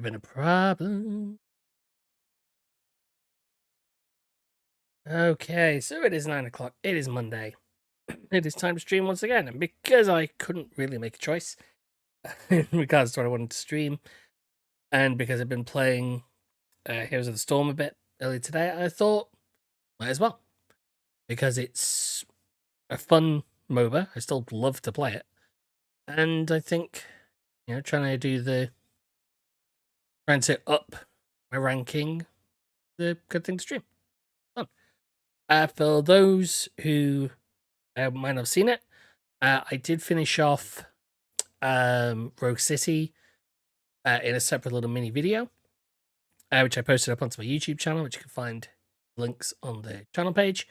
Been a problem. Okay, so it is 9 o'clock. It is Monday. It is time to stream once again. And because I couldn't really make a choice in regards to what I wanted to stream, and because I've been playing Heroes of the Storm a bit earlier today, I thought, might as well. Because it's a fun MOBA. I still love to play it. And I think, trying to up my ranking, the good thing to stream. Fun. For those who might not have seen it, I did finish off Rogue City in a separate little mini video, which I posted up onto my YouTube channel, which you can find links on the channel page,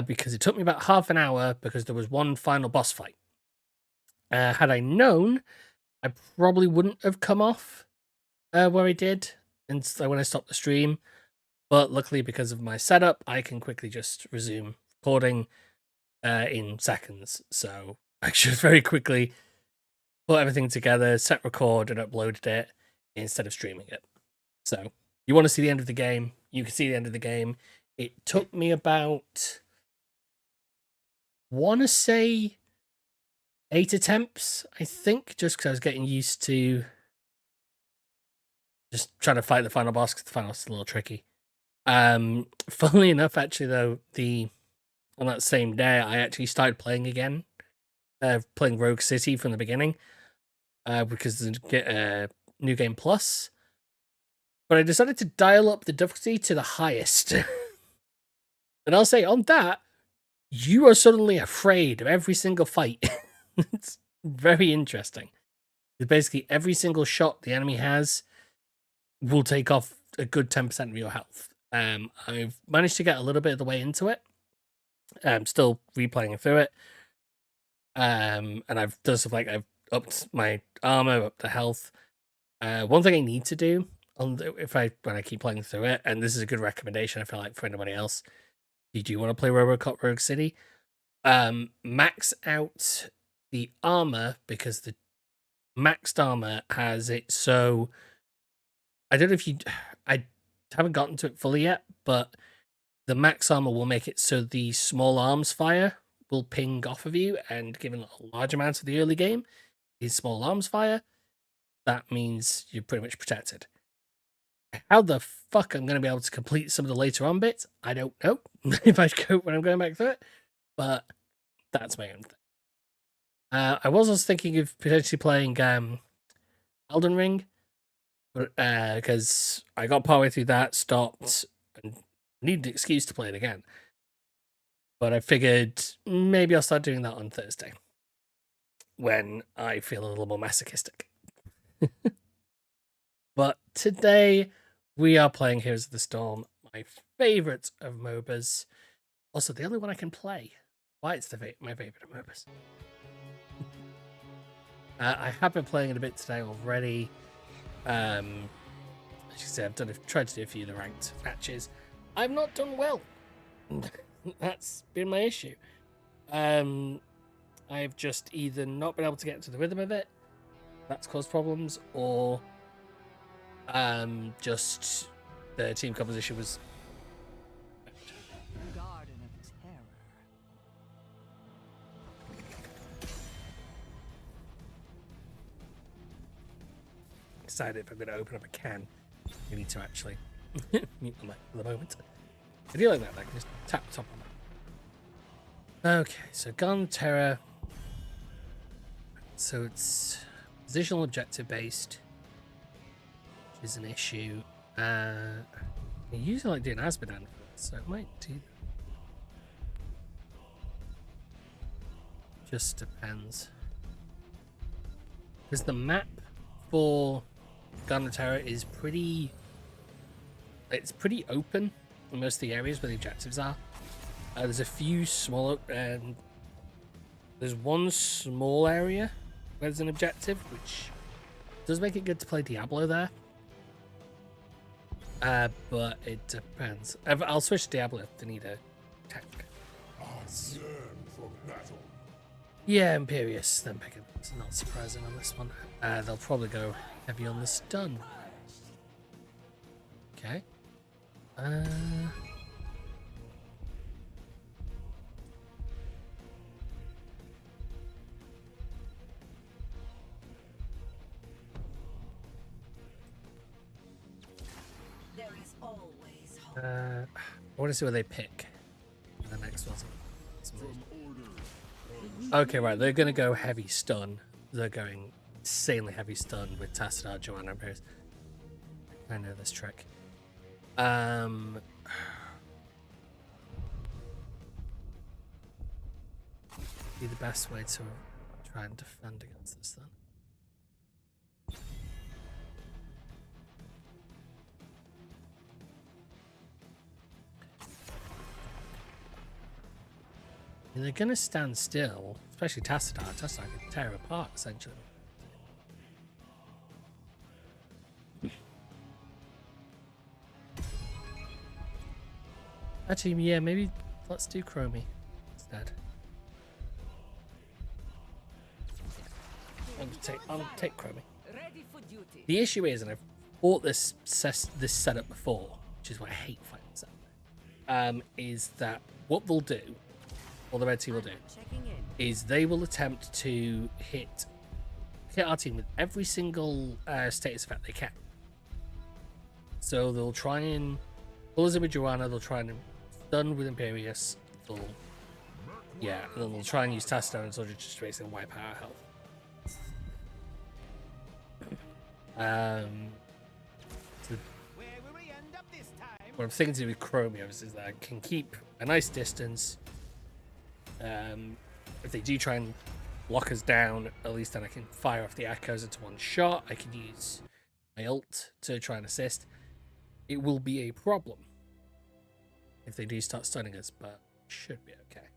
because it took me about half an hour because there was one final boss fight. Had I known, I probably wouldn't have come off where I did and when I stopped the stream. But luckily, because of my setup, I can quickly just resume recording in seconds. So I should very quickly put everything together, set record, and uploaded it instead of streaming it. So you want to see the end of the game, you can see the end of the game. It took me about, want to say, 8 attempts, I think, just because I was getting used to just trying to fight the final boss, because the final boss is a little tricky. Funnily enough, actually, though, on that same day, I actually started playing again, playing Rogue City from the beginning, because the New Game Plus. But I decided to dial up the difficulty to the highest. And I'll say, on that, you are suddenly afraid of every single fight. It's very interesting. Basically, every single shot the enemy has will take off a good 10% of your health. I've managed to get a little bit of the way into it. I'm still replaying through it. And I've done stuff like I've upped my armor, upped the health. One thing I need to do when I keep playing through it, and this is a good recommendation I feel like for anybody else, you do want to play RoboCop Rogue City, max out the armor, because the maxed armor has it so, I don't know if I haven't gotten to it fully yet, but the max armor will make it so the small arms fire will ping off of you, and given a large amount of the early game is small arms fire, that means you're pretty much protected. How the fuck I'm going to be able to complete some of the later on bits, I don't know if I go when I'm going back through it, but that's my own thing. I was also thinking of potentially playing Elden Ring, because I got partway through that, stopped, and needed an excuse to play it again. But I figured maybe I'll start doing that on Thursday, when I feel a little more masochistic. But today, we are playing Heroes of the Storm, my favourite of MOBAs. Also, the only one I can play. Why it's my favourite of MOBAs. I have been playing it a bit today already. As you say, I've tried to do a few of the ranked matches. I've not done well. That's been my issue. I've just either not been able to get into the rhythm of it, that's caused problems, or just the team composition was Garden of Terror. decided if I'm going to open up a can, we need to actually mute the mic for the moment. I do like that. I can just tap the top on that. Okay, so Garden of Terror. So it's positional objective based, which is an issue. I usually like doing Asmodan for this, so it might do. Just depends. Because the map for Garden of Terror is pretty pretty open in most of the areas where the objectives are. There's a few smaller, there's one small area where there's an objective, which does make it good to play Diablo there. But it depends. I'll switch to Diablo if they need a tank. Yeah, Imperious, then pick it. It's not surprising on this one. They'll probably go heavy on the stun. Okay. There is always hope. I want to see what they pick. The next one's. Okay, right. They're going to go heavy stun. They're going insanely heavy stun with Tassadar, Joanna, and Paris. I know this trick. Be the best way to try and defend against this then. And they're gonna stand still, especially Tassadar. Tassadar can tear her apart essentially. Actually, yeah, maybe let's do Chromie instead. I'll take Chromie. Ready for duty. The issue is, and I've bought this setup before, which is why I hate fighting setup, is that what they'll do, or the red team will do, is they will attempt to hit our team with every single status effect they can. So they'll try and pull us in with Joanna, they'll try and stun with Imperius, and then they'll try and use Tassadar and Soldier just to basically wipe out our health. So what I'm thinking to do with Chromios is that I can keep a nice distance. If they do try and lock us down, at least then I can fire off the echoes into one shot. I can use my ult to try and assist. It will be a problem if they do start stunning us, but it should be okay.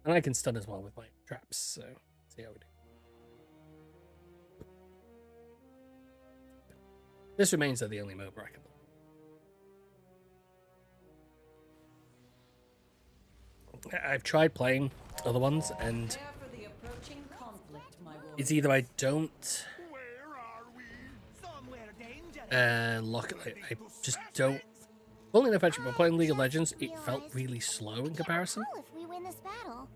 And I can stun as well with my traps, so see how we do. This remains the only MOBA I can play. I've tried playing other ones, and it's either I don't lock it. I just don't. Funnily enough, actually, when playing League of Legends, it felt really slow in comparison. If we win this battle.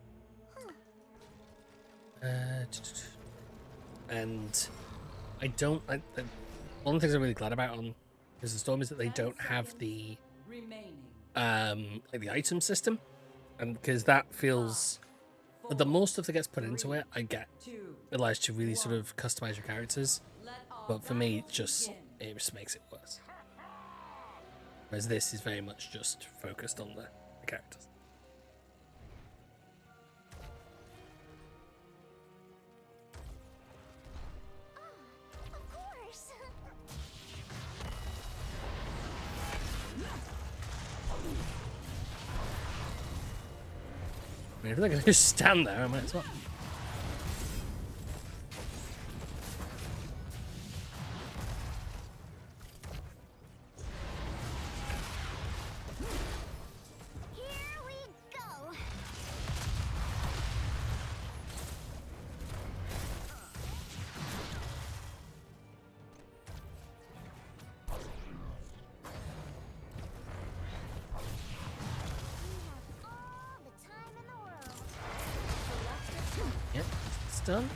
And I don't. One of the things I'm really glad about on Prison Storm is that they don't have the like the item system, and because that feels the more stuff that gets put into it, it allows you to really sort of customize your characters. But for me, it just makes it worse. Whereas this is very much just focused on the characters. Of course. I mean, if they're going to just stand there, I might as well. Here we go. All the time in the world. Yep, it's done.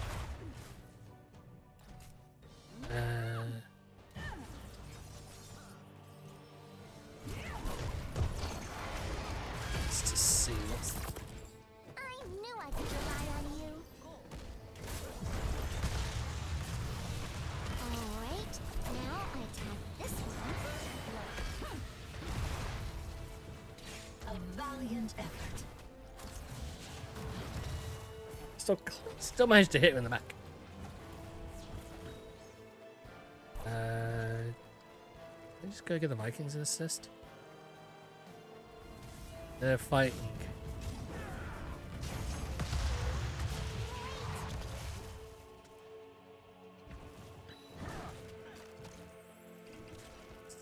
Let's just see what's. I knew I could rely on you. Alright, now I attack this one. A valiant effort. Still managed to hit him in the back. I just go get the Vikings an assist. They're fighting.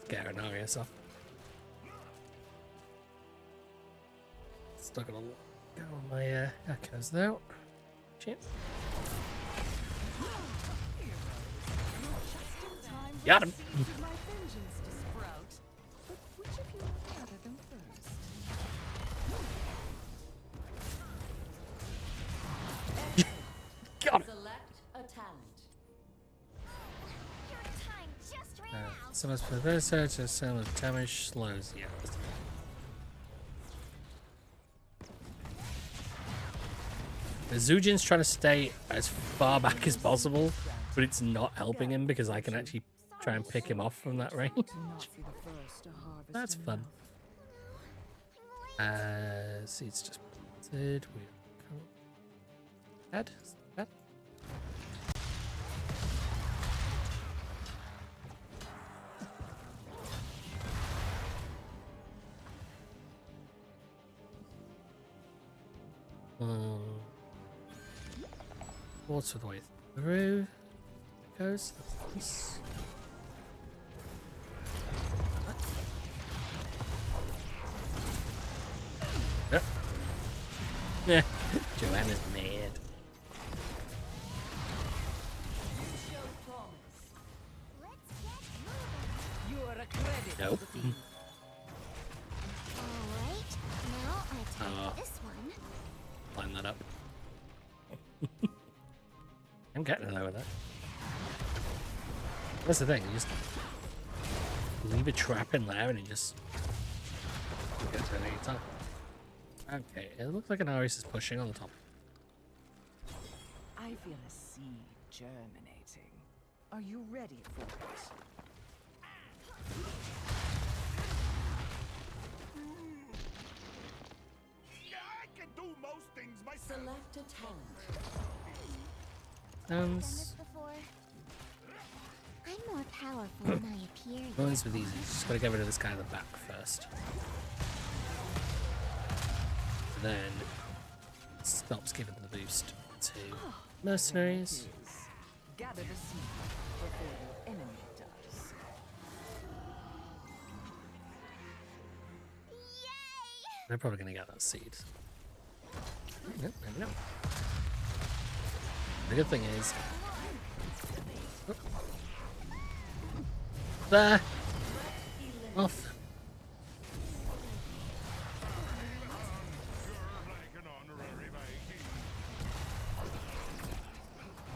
Get an Arius off. Still gonna go on my echoes though. Shit. Got him. So much for this search and some of damage slows. Yeah. The Zujin's trying to stay as far back as possible, but it's not helping him because I can actually try and pick him off from that range. That's fun. Seeds just planted. We head. Head. Water the way through. It goes. Nice. Yep. Yeah. Joanna's mad. You are a credit. Nope. Alright, now I attack this one. Climb that up. I'm getting there with that. That's the thing, you just leave a trap in there and it just gets it any time. Okay, it looks like an Aris is pushing on the top. I feel a seed germinating. Are you ready for it? I can do most things myself. Select a talent. Done Sounds this before. I'm more powerful than I appear. runs with easy. Just gotta get rid of this guy in the back first. Then stops giving the boost to mercenaries. Gather the seed before your enemy does. Yay! They're probably gonna get that seed. Nope, maybe not. The good thing is, there, off. Like an honorary Viking.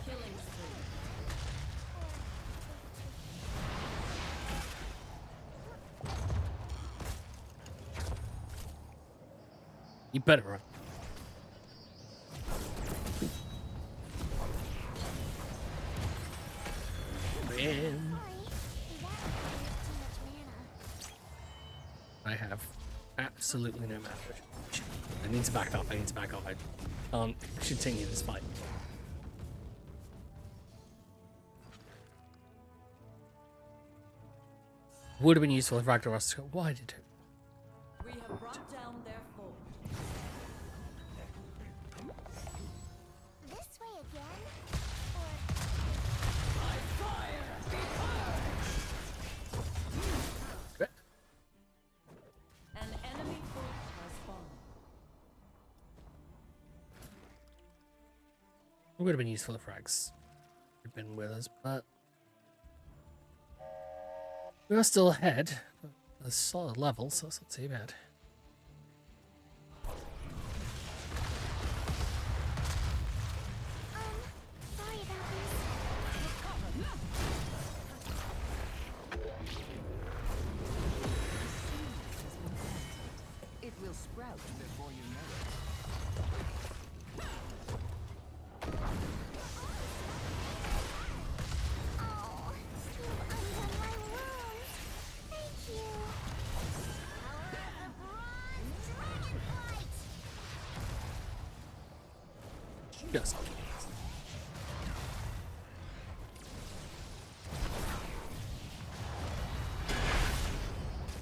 Killing spree. You better run. Man, Sorry, that used too much mana. I have absolutely no mana. I need to back off. I need to back off. I can't continue this fight. Would have been useful if Ragnaros got why did it? We have brought down their fort. This way again? An enemy fort has fallen. It would have been useful if Rags had been with us, but we are still ahead. A solid level, so it's not too bad. Sorry about this. It will sprout before you know it. Oh, you've undone my wounds. Thank you. Power of the bronze dragonflight. Just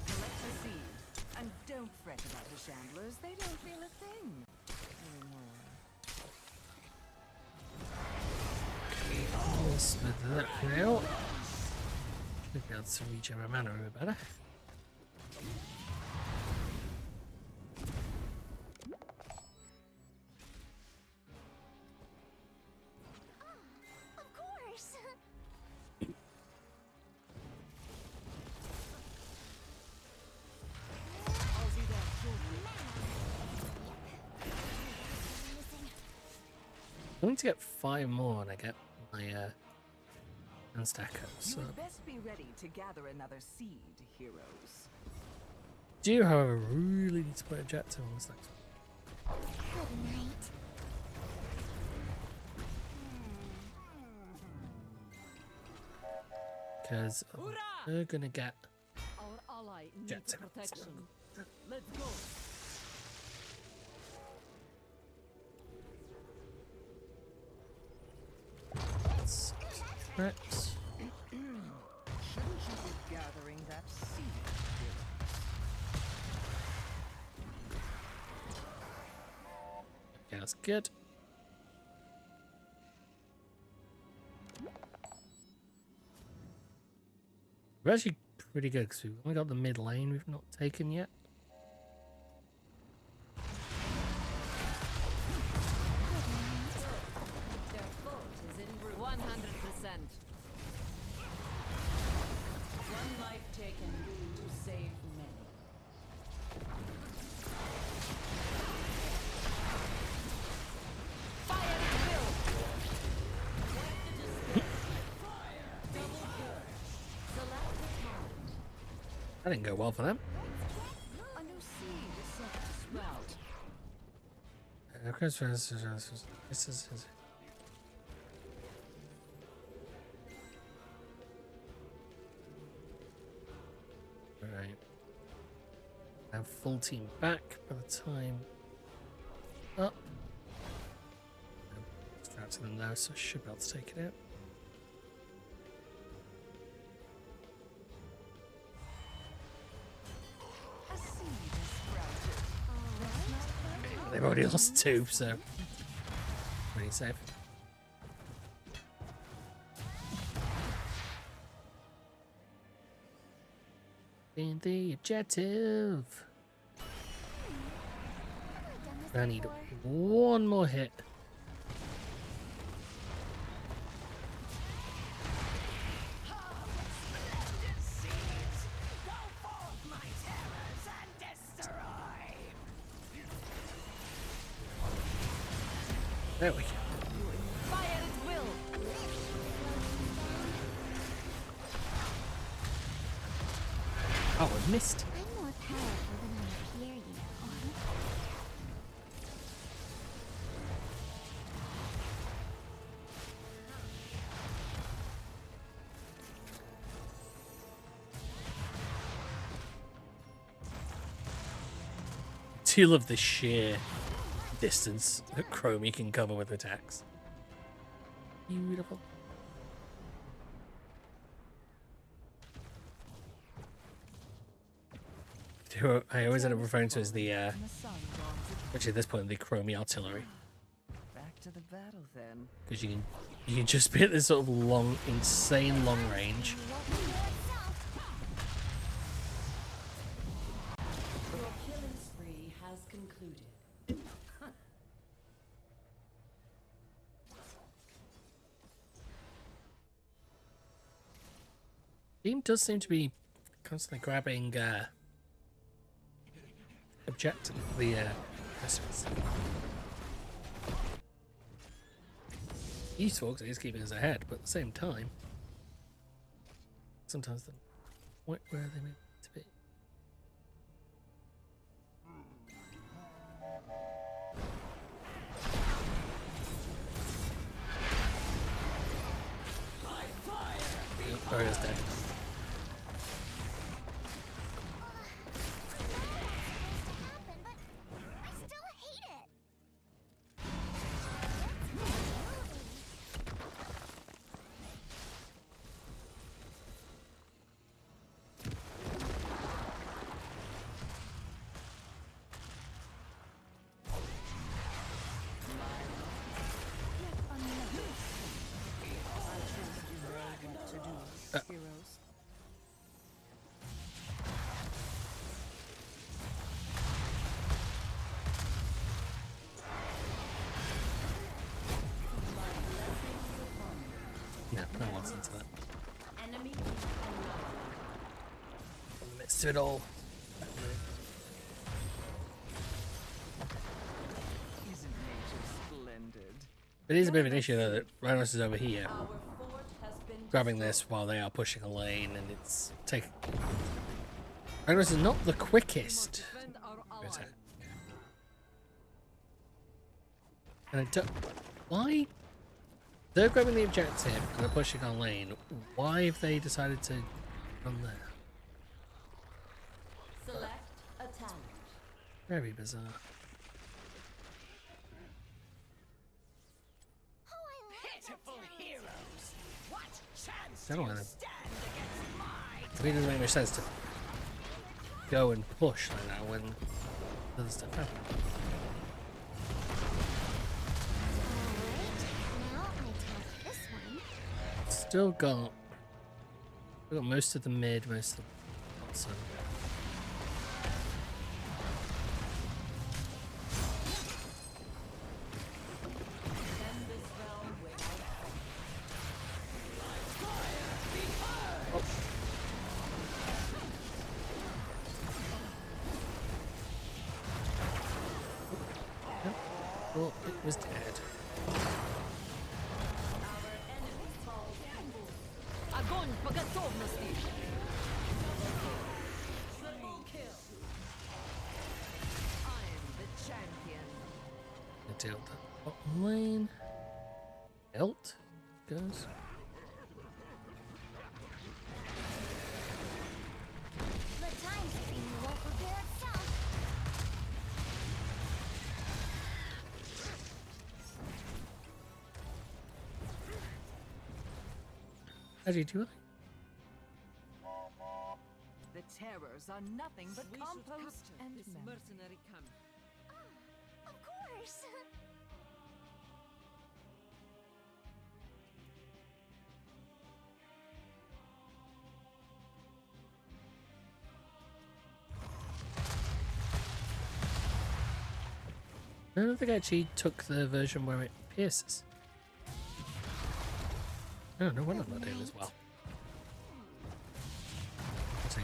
Collect the seed. And don't fret about the shamblers. They don't feel a thing anymore. almost with that now. Should be able to regenerate mana a bit better. Of course. I'll see that shortly. Missing. I need to get 5 more and I get my and stack up. So You'd best be ready to gather another seed, heroes. do, however, really need to put objective on this next one. Good night. Because they're gonna get Our ally needs Jets. protection. Let's go. threats. Shouldn't you be gathering that seed? Okay, that's good. We're actually pretty good because we've only got the mid lane we've not taken yet. Their fort is in 100%. One life taken to save many. Fire at will. Double kill. Select the target. That didn't go well for them. A new seed is set to sprout. This is Alright. Have full team back by the time up. Distracted them now, so I should be able to take it out. A seed is sprouted. They've already lost two, so pretty safe. In the objective. I need one more hit. There we go. Fire at will. Oh, I missed. I'm more powerful than I appear, you know. Do love the sheer distance that Chromie can cover with attacks. Beautiful. Who I always end up referring to as the, The sun dawns actually at this point, the Chromie artillery. back to the battle then. Because you can just be at this sort of long, insane long range. Your killing spree has concluded. Team does seem to be constantly grabbing objective the recipes. Useful because he's keeping us ahead, but at the same time, sometimes the point where they meant to be. Barrier's dead. Happen, but I still hate it. Heroes. No, no one's into that. Enemy In the midst of it all. Isn't nature splendid? It is a bit of an issue though that Rhinos is over here. Our fort has been grabbing this while they are pushing a lane, and it's taking. Progress is not the quickest. Defend our ally. Attack. And I don't. Why? They're grabbing the objective and they're pushing our lane. Why have they decided to run there? Select a talent. Very bizarre. Oh, I love Pitiful heroes! What chance I do don't you wanna- stand against my I mean, it doesn't make much sense to go and push like that when other stuff happens. Alright, now I tap this one. Still got most of the mid, most of the bottom. Defend this realm without Well, it was dead. Огонь по готовности. Triple kill. I'm the champion. I dealt that bottom lane. Elt goes. The time screen won't repair itself. How do you do it? The terrors are nothing but compost and this mercenary camp. Of course. I don't think I actually took the version where it pierces. Oh, no wonder I'm not doing as well. Let's see.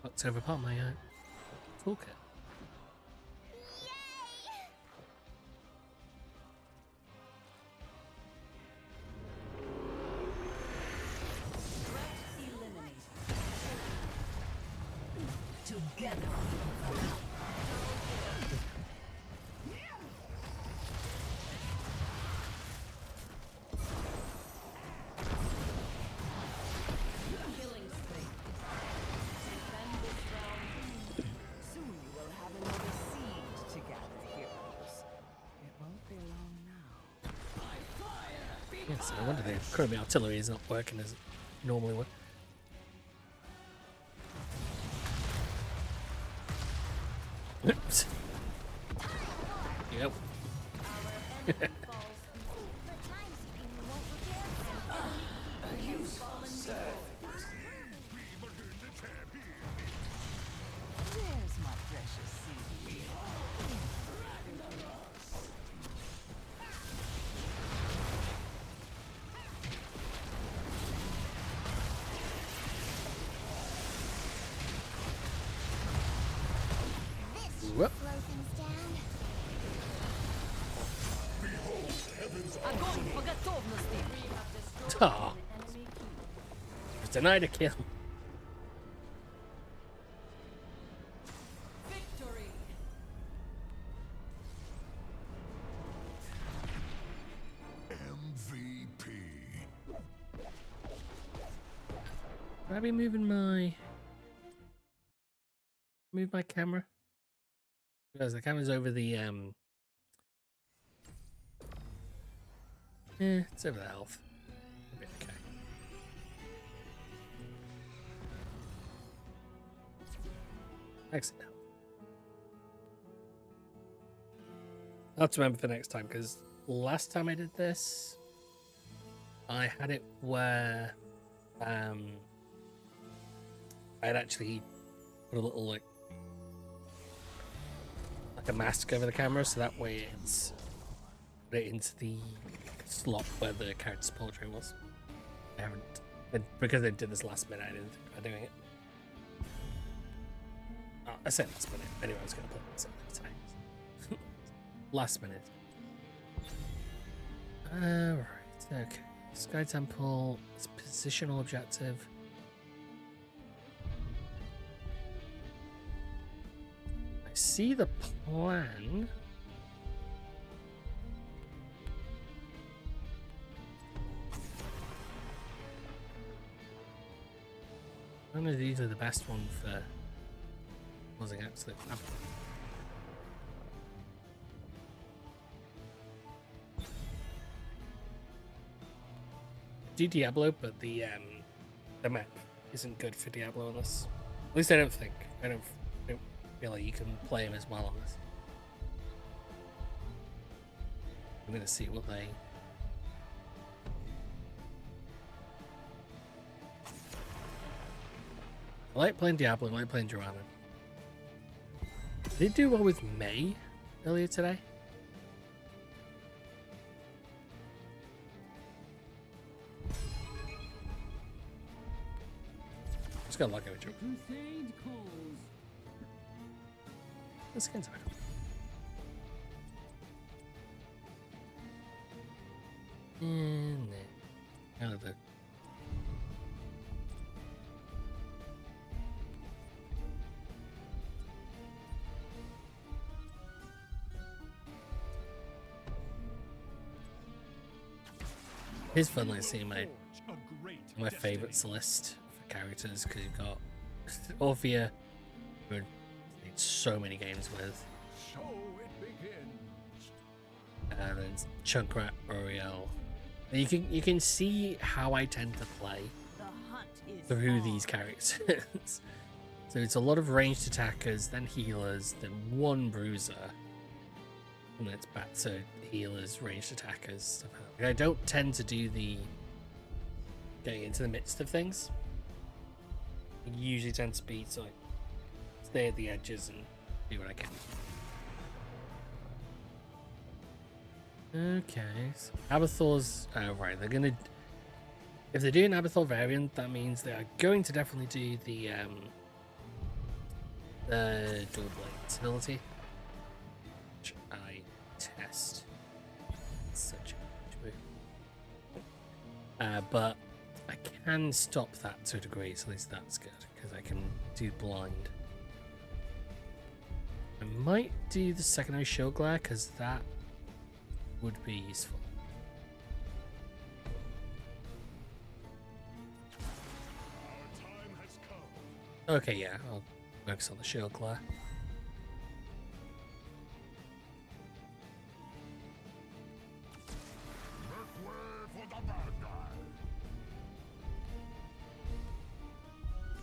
What's over part of my toolkit? Yay! Together. Killing spree. Defend this realm. Soon you will have another seed to gather, heroes. It won't be long now. Yes, I wonder the Kirby artillery is not working as it normally would. Oops. Yep. The time screen won't repair itself. There's my precious seed. This should Whoop. slow things down. Огонь по готовности. Ah, was denied a kill. Victory. MVP. Should I be moving my camera? Because the camera's over the yeah, it's over the health. It'll be okay. Excellent. I'll have to remember for next time because last time I did this, I had it where I'd actually put a little like a mask over the camera, so that way it's put it into the slot where the character's poetry was. I haven't, because they did this last minute. I didn't think about doing it. Oh, I said last minute. Anyway, I was going to put it next time. Last minute. Alright, okay. Sky Temple, it's positional objective. I see the plan. None of these are the best one for causing absolute havoc. Do Diablo, but the map isn't good for Diablo on this. At least I don't think. I don't feel like you can play him as well on this. I'm gonna see what they. I like playing Diablo. I like playing Joanna. Did do well with May earlier today. Just got lucky with you. Crusade calls. Let's get into it. And out of the. It's fun like seeing my favorites list for characters because you've got Orphea, who I played so many games with, So it begins. and then Chunkrat, Oriel. And you can see how I tend to play The hunt is through on. these characters. So it's a lot of ranged attackers, then healers, then one bruiser, and then it's back to healers, ranged attackers, stuff like that. I don't tend to do the getting into the midst of things. I usually tend to be so like stay at the edges and do what I can. Okay, so Abathor's right, they're gonna if they're doing Abathor variant, that means they are going to definitely do the dual blade ability, which I test. Such a but I can stop that to a degree, so at least that's good because I can do blind. I might do the secondary shield glare because that would be useful. Our time has come. Okay, yeah, I'll focus on the shield glare. Make way for the bad guy.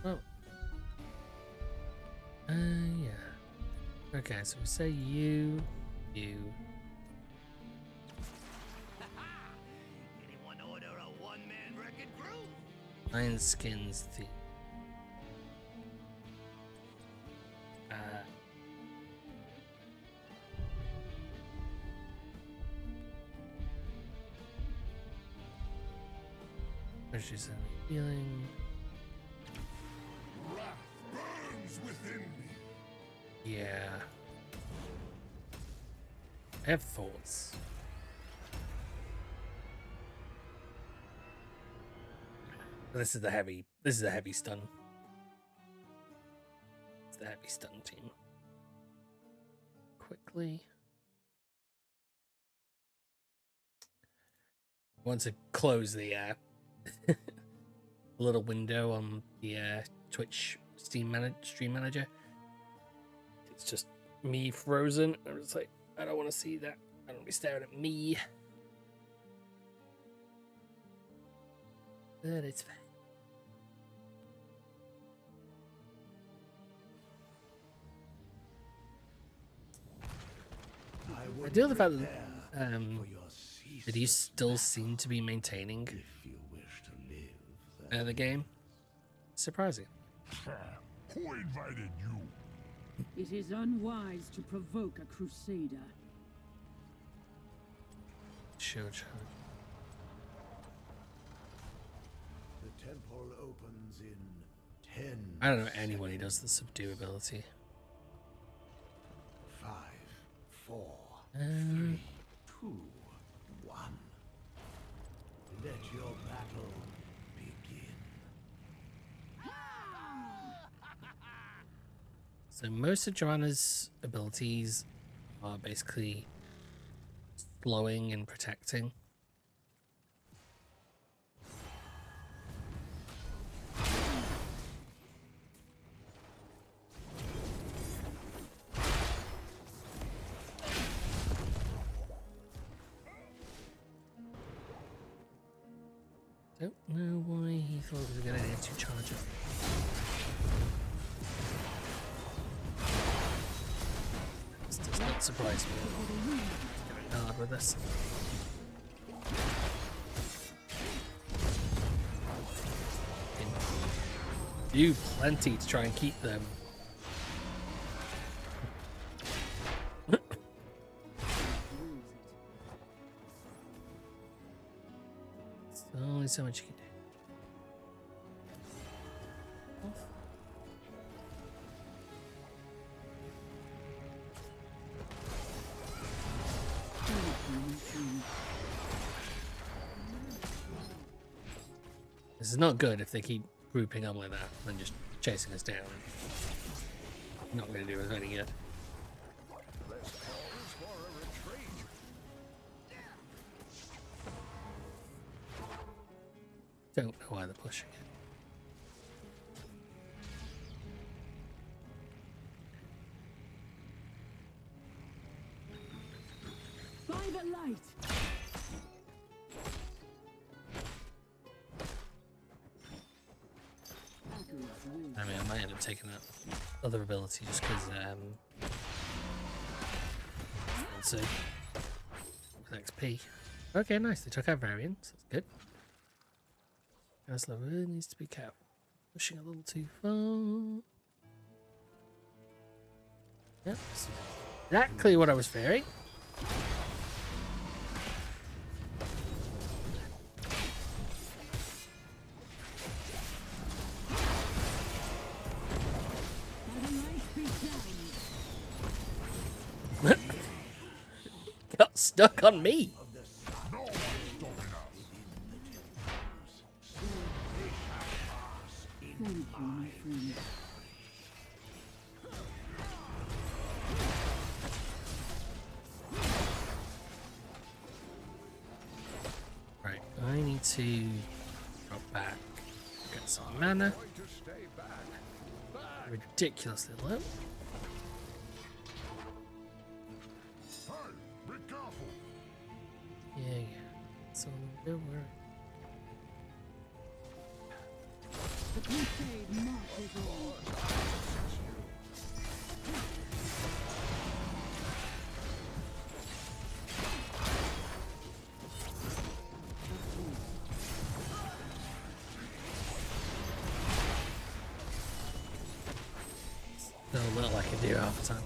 Oh. Yeah. Okay, so we say you. Anyone order a one-man wrecking crew? Iron Skins the. Pushes and healing. Wrath burns within me. Yeah. I have thoughts. This is a heavy stun. It's the heavy stun team. Quickly. Want to close the little window on the Twitch stream manager. It's just me frozen. I'm just like, I don't want to see that. I don't want to be staring at me. But it's fine. I do love the fact that you still seem to be maintaining If you wish to live, the game. Surprising. who invited you? It is unwise to provoke a crusader. Shield charge. The temple opens in 10. I don't know anyone who does the subdue ability. 5, 4, 3, 2, 1. Let your So most of Joanna's abilities are basically slowing and protecting. Don't know why he thought it was a good idea to charge it. This does not surprise me. Going hard with this. Do plenty to try and keep them. There's only so much you can do. This is not good if they keep grouping up like that and just chasing us down. Not going to do us any good. This calls for a retreat. Don't know why they're pushing it. By the light! I mean, I might end up taking that other ability just because, let's see. With XP. Okay, nice. They took out variants. That's good. Gaslow really needs to be careful. Pushing a little too far. Yep. Exactly what I was fearing. Got stuck on me. No one's stopping us. Thank you, my friend. Right, I need to drop back, get some mana. Going to stay back. Ridiculously low. Hey, be careful. Yeah. So don't worry. The crusade marches on. Still little I can do half the time.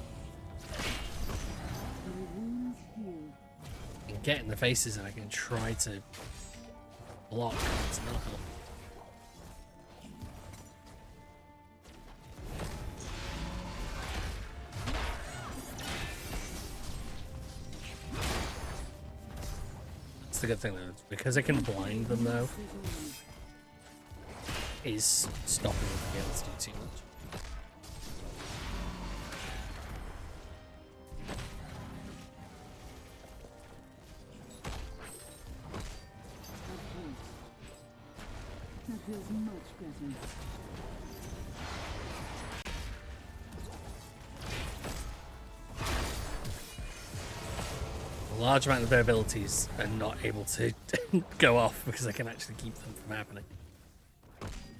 Your wounds heal. I can get in the faces and I can try to block. It's not helpful. That's the good thing though, because I can blind them though, is stopping them from being able to do too much. That feels much better. A large amount of their abilities are not able to go off because I can actually keep them from happening.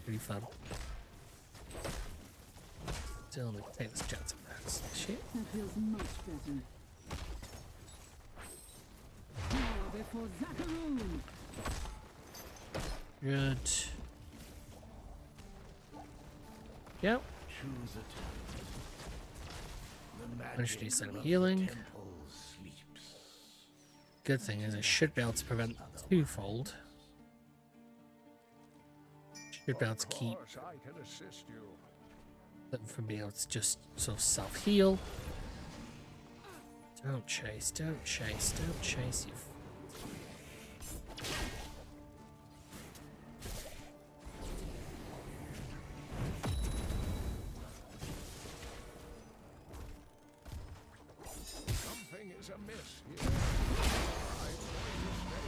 Pretty fun. Still need to take this jet to max. Shit. That feels much better. Power before Zakaroon! Good. Yep. Choose a temple. The Managed to do magic some of the healing. temple sleeps. Good thing is I should be able to prevent twofold. Should be able to keep Of course, I can assist you. them from being able to just sort of self-heal. Don't chase, don't chase, don't chase, you. here. I'm going to stay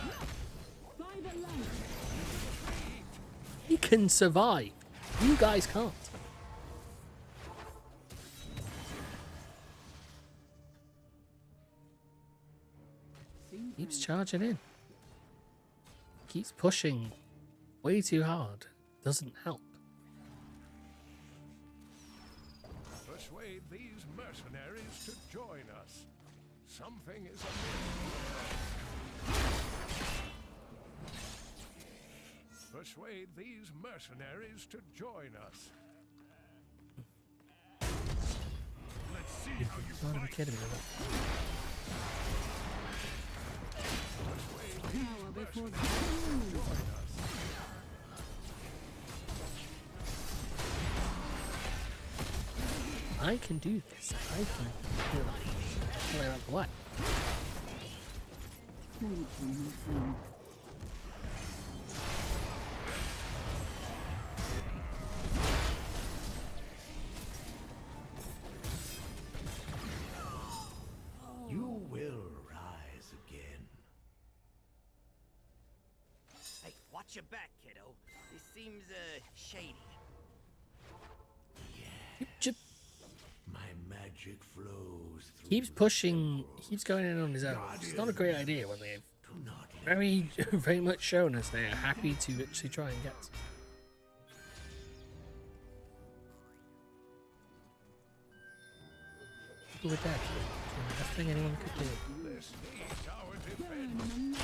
back. By the light! He can survive. You guys can't. Keeps charging in. Keeps pushing way too hard. Doesn't help. Persuade these mercenaries to join us. Something is amiss. Persuade these mercenaries to join us. Let's see how you Gotta be fight. kidding me with Persuade these Power before mercenaries to the join us. that. I can do this. I can do that. Clear out the way. Thank you, my friend. You will rise again. Hey, watch your back, kiddo. This seems, shady. Just My magic flows through keeps the pushing. temples. Keeps going in on his own. It's not a great idea when they've Do not let very, very much shown us they are happy to actually try and get. People were dead. Nothing anyone could do. This needs our defense. Burn them.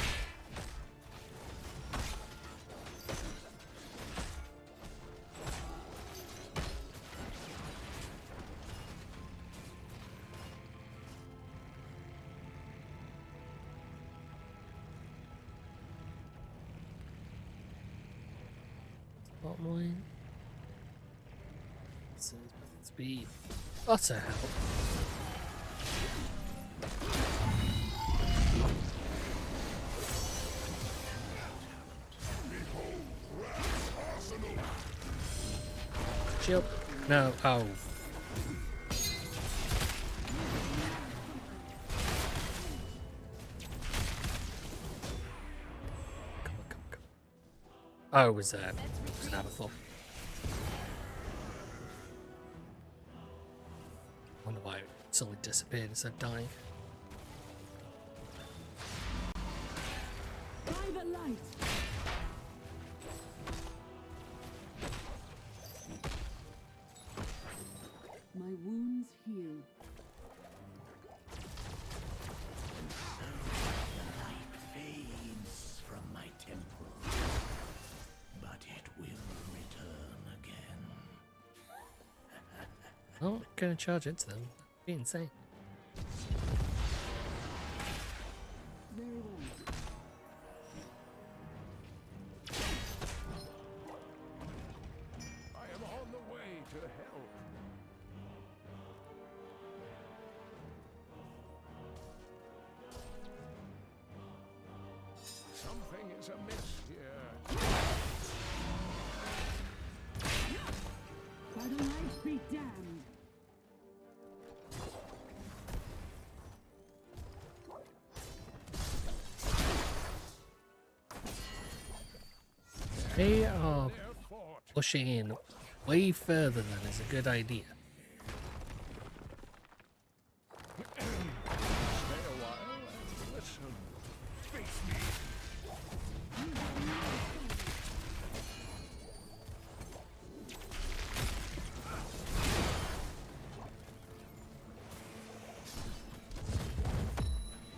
Bottom line. So, speed. Utter help. Shield. No. Oh. Come on, come on, come on. Oh, it was an Abathor. Wonder why it suddenly disappeared instead of dying. By the light! My wounds heal. light fades from my temple, but it will return again. I'm not gonna charge into them. That'd be insane. Very well. I am on the way to help. Something is amiss here. By the light be damned! They are Their fort. pushing in way further than is a good idea. Stay a while and listen. Face me.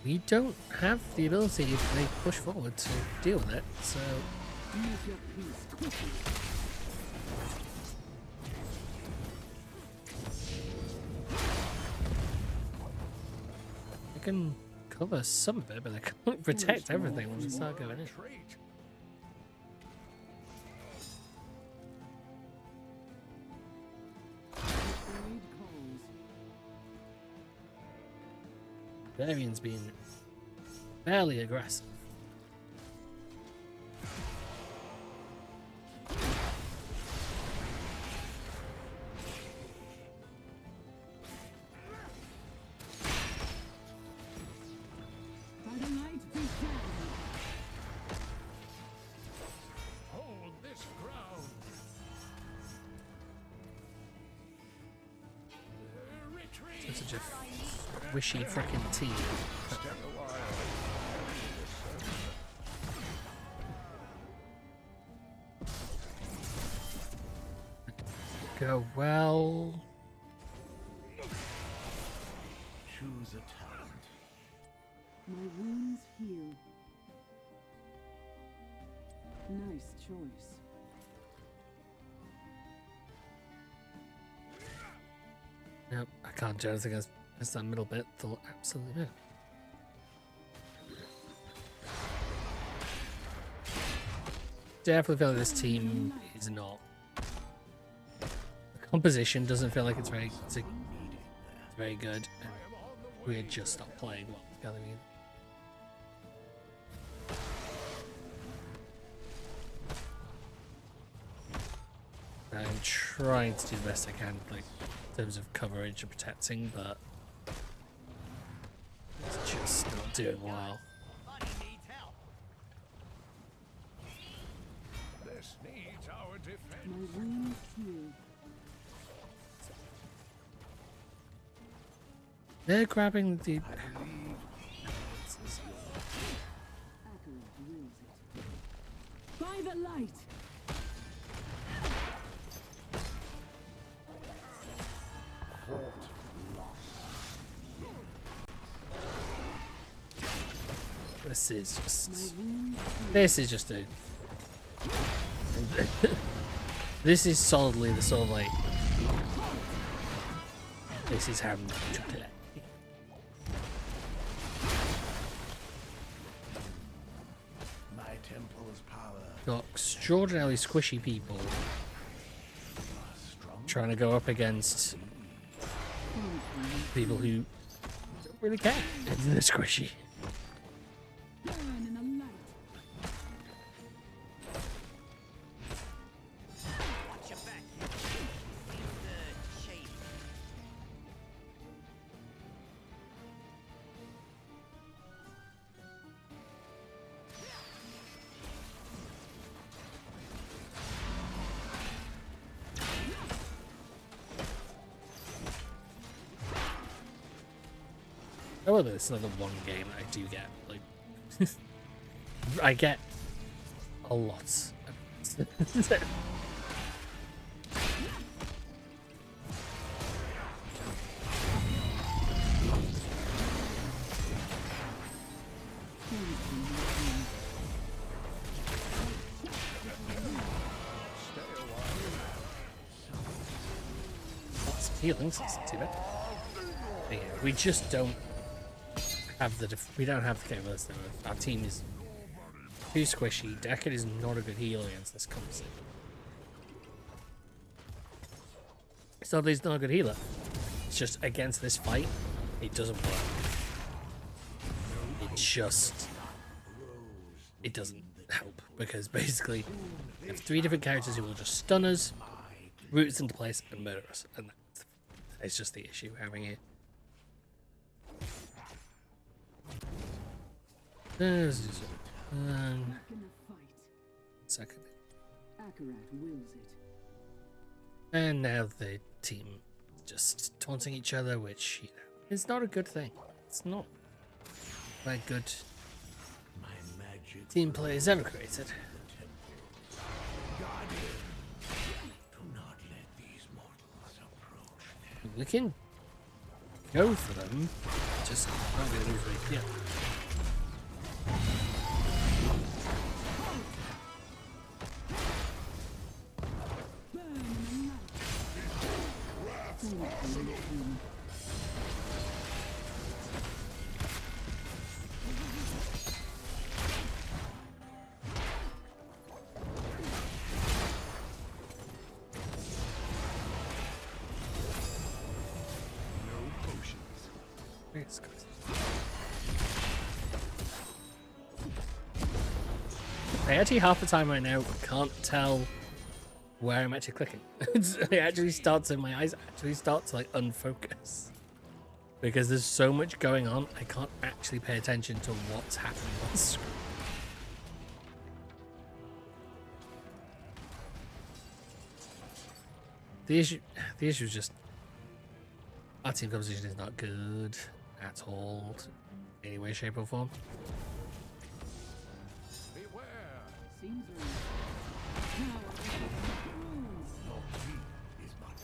We don't have the ability if they push forward to deal with it, so Make your peace quickly. they can cover some of it, but they can't protect everything when they start going in. Retreat. Blade calls. Varian's been fairly aggressive. It's such a wishy frickin' team. Go well. Choose a talent. My wounds heal. Nice choice. Nope, I can't do anything against that middle bit. Absolutely no. Definitely feel like this team is not. The composition doesn't feel like it's very good. And we're just not playing well together either. I'm trying to do the best I can, like in terms of coverage and protecting, but it's just not doing well. Buddy needs help. This needs our defense. My wounds heal. They're grabbing the. Accurate wills it. By the light! This is just. My wounds heal. This is just a. This is solidly the sort of like. This is how to play. My temple's power. Got extraordinarily squishy people trying to go up against people who don't really care. They're squishy. Burn in the light. Watch your back, kiddo. Seems shady. Oh, well, it's another one game that I do get. Like, I get a lot. Lots of healings. That's not too bad. But yeah, we just don't have the we don't have the capability. Our team is too squishy. Deckard is not a good healer against this composite. So he's not a good healer. It's just against this fight, it doesn't work. It doesn't help because basically we have 3 different characters who will just stun us, root us into place, and murder us, and that's just the issue we're having here. Back in the fight. Second. Akarat wills it. And now the team just taunting each other, which, you know, is not a good thing. It's not a good My magic. team players ever created. Do not let these mortals approach them. We can go for them, just not really lose weight. Yeah. Burn in the light. Yes, guys. I actually half the time right now can't tell where I'm actually clicking. It actually starts in my eyes actually start to like unfocus because there's so much going on. I can't actually pay attention to what's happening on the screen. The issue is just Our team composition is not good at all, in any way, shape, or form. Beware. Seems right. Now I shall prove. Your key is not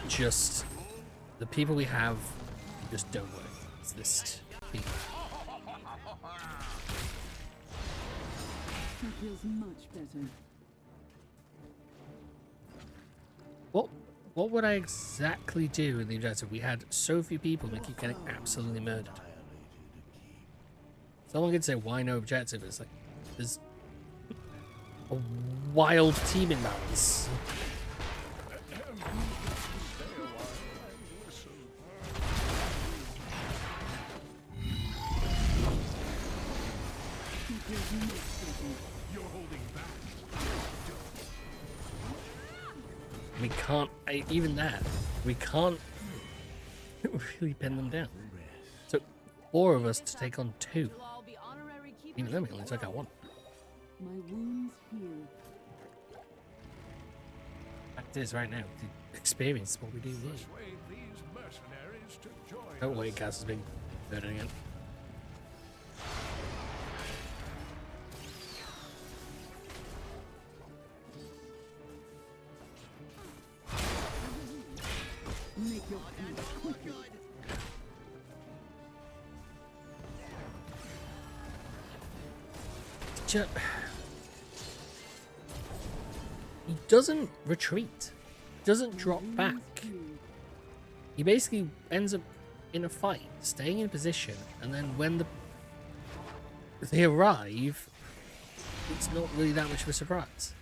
reach. Just the people we have just don't work. It's this people. That feels much better. What would I exactly do in the objective? We had so few people, we keep getting absolutely murdered. Someone could say, why no objective? It's like, there's a wild team imbalance. That feels much better. You're holding back. We can't, even that, we can't really pin them down. So 4 of us to take on 2. You'll all be honorary keepers Even then, we of only the took out 1. My wounds heal. Fact is, right now, the experience is what we do need. Persuade these mercenaries to join Oh us. wait, gas has been burning again. Make your peace quickly. He doesn't retreat. Doesn't drop back. Heal. He basically ends up in a fight, staying in position, and then when they arrive, it's not really that much of a surprise.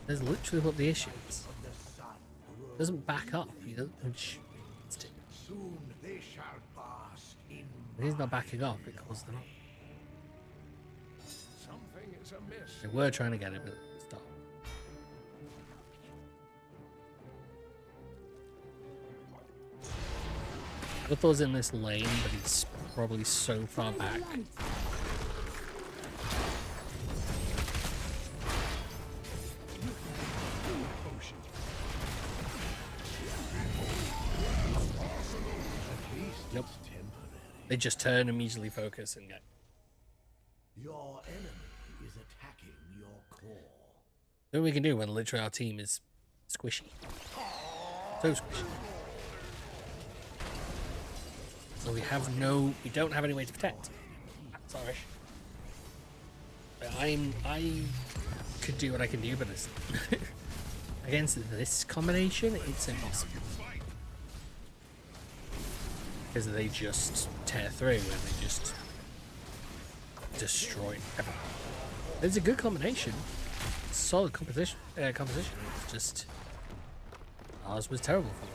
That's literally what the issue is. He doesn't back up. He doesn't. Soon they shall pass in. When he's not backing up, it causes them up. Something is amiss. They were trying to get it, but stop. Luthor's in this lane, but he's probably so far back. Right. Potion. Nope. They just turn, immediately focus, and get. Your enemy is attacking your core. Nothing we can do when literally our team is squishy. So squishy. So we don't have any way to protect. Sorry. I could do what I can do, but it's against this combination, it's impossible. Because they just tear through and they just destroy everything. It's a good combination. Solid composition. It's just ours was terrible for it.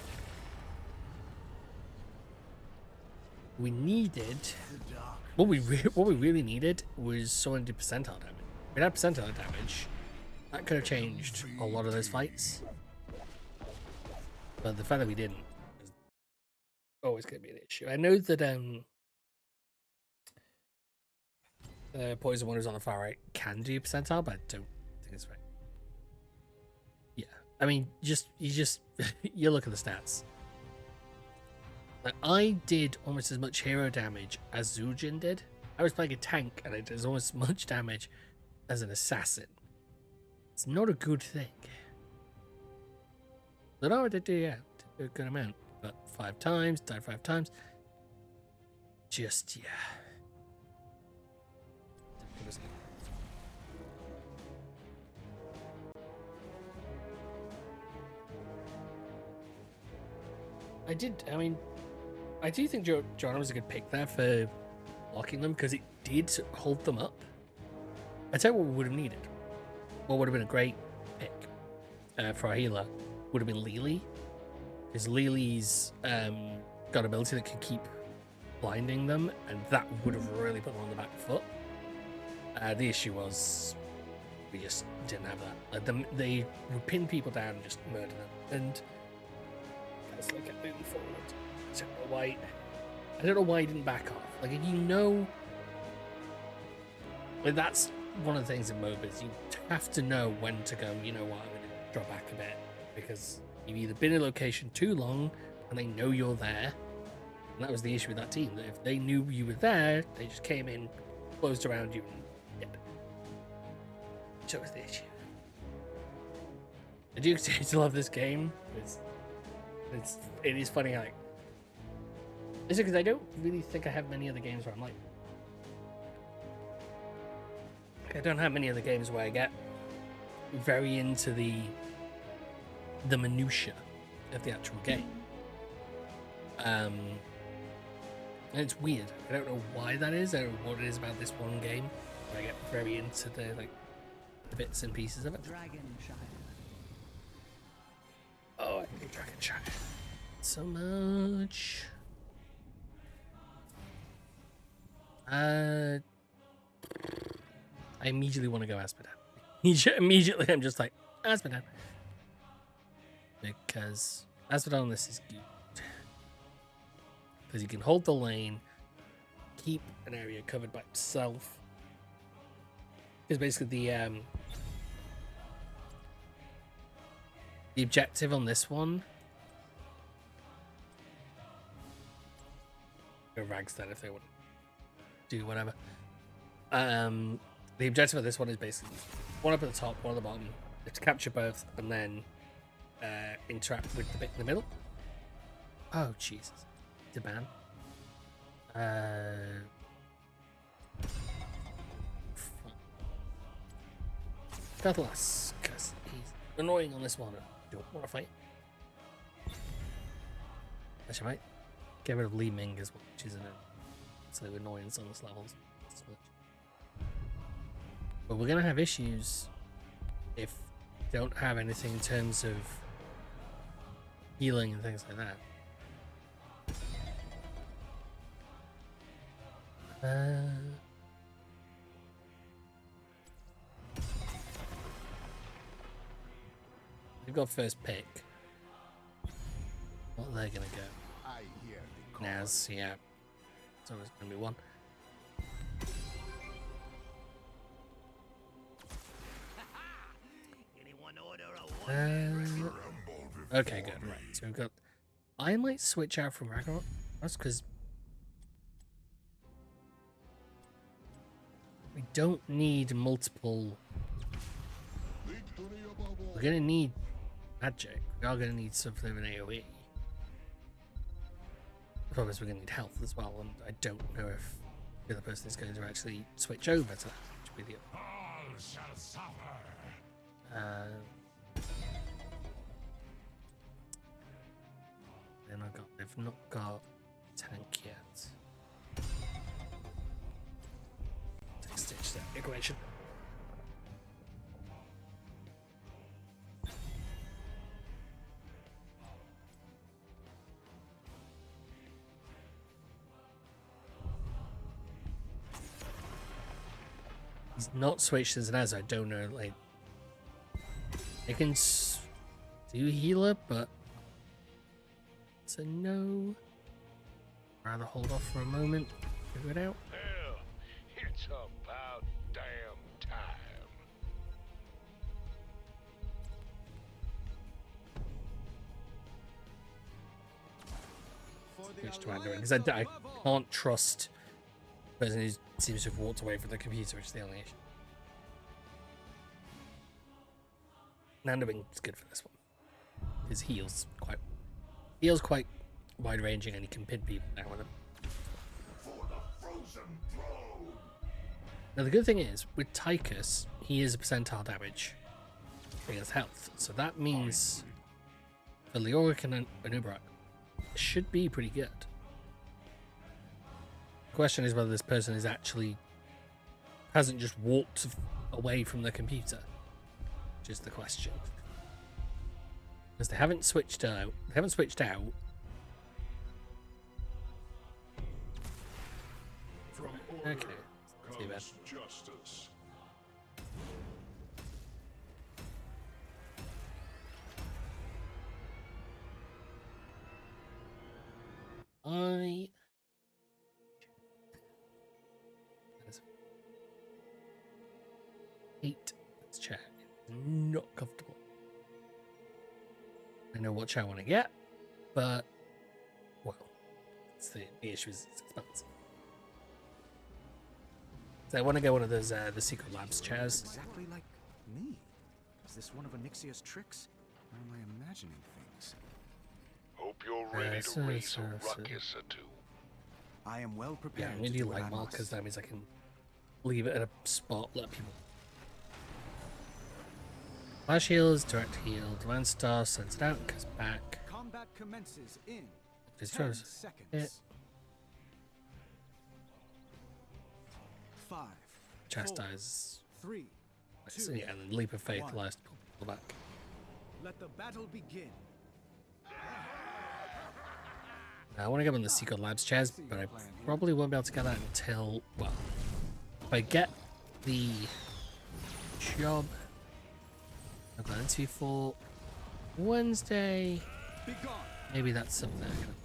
We needed what we really needed was someone to do percentile damage. If we had percentile damage, that could have changed a lot of those fights. But the fact that we didn't is always going to be an issue. I know that Poison One who's on the far right can do percentile, but I don't think it's right. Yeah, I mean, you look at the stats. Like, I did almost as much hero damage as Zujin did. I was playing a tank and I did almost as much damage as an assassin. It's not a good thing. But I did do a good amount. But 5 times, died 5 times. Just, yeah. It was I do think Joanna was a good pick there for blocking them because it did hold them up. I tell you what we would have needed. What would have been a great pick for our healer would have been Lily. Because Lily's got ability that can keep blinding them, and that would have really put them on the back foot. The issue was we just didn't have that. Like they would pin people down and just murder them. And Kessler kept moving forward. I don't know why he didn't back off. Like, if you know But that's one of the things in MOBAs. You have to know when to go, you know what, I'm going to drop back a bit. Because you've either been in a location too long and they know you're there. And that was the issue with that team. That if they knew you were there, they just came in, closed around you, and dead. So was the issue. I do continue to love this game. It is funny, like, it's because I don't really think I have many other games where I'm like, I don't have many other games where I get very into the minutia of the actual game. And it's weird. I don't know why that is. I don't know what it is about this one game where I get very into the bits and pieces of it. Dragonshire. Oh, I hate Dragonshire so much. I immediately want to go Asphodel. Immediately, I'm just like, Asphodel. Because Asphodel on this is good. Because you can hold the lane, keep an area covered by itself. Because basically the objective on this one, go rags then if they want to do whatever. The objective of this one is basically one up at the top, one at the bottom. You have to capture both and then interact with the bit in the middle. Oh Jesus, to ban. Cutlass, because he's annoying on this one. I don't want to fight. Actually, I might get rid of Li Ming as well, which is an absolute annoyance on this levels. But we're gonna have issues if we don't have anything in terms of healing and things like that. We've got first pick. What are they gonna go? I hear the call. Naz, yeah. It's always gonna be one. Anyone order a one? Okay, good. Right. So we've got. I might switch out from Ragnarok. That's because we don't need multiple. We're gonna need magic. We are gonna need something of an AoE. The problem is we're gonna need health as well, and I don't know if the other person is going to actually switch over to that. Which would be the All shall suffer. Then they've not got tank yet. Take stitch that equation. He's not switched as an as I don't know, like I can do healer, but it's a no. Rather hold off for a moment, figure it out. Hell, it's about damn time. Which to add because I can't trust the person who seems to have walked away from the computer, which is the only issue. Nandobing is good for this one. His heals quite wide ranging, and he can pin people down with him. For the frozen throne. Now the good thing is with Tychus, he is a percentile damage against health, so that means for Leoric and Anubrak it should be pretty good. The question is whether this person is actually hasn't just walked away from the computer. Which is the question. Because they haven't switched out. They haven't switched out. From Okay. order Too bad. comes justice. Not comfortable. I know what chair I want to get, but well, it's the issue is it's expensive. So I want to get one of those the Secret Labs chairs. Exactly like me. Is this one of Onyxia's tricks? Or am I imagining things? Hope you're ready to so- raise so- a so- ruckus or two. I am well Yeah, prepared. I'm gonna to do do what light I mark because must. that means I can leave it at a spot, let people. Flash heals, direct heal, Divine Star, sends it out, goes back. Combat commences in Just 10 throws seconds. it. 5, Chastise. 4, 3, So, 2. yeah, and then leap of faith one. allows to pull people back. Let the battle begin. Now, I want to get on the Secret Labs chairs, but I probably won't be able to get that until, well, if I get the job I've got an interview for Wednesday, Be gone. maybe that's something I can.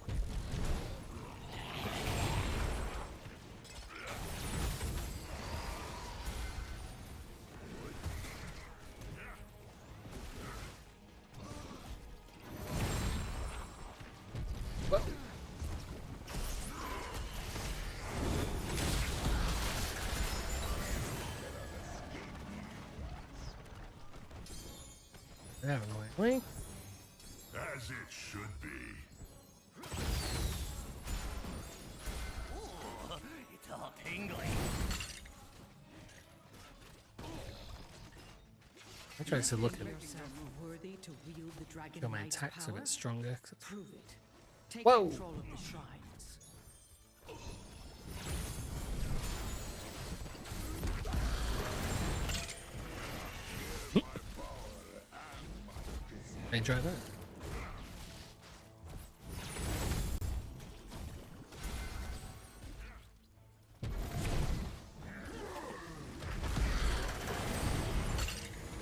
Well, there, annoyingly. As it should be. Ooh, it's all tingly. I tried to look at yourself worthy to wield the Dragon show my Knight's attacks a power? bit stronger. 'Cause it's- Prove it. Take Whoa. control of the shrines. Enjoy that.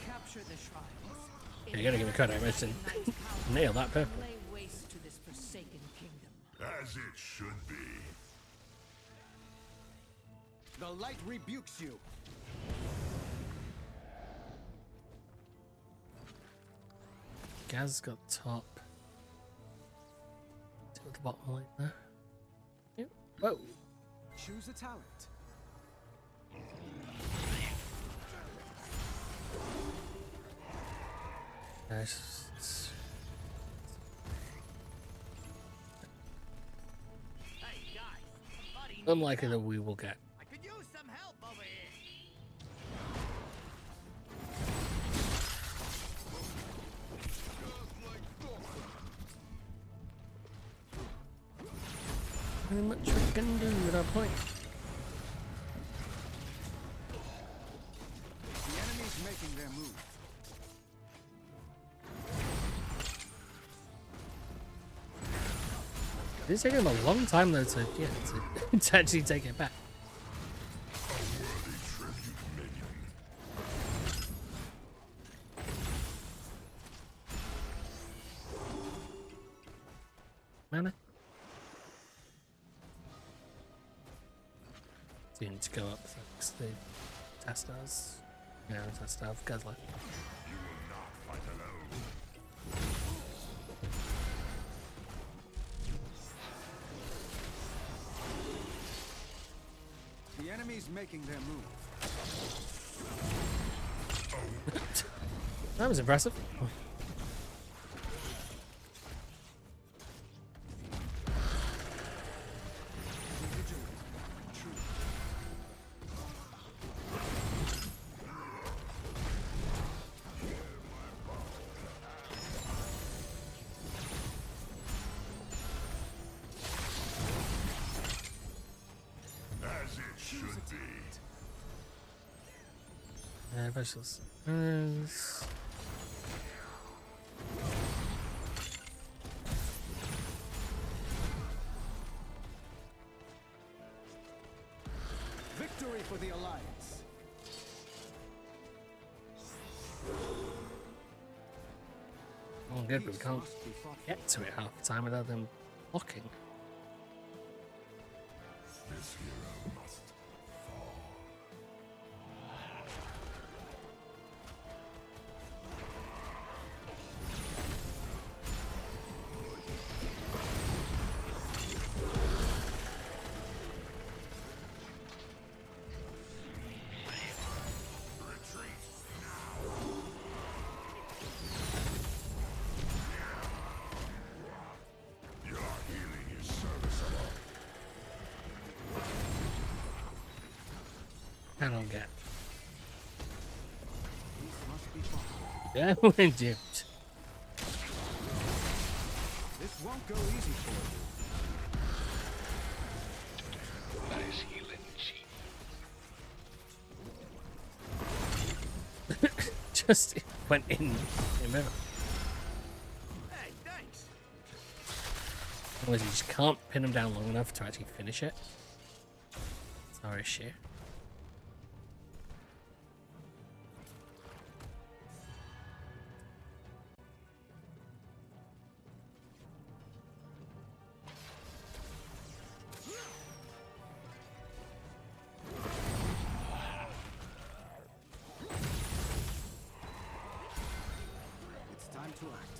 Capture the shrines. Yeah, you gotta give me credit. I managed to nail that perfectly. Lay waste to this forsaken kingdom. As it should be. The light rebukes you. Gaz got top. Two at the bottom line there. Yep. Whoa. Choose a talent. Nice. Hey guys, buddy. Unlikely that we will get. I could use some help over here. Very much we can do at our point. The enemy's making their move. It's taking them a long time though to to actually take it back. Mana? So you need to go up thanks to Tastars. Yeah, Tastar of Gazla. You will not fight alone. The enemy's making their move. That was impressive. Be vigilant. True. As it should be. Vegetables. Victory for the Alliance. Oh, good, but we Peace can't must be fought for. get to it half the time without them blocking. This hero must fall. cannot get. Peace must be fought. Yeah, we're duped. This won't go easy for you. Nice healing cheek. Just went in. Remember, Hey, thanks. otherwise you just can't pin him down long enough to actually finish it. It's our issue. It's time to act.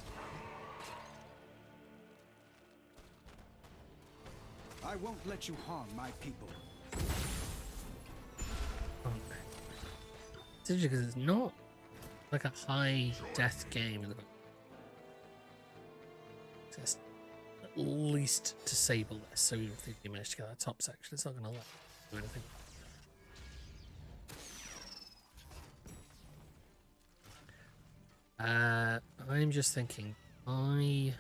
I won't let you harm my people. Because it's not like a high death game. Just at least disable this. So even if you manage to get that top section, it's not going to let do anything. I'm just thinking, I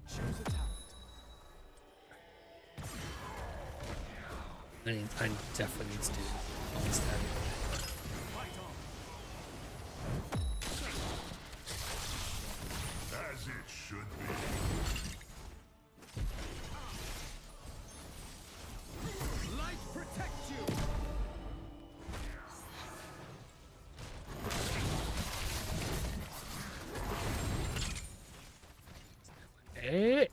Choose a talent. I definitely need to do honest area. Fight on. As it should be. Light protect you. Eh.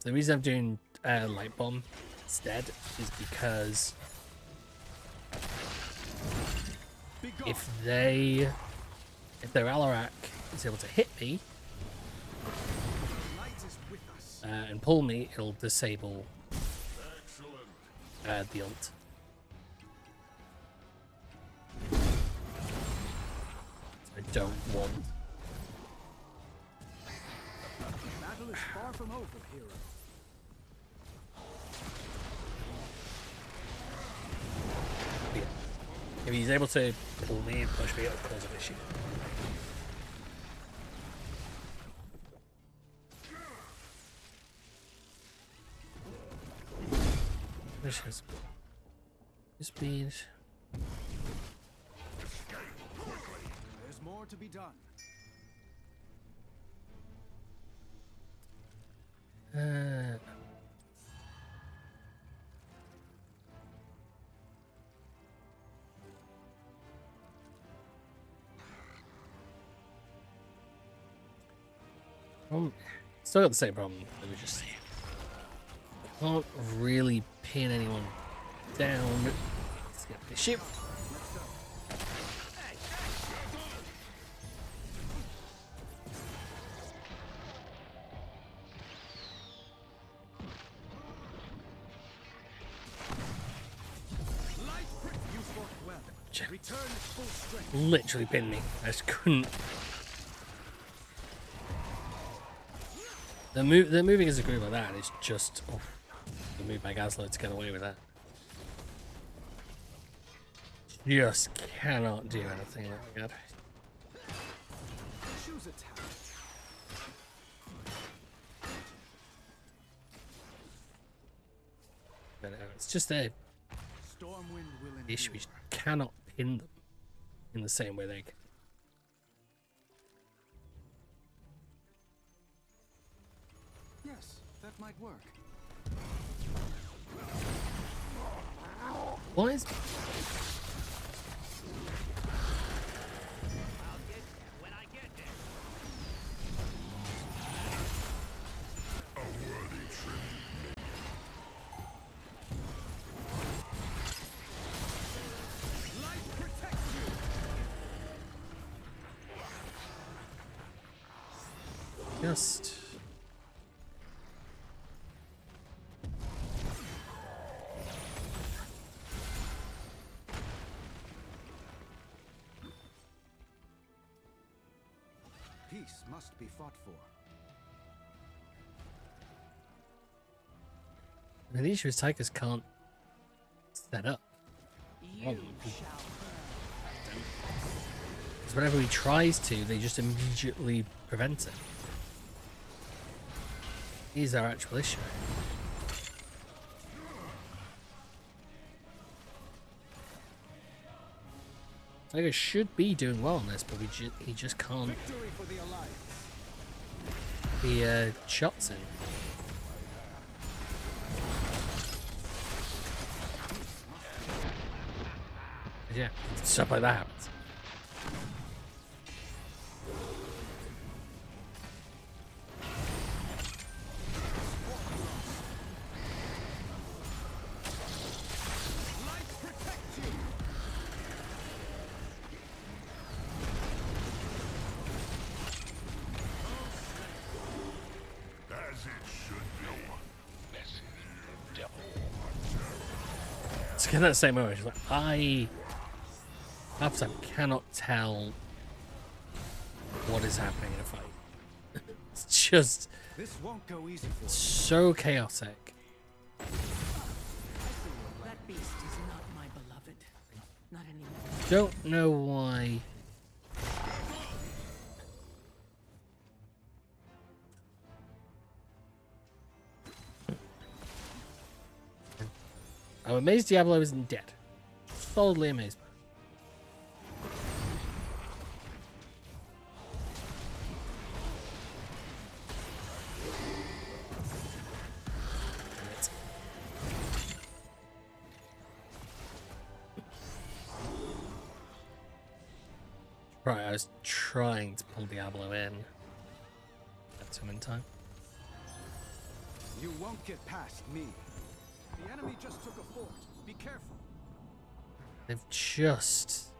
The reason I'm doing light bomb instead is because if their Alarak is able to hit me Light is with us. and pull me, it'll disable Excellent. the ult. I don't want. Battle is far from over, hero. Yeah. If he's able to pull me and push me, it'll cause an issue. There's his speed. There's more to be done. Still got the same problem. Let me just can't really pin anyone down. Let's get the ship. Light you fought well. Return at full strength. Literally pinned me. I just couldn't. The moving as a group like that is just the move by Gazlo to get away with that. Just cannot do anything like that. Choose a talent. But it's just a Stormwind will issue. We endure. just cannot pin them in the same way they can. Yes, that might work. Why is I'll get there when I get there. A worthy tribute. Light protect you. just Peace must be fought for. I mean, the issue is Tigers can't set up. You shall Because whenever he tries to, they just immediately prevent it. He's our actual issue. Tiger should be doing well on this, but he just can't. Victory for the Alliance. He shots in. Yeah, stuff like that happens. As it should be. It's kind of that same moment. She's like, I cannot tell what is happening in a fight. It's just This won't go easy for you. so chaotic. That beast is not my beloved. Not anymore. Don't know why. I'm amazed Diablo isn't dead. Solidly amazed. Right, I was trying to pull Diablo in. Got to him in time. You won't get past me. The enemy just took a fort. Be careful. They've just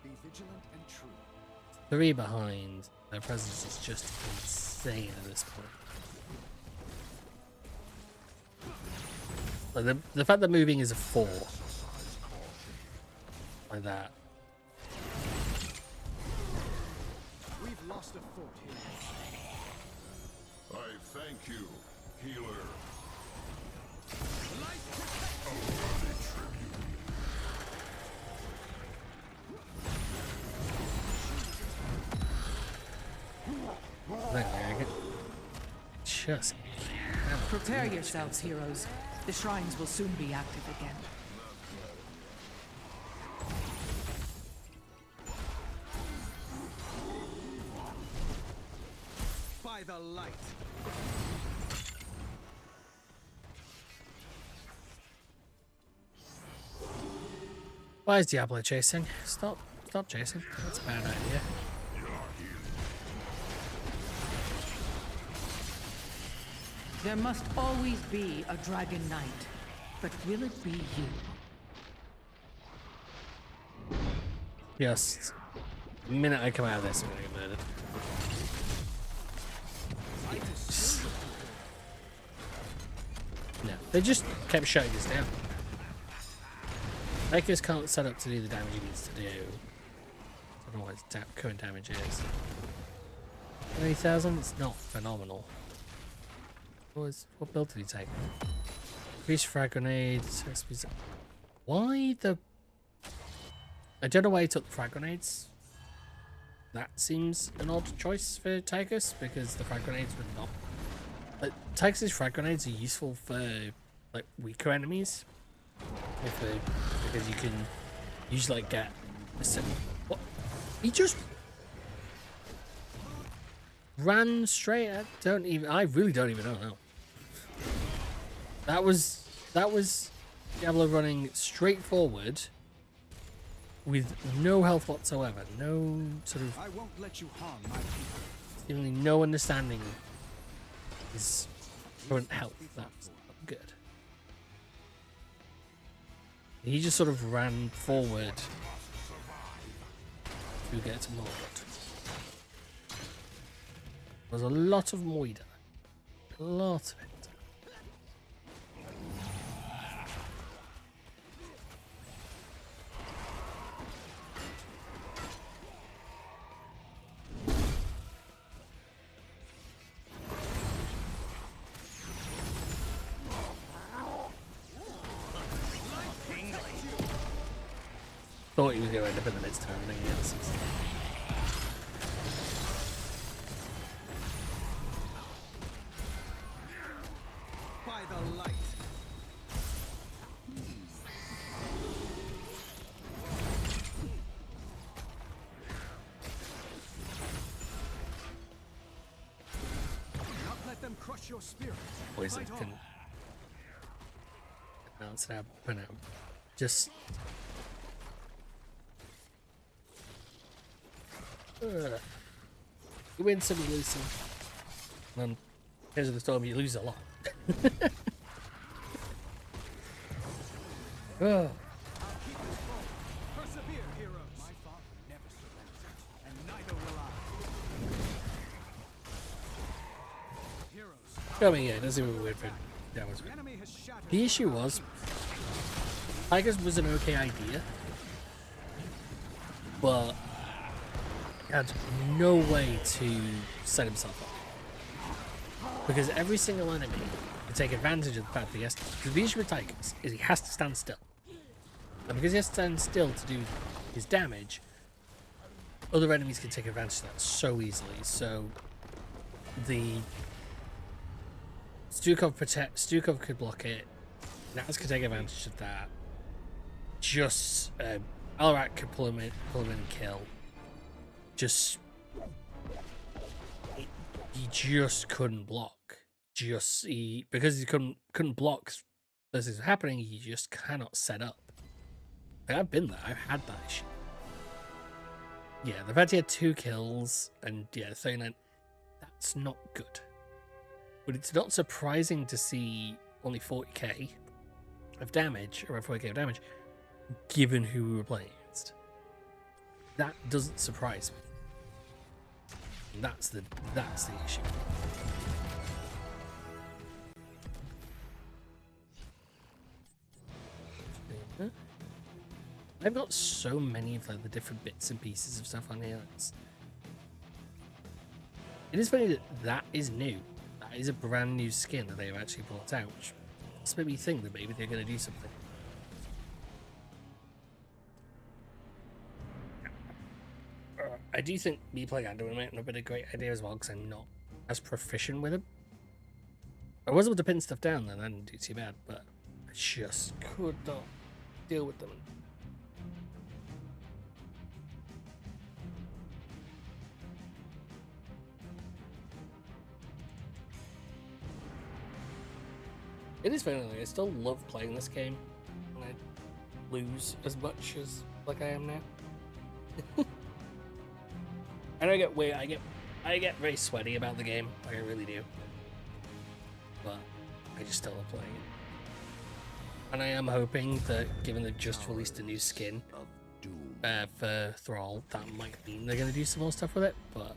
Be vigilant and true. 3 behind. Their presence is just insane at this point. Like the fact that moving is a 4. Like that. We've lost a fort here. I thank you, healer. Just Prepare yourselves, heroes. The shrines will soon be active again. By the light. Why is Diablo chasing? Stop chasing. That's a bad idea. There must always be a dragon knight, but will it be you? Just the minute I come out of this, I'm gonna get murdered. No, they just kept shutting us down. Lakers can't set up to do the damage he needs to do. I don't know what his current damage is. 20,000? It's not phenomenal. What build did he take? Increase frag grenades. Why the... I don't know why he took the frag grenades. That seems an odd choice for Tychus, because the frag grenades would not... Like, Tychus' frag grenades are useful for, like, weaker enemies. Because you can usually, like, get... What? He just... ran straight at... I really don't even know. No. That was Diablo running straight forward with no health whatsoever. No sort of... I won't let you harm my people. seemingly no understanding of his current health. That's not good. He just sort of ran forward to get to Mord. There's a lot of Moida. A lot of it. thought he was going to end up in the next turn, and then he else. By the light. Not let them crush your spirit. Poison Fight on. can bounce it out, but no. Just you win some, you lose some. And then Here's of the Storm, you lose a lot. Oh. I'll keep this bold. Persevere, heroes. My father never surrenders, and neither will I. Heroes. I mean, yeah, it does seem a bit weird for that was. The enemy has shattered. The issue was, Tigers was an okay idea, but he had no way to set himself up. Because every single enemy can take advantage of the fact that he has to. Because the issue with Tigers is he has to stand still. And because he has to stand still to do his damage, other enemies can take advantage of that so easily. So the Stukov could block it. Naz could take advantage of that. Just Alrak could pull him in and kill. Just he just couldn't block. Because he couldn't block as this was happening. He just cannot set up. Like, I've been there. I've had that issue. Yeah, the fact he had 2 kills and yeah, 39. That's not good. But it's not surprising to see only 40k of damage, or 40k of damage, given who we were playing against. That doesn't surprise me. And that's the issue. I've got so many of like the different bits and pieces of stuff on here. It is funny that is new. That is a brand new skin that they've actually brought out, which just made me think that maybe they're going to do something. I do think me playing Anduin might not have been a great idea as well, because I'm not as proficient with him. I was able to pin stuff down, then that didn't do too bad, but I just could not deal with them. It is funny, I still love playing this game, and I lose as much as like I am now. And I get very sweaty about the game, like I really do. But I just still love playing it. And I am hoping that, given they've just released a new skin for Thrall, that might mean they're going to do some more stuff with it, but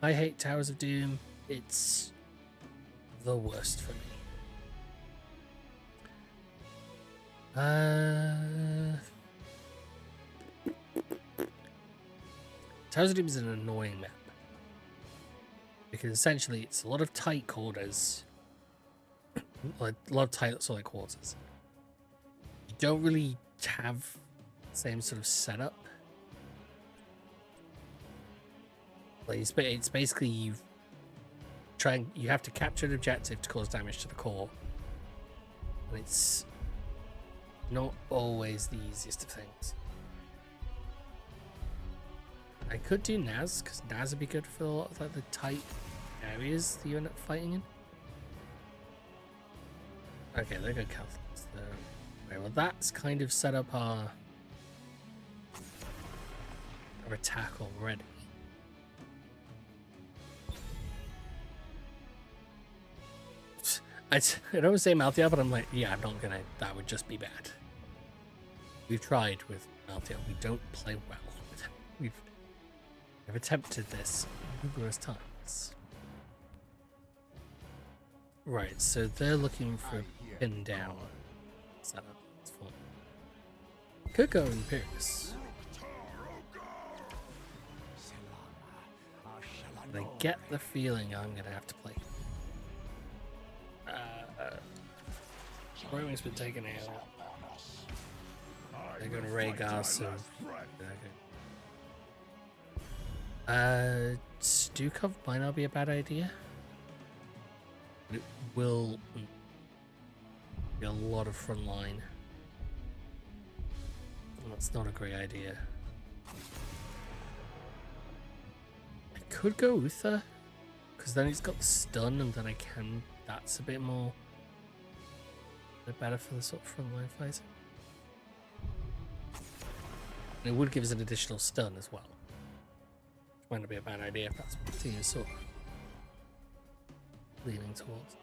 I hate Towers of Doom. It's the worst for me. Towers of Doom is an annoying map. Because essentially it's a lot of tight quarters. Like, a lot of tight solid quarters. You don't really have the same sort of setup. Like, it's basically you have to capture an objective to cause damage to the core. And it's not always the easiest of things. I could do Naz, because Naz would be good for a lot of like the tight areas that you end up fighting in. Okay, they're good Catholics though. Right, well that's kind of set up our attack already. I don't say Malthael, but I'm like, yeah, I'm not gonna. That would just be bad. We've tried with Malthael. We don't play well with him. We've attempted this numerous times. Right, so they're looking for a pin down setup. That's fun. Could go Imperius. I get the feeling I'm gonna have to play. Right wing's been taken out. They're going to Rhaegar soon. Stukov might not be a bad idea. It will be a lot of front line. That's not a great idea. I could go Uther, because then it's got the stun, and then I can. That's a bit better for the sort of front line fighting. And it would give us an additional stun as well. Which might not be a bad idea if that's what the team is sort of leaning towards.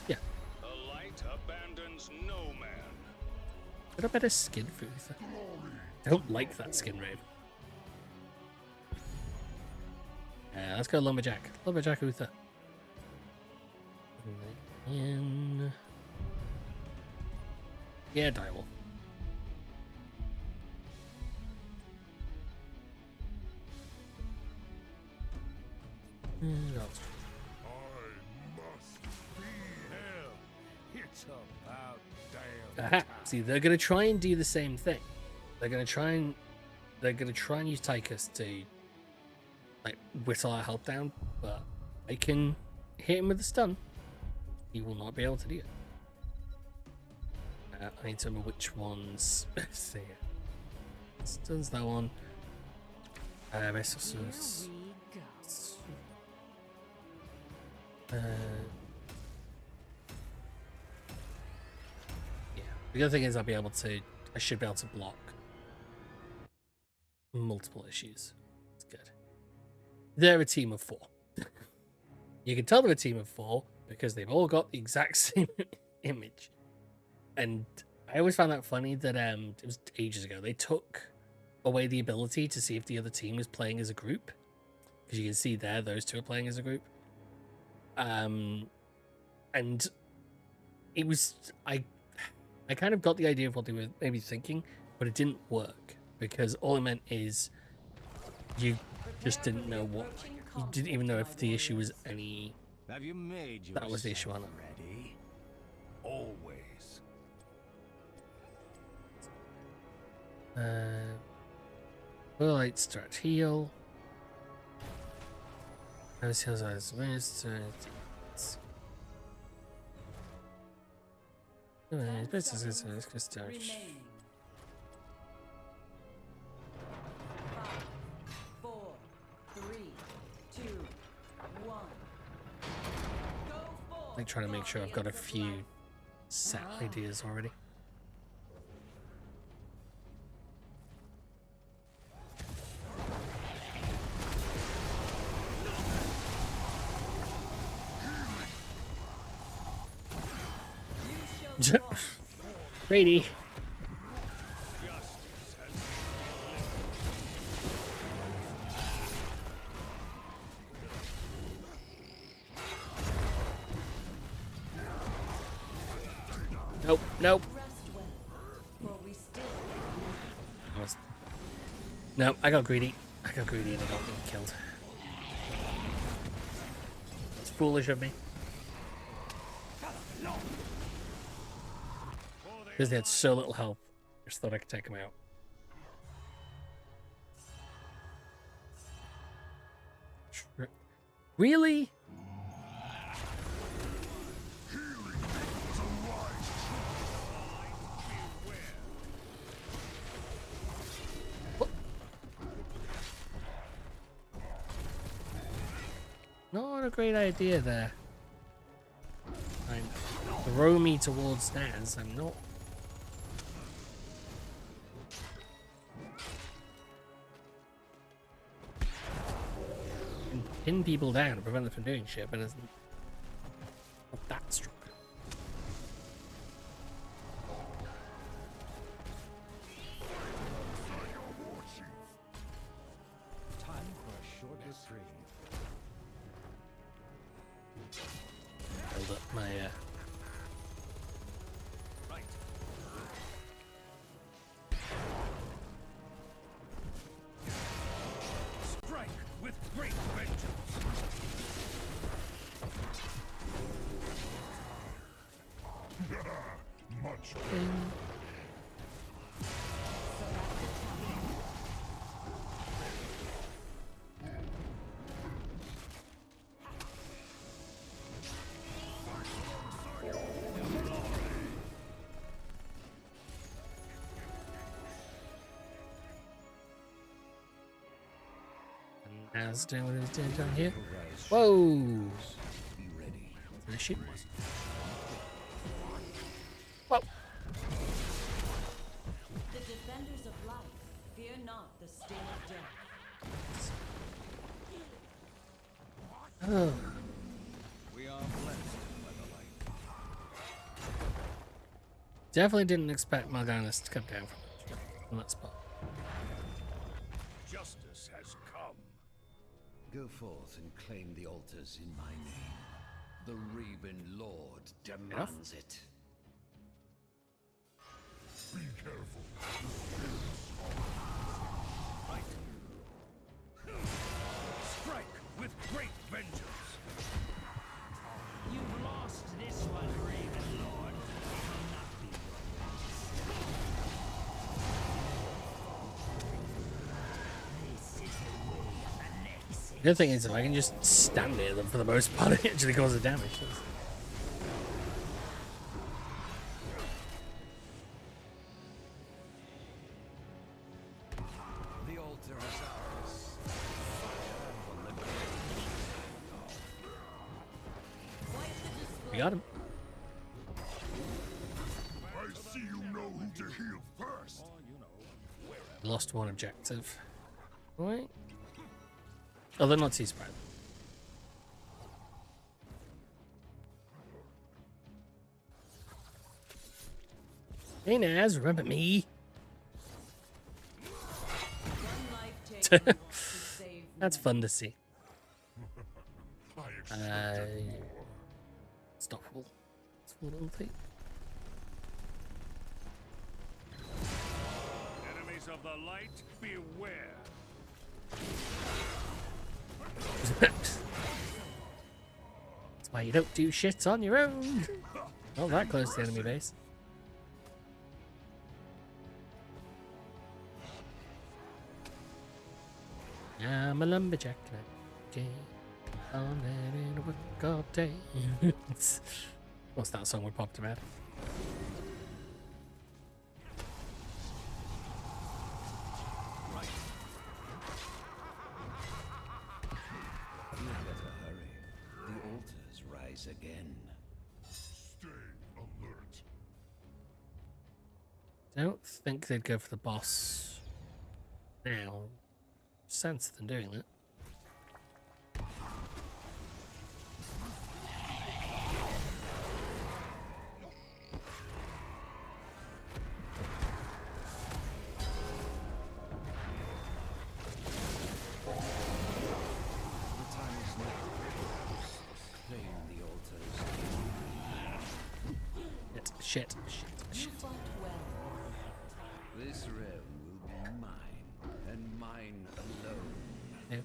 Yeah. The light abandons no man. Got a better skin for Uther. I don't like that skin raid. Let's go Lumberjack. Lumberjack Uther. In. Yeah, Direwolf. I must be hell. It's about damn Aha. See, they're gonna try and do the same thing. They're gonna try and use Tychus to like whittle our health down, but I can hit him with the stun. He will not be able to do it. I need to remember which ones. See, stuns that one. Mesosus. Yeah. The other thing is I should be able to block multiple issues. It's good. They're a team of 4. You can tell they're a team of 4 because they've all got the exact same image. And I always found that funny that it was ages ago. They took away the ability to see if the other team was playing as a group. Because you can see there, those two are playing as a group. And it was I kind of got the idea of what they were maybe thinking, but it didn't work because all it meant is you just didn't know what, you didn't even know if the issue was any. Have you made That was the issue on it. ready? always. Light start heal. Heals as waste. Remaining. 5, 4, 3, 2, 1. Go forth. I'm trying to make sure I've got a few set ideas already. Brady. Nope, nope. No, I got greedy. I got greedy and I got killed. It's foolish of me. Because they had so little health, I just thought I could take them out. Really? What? Not a great idea there. Throw me towards Naz, I'm not. Pin people down to prevent them from doing shit, but it's not that strong. Time for a short reprieve. Build up my Strike. As doing what he's doing down here. Whoa! Be ready. Gonna shoot. Whoa! The defenders of life fear not the sting of death. Oh. We are blessed by the light. Definitely didn't expect Morganis to come down from that spot. Justice has come. Go forth and claim the altars in my name. The Raven Lord demands it. Be careful. Strike with great vengeance. You've lost this one, Raven Lord. It will not be This is the way of the next. The good thing is, if I can just stand near them for the most part, it actually causes damage. The altar is ours. We got him. I see you know who to heal first. Lost one objective. Right. Oh, they're not too surprised. Hey Naz, remember me? One life taken to save That's many. fun to see. I expected more. Stoppable. It's full ulti. Enemies of the light, beware. That's why you don't do shit on your own. Not that close to the enemy base. I'm a lumberjack. Okay. I'm ready to work all day. What's that song we popped about? You better hurry. The altars rise again. Stay alert. Don't think they'd go for the boss now. Sense them doing that. The time is now. Claim the altars. Shit. You fought well. This realm will be mine, and mine alone. Yeah.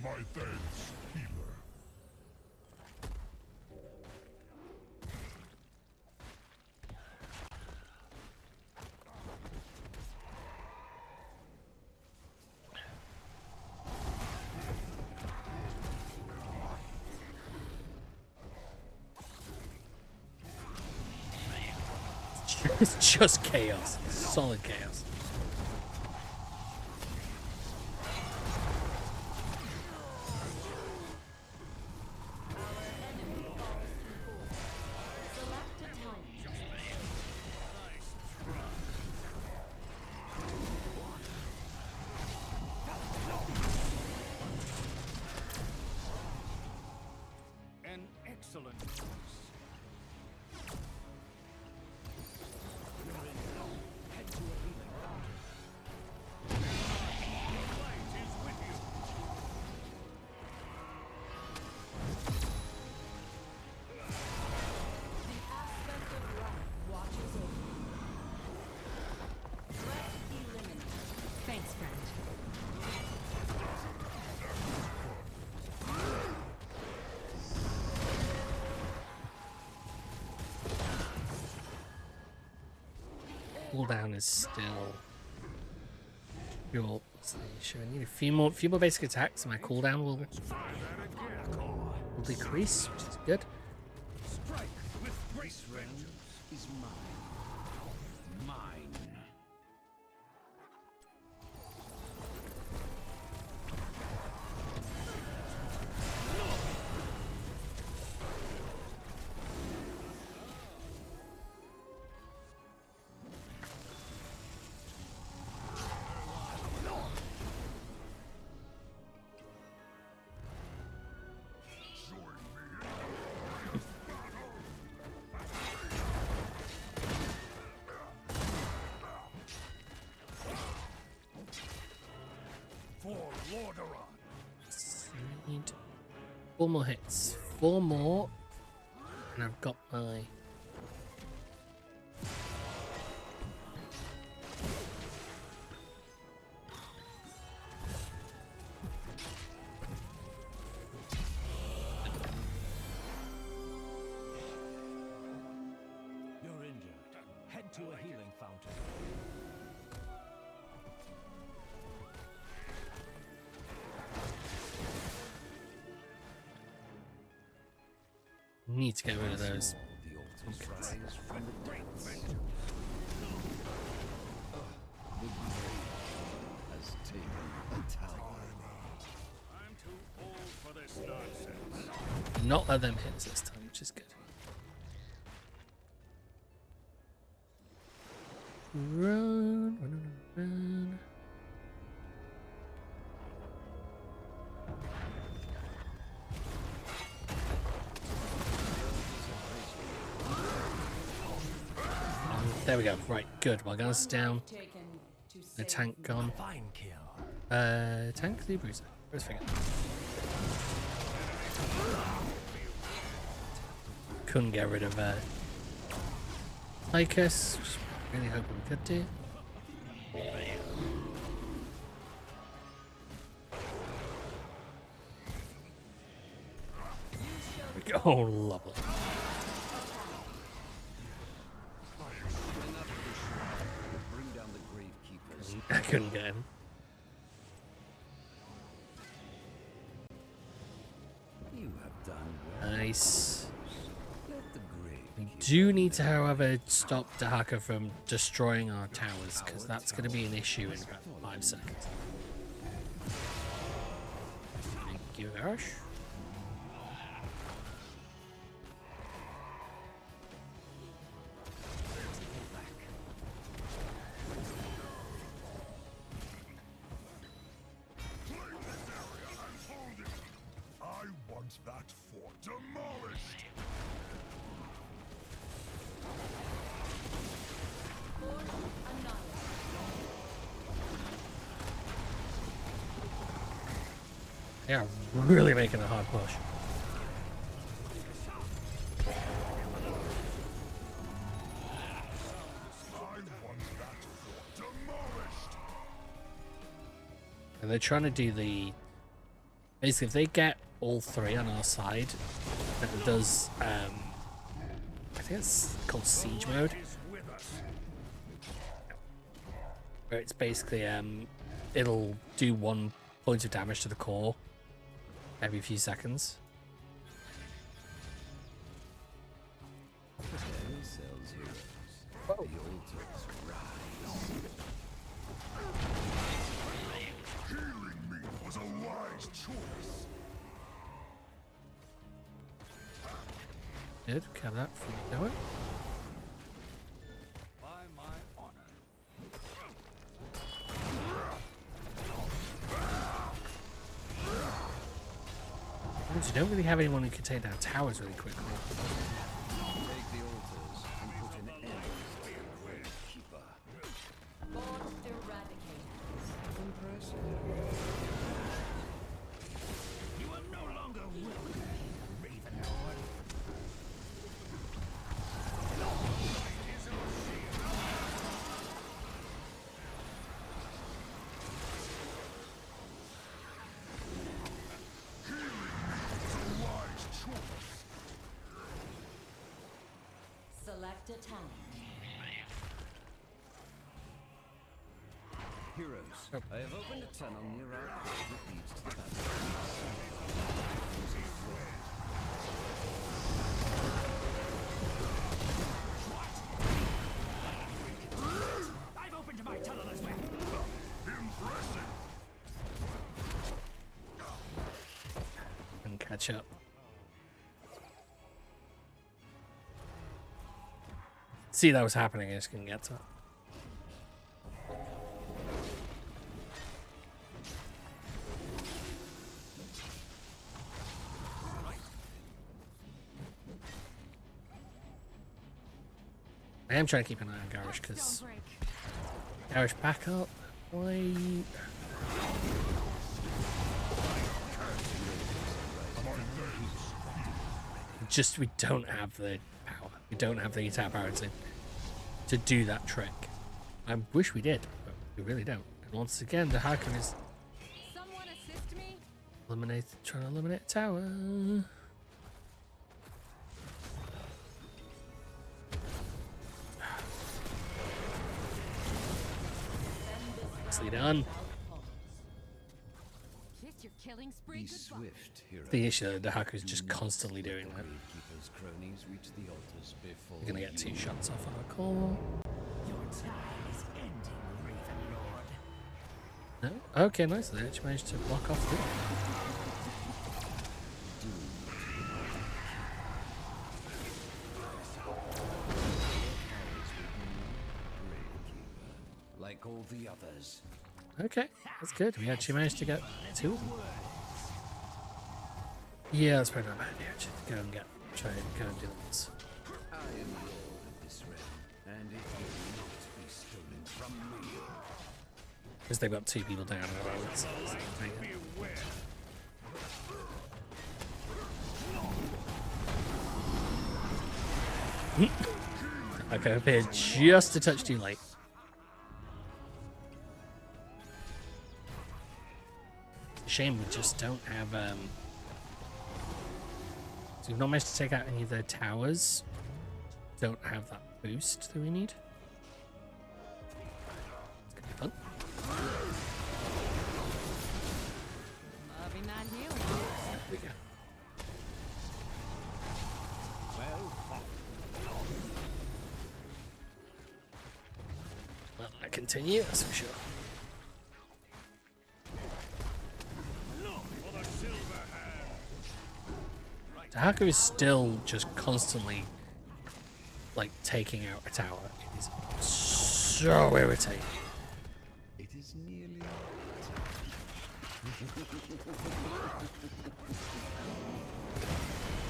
My thanks, healer. It's just chaos. Solid chaos. Select a time. An excellent choice. Light is with you. The aspect of life watches over you. Threat eliminated. Thanks, friend. Cooldown is still. Your. Sure, I need a few more basic attacks, and my cooldown will decrease, which is good. Strike with great This realm vengeance. is mine. Mine. Need 4 more hits. 4 more. And I've got my... You're injured. Head to a healing fountain. Need to get rid of those. The altars rise from the depths. The grave has taken a tower. I'm too old for this nonsense. Not let them hit us this time, which is good. Run, run, run, run. There we go. Right, good. My gun's down. Taken to The save tank gone. Fine kill. Tank the bruiser. Where's Finger? Couldn't get rid of Lycus. Really hoping we could do. Oh, lovely. Bring down the grave keepers. I couldn't get him. You have done well. Nice. Let the grave We keepers do need to, however, stop Dahaka from destroying our towers, because that's going to be an issue in about 5 seconds. Thank you, Arash. I want that fort demolished. They are really making a hard push. I want that fort demolished. And they're trying to do the... Basically, if they get all 3 on our side, then it does, I think it's called Siege Mode. Is with us. Where it's basically, it'll do 1 point of damage to the core every few seconds. Prepare yourselves, heroes. The altars rise. Healing me was a wise choice. Good, cover that before you do it. By my honor. You don't really have anyone who can take down towers really quickly. Take the altars and put an end to the grave keeper. Forced eradicated. Impressive. You are no longer welcome, Raven Lord. Wise choice. Select attack. Heroes, I have opened a tunnel near our court that leads to the battle. I've opened my tunnel as well. Impressive. And catch up. See that was happening, I just couldn't get to it. I am trying to keep an eye on Garish because Garish back up. Why? Just we don't have the power. We don't have the attack power to do that trick. I wish we did, but we really don't. And once again, the hacker is Someone assist me. trying to eliminate a tower. Nicely done. Kiss your killing spree. Be Goodbye. swift, heroes. The issue, the hacker's Do just not constantly let doing the that. Gravekeeper's cronies reach the altars before We're gonna get you. 2 shots off on our call. Your time is ending, Raven Lord. No? Okay, nice. They actually managed to block off the Gravekeeper, like all the others. Okay, that's good. We actually managed to get 2 of them. Yeah, that's probably not bad. Yeah, just go and try and go and do this. I am lord of this realm, and it will not be stolen from me. Because they've got 2 people down at the moment. So it's pretty good. Okay, appeared just a touch too late. Shame we just don't have so we've not managed to take out any of their towers. Don't have that boost that we need. It's gonna be fun. Loving that healing. There we go. Well, that continue, that's for sure. The hacker is still just constantly like taking out a tower. It is so irritating. It is nearly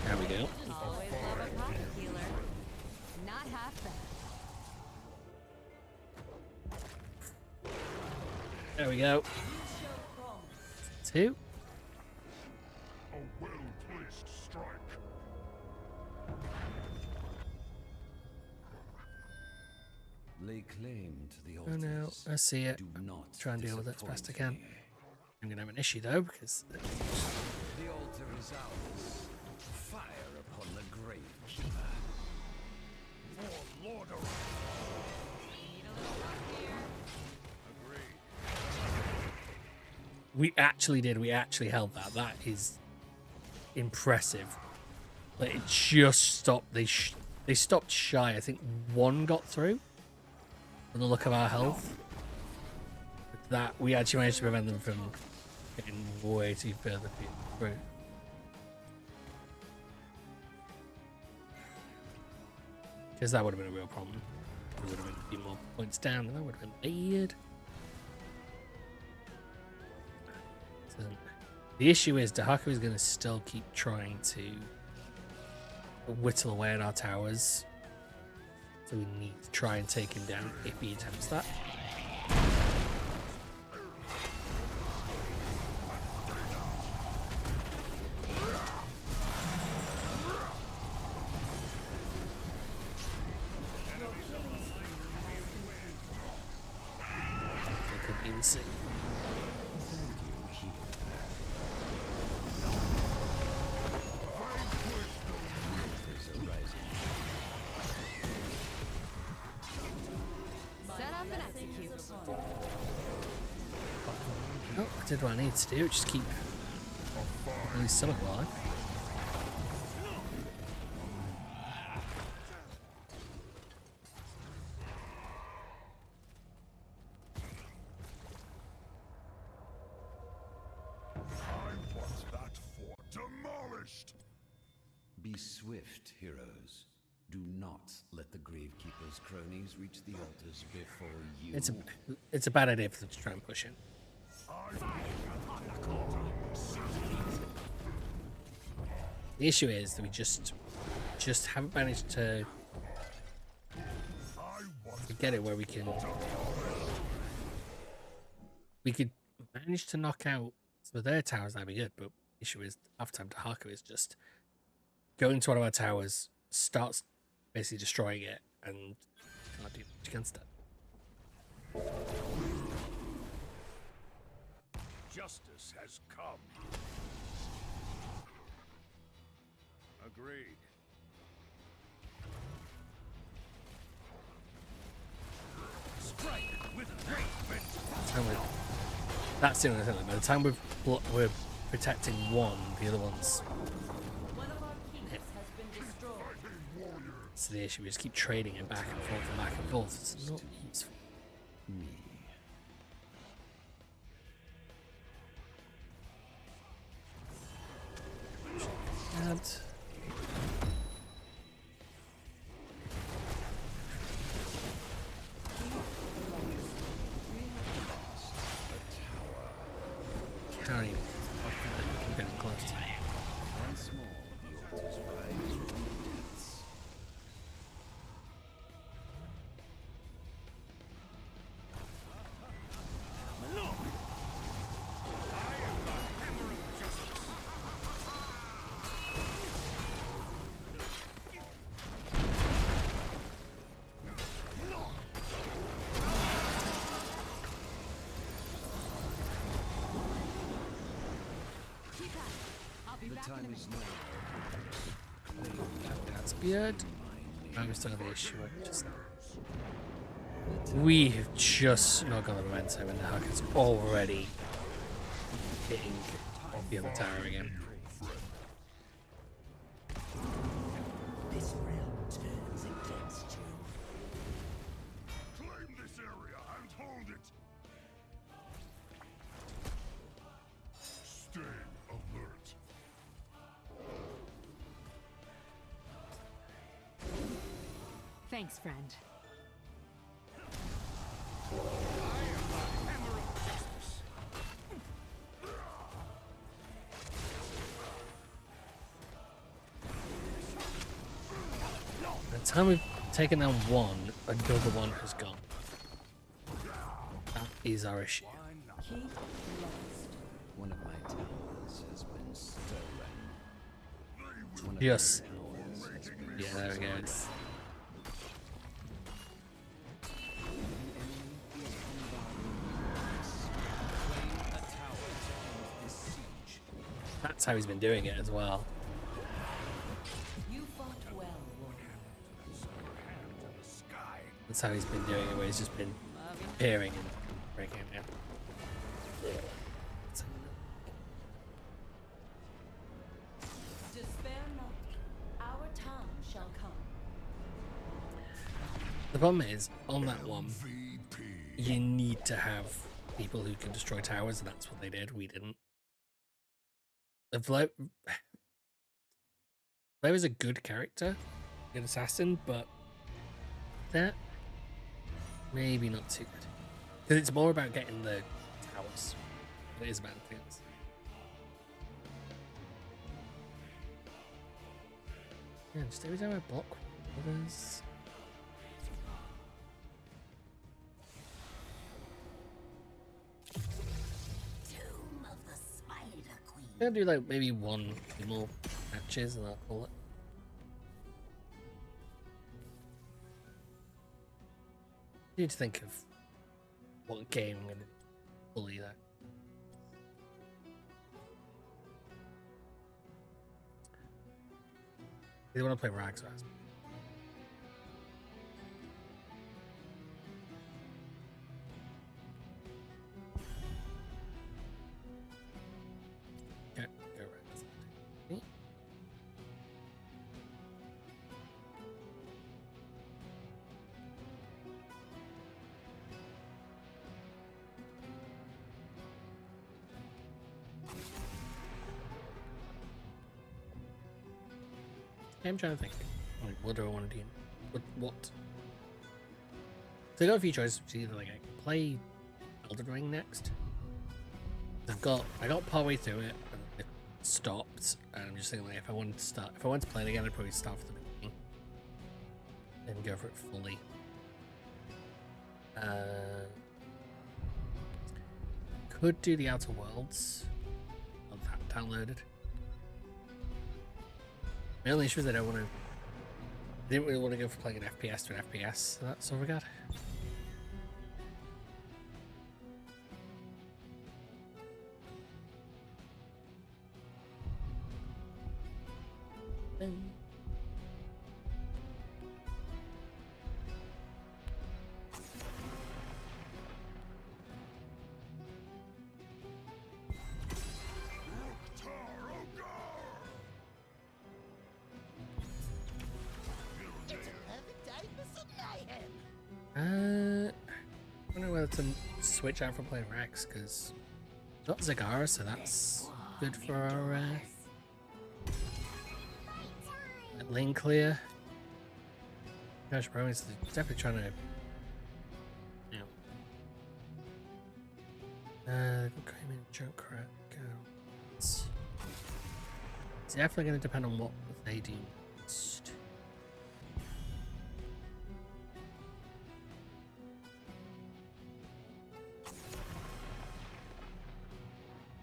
There we go. Always love a pocket healer. Not half bad. There we go. 2. A well-placed strike. lay claim to the Oh altars. no, I see it. Do not Try and deal with it as best I can. disappoint me. I'm gonna have an issue though because The altar is ours. Fire upon the Gravekeeper. For Lord of we actually did. We actually held that. That is impressive. Like it just stopped. They stopped shy. I think 1 got through. From the look of our health, with that we actually managed to prevent them from getting way too further through. Because that would have been a real problem. We would have been a few more points down, and that would have been bad. So, the issue is Dahaka is going to still keep trying to whittle away at our towers. So we need to try and take him down if he attempts that. I couldn't even see. Set up and execute. Oh, I did what I needed to do, just keep at least some alive. I want that fort demolished. Be swift, heroes. Do not let the Gravekeeper's cronies reach the altars before you. It's a bad idea for them to try and push in. The issue is that we just haven't managed to get it where we could manage to knock out some of their towers. That'd be good, but the issue is half time to Haku is just go into one of our towers, starts basically destroying it, and can't do much against it. Justice has come. Agreed. Strike with great vengeance. That's the only thing. By the time we're protecting one, the other one's. One of our keys has been destroyed. That's the issue. We just keep trading it back and forth and back and forth. It's not useful. And carrying it. I'm getting close to it. Once more, the altars rise from the depths. The time is now. That's weird. I'm still the issue. We have just not got the momentum, and the Huck is already hitting off the other tower again. This realm turns against you. Claim this area and hold it. Stay alert. Thanks, friend. By the time we've taken down one, another one has gone. That is our issue. Keep lost. One of my towers has been stolen. One of Yes. my towers has been Yeah, there we go. It's, that's how he's been doing it as well. You fought well, warrior. That's how he's been doing it, where he's just been appearing and breaking him down. Despair not. Our time shall come. The problem is, on that one, you need to have people who can destroy towers, and that's what they did. We didn't. The Flair is a good character, good assassin, but that maybe not too good. Because it's more about getting the towers than it is about things. Yeah, just every time I block others. Tomb of the Spider Queen. I'm gonna do like maybe one more matches and I'll call it. I need to think of what game I'm gonna bully that. They want to play Rags Raz. Okay, go Rags. Okay. I'm trying to think. Like, what do I want to do? What? So I got a few choices. It's either like I can play Elden Ring next. I got partway through it and it stopped, and I'm just thinking like if I wanted to play it again, I'd probably start from the beginning and go for it fully. Could do the Outer Worlds. Have that downloaded. My only issue is I don't want to. I didn't really want to go from playing an FPS to an FPS, so that's all we got. I don't know whether to switch out from playing Rex because got Zagara, so that's good for our lane clear. Gosh, bro, he's definitely trying to, you know, came in Junkrat. It's definitely going to depend on what they do next.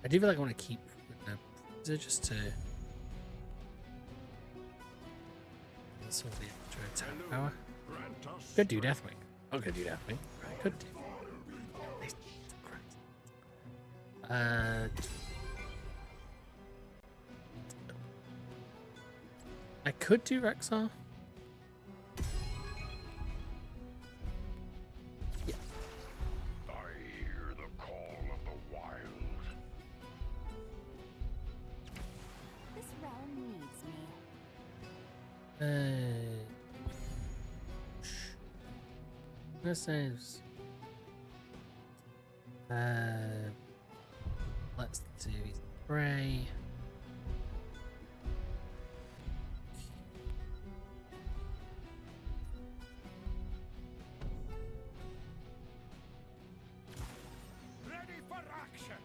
I do feel like I want to keep the Bruiser just to sort of the extra attack power. Could do Deathwing. I could do Deathwing. I could do. I could do Rexar. Yeah. I hear the call of the wild. This realm needs me. This is. Let's do spray. Ready for action.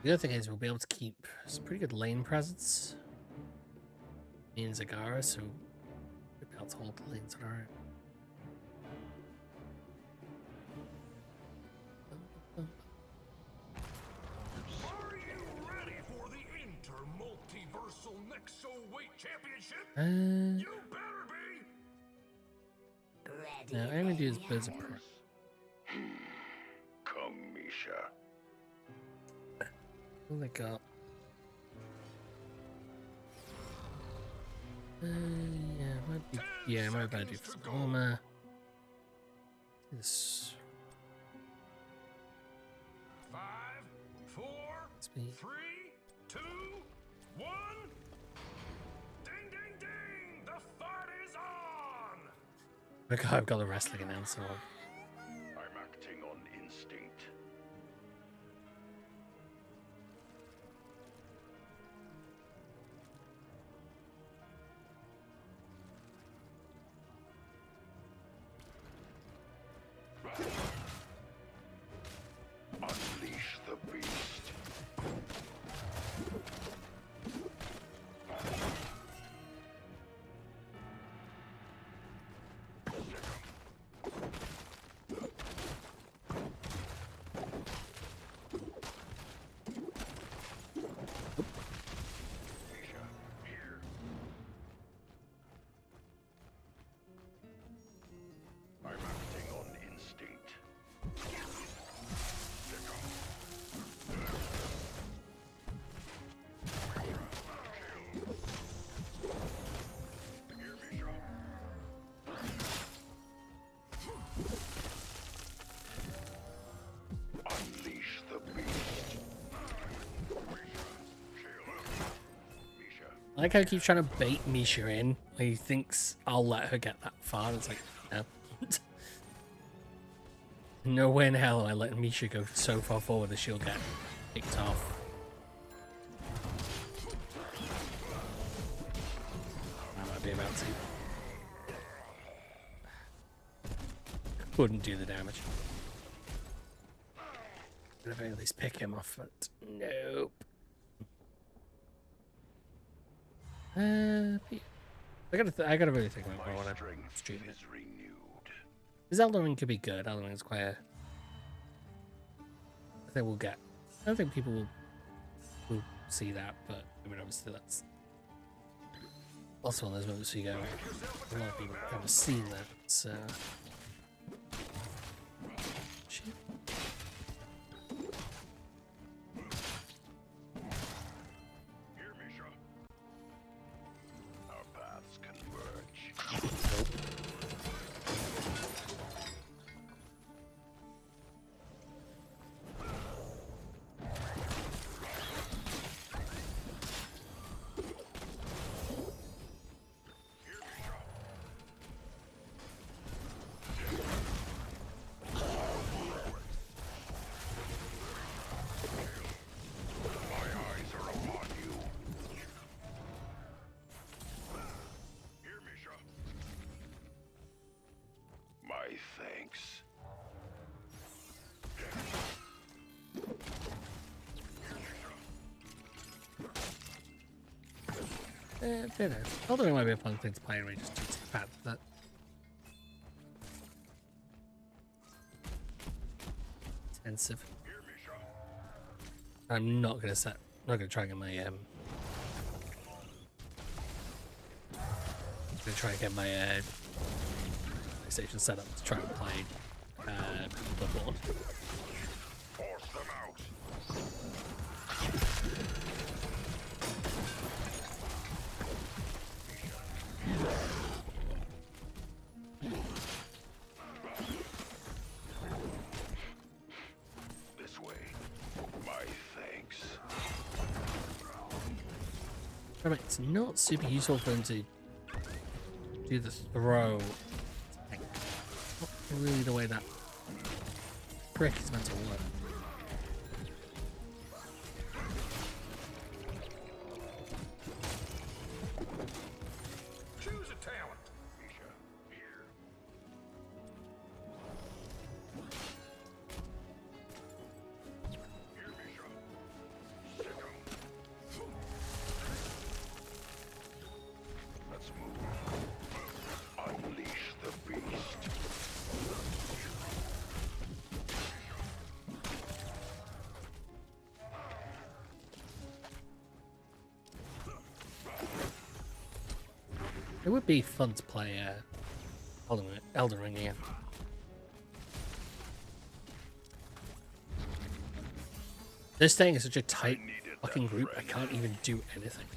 The other thing is we'll be able to keep some pretty good lane presence in Zagara, so we'll be able to hold the lanes on our own. Are you ready for the Inter-Multiversal Nexo Weight Championship? You better be. Now, I'm going to do is Birds of Prey. Come, Misha. What have I got? Yeah, might do some armor. This 5, 4, be 3, 2, 1. Ding, ding, ding! The fight is on! okay, I've got the wrestling announcer on. I'm acting on instinct. Unleash the beast. Misha, here. I'm acting on instinct. Here, Misha. Unleash the beast. Misha. I like how he keeps trying to bait Misha in. He thinks I'll let her get that far. It's like, no. No way in hell am I letting Misha go so far forward that she'll get kicked off. I might be about to. Wouldn't do the damage. Could have at least pick him off, but nope. But yeah. I gotta really think about what I want to Strength stream it. is renewed. Because Elden Ring could be good. Elden Ring is quite a... I think we'll get... I don't think people will see that, but I mean, obviously that's also one of those moments where you go, a lot of people haven't seen that, so... Shit. Here, Misha. Our paths converge. Here, Misha. My thanks. You know, Elden Ring might be a fun thing to play anyway, just due to the fact that intensive. Here, Misha. I'm not gonna try and get my gonna try and get my PlayStation set up to try and play Bloodborne. Force them out. This way. My thanks. Remember, it's not super useful for them to do the throw. Like, not really the way that brick is meant to work. Choose a talent. Misha, here. Here, Misha. Sick 'em. Let's move. Unleash the beast. It would be fun to play Elden Ring again. This thing is such a tight fucking group, I can't even do anything.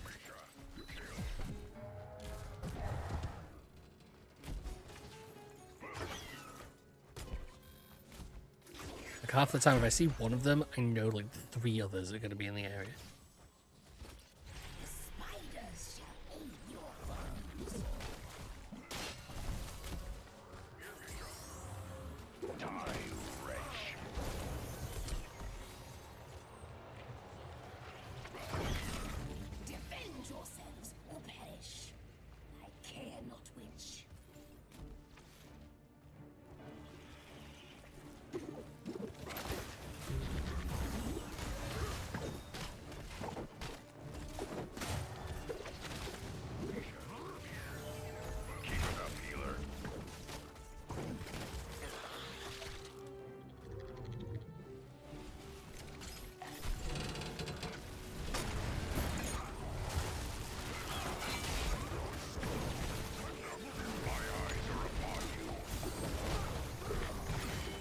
Like half the time if I see one of them, I know like 3 others are going to be in the area. Spiders shall aid your bones. Die, wretch. Defend yourselves or perish. I care not which. Keep it up, healer.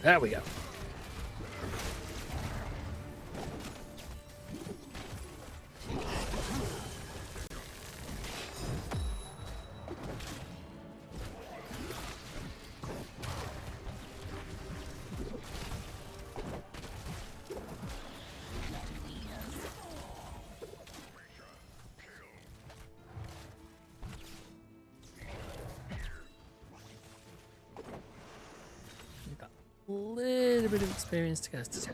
There we go. We've got a little bit of experience to get us to 10.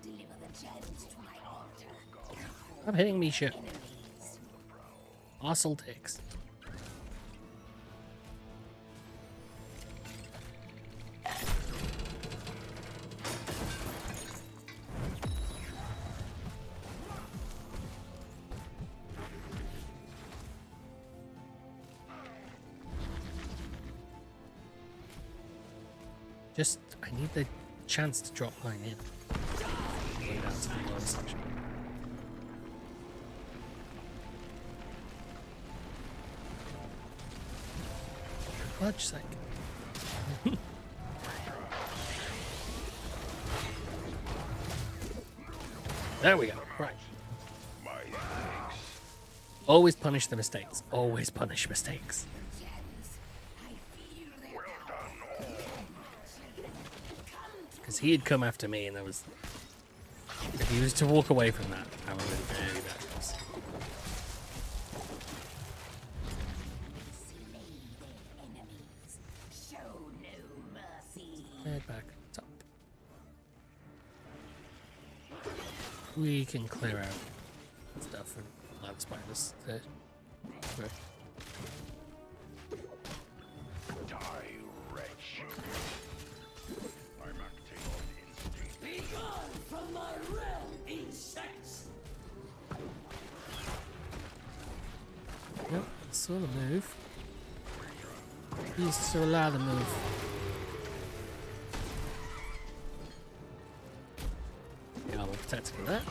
Deliver the gems to my altar. I'm hitting me shit. Arsehole dicks. Just, I need the chance to drop mine in. Go down to the lower section. Fudge sake. There we go. Right. Always punish the mistakes. Always punish mistakes. Because he had come after me, and there was. If he was to walk away from that, I would have been very bad. Head back top. We can clear out stuff and land spiders. Die, wretch. I'm acting on instinct. Be gone from my realm, insects! Yep, saw the move. He's to allow the move. Yeah, we're protecting that.